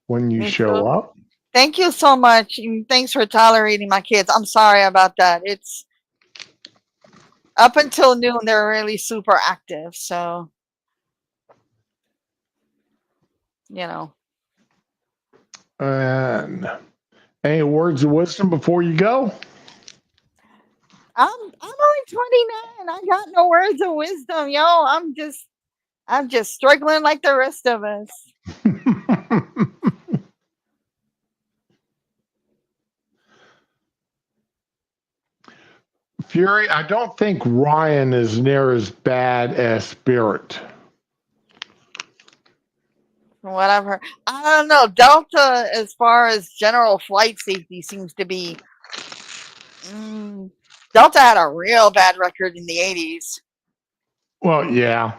when you Me show too. up. Thank you so much. And thanks for tolerating my kids. I'm sorry about that. It's up until noon, they're really super active. So, you know. And any words of wisdom before you go? I'm only 29. I got no words of wisdom, yo. I'm just struggling like the rest of us. Fury, I don't think Ryan is near as bad as Spirit. From what I've heard. I don't know. Delta, as far as general flight safety, seems to be. Delta had a real bad record in the 80s. Well, yeah.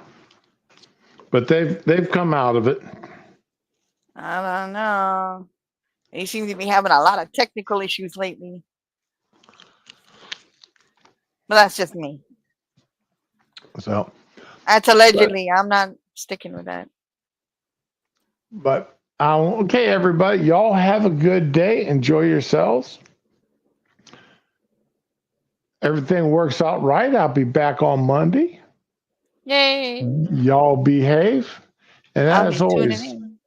But they've come out of it. I don't know. They seem to be having a lot of technical issues lately. But that's just me. So That's allegedly. I'm not sticking with that. But okay, everybody, y'all have a good day. Enjoy yourselves. Everything works out right. I'll be back on Monday. Yay. Y'all behave. And I'll as be tuning always, in.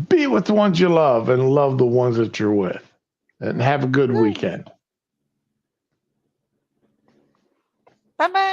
be with the ones you love and love the ones that you're with. And have a good weekend. Bye bye.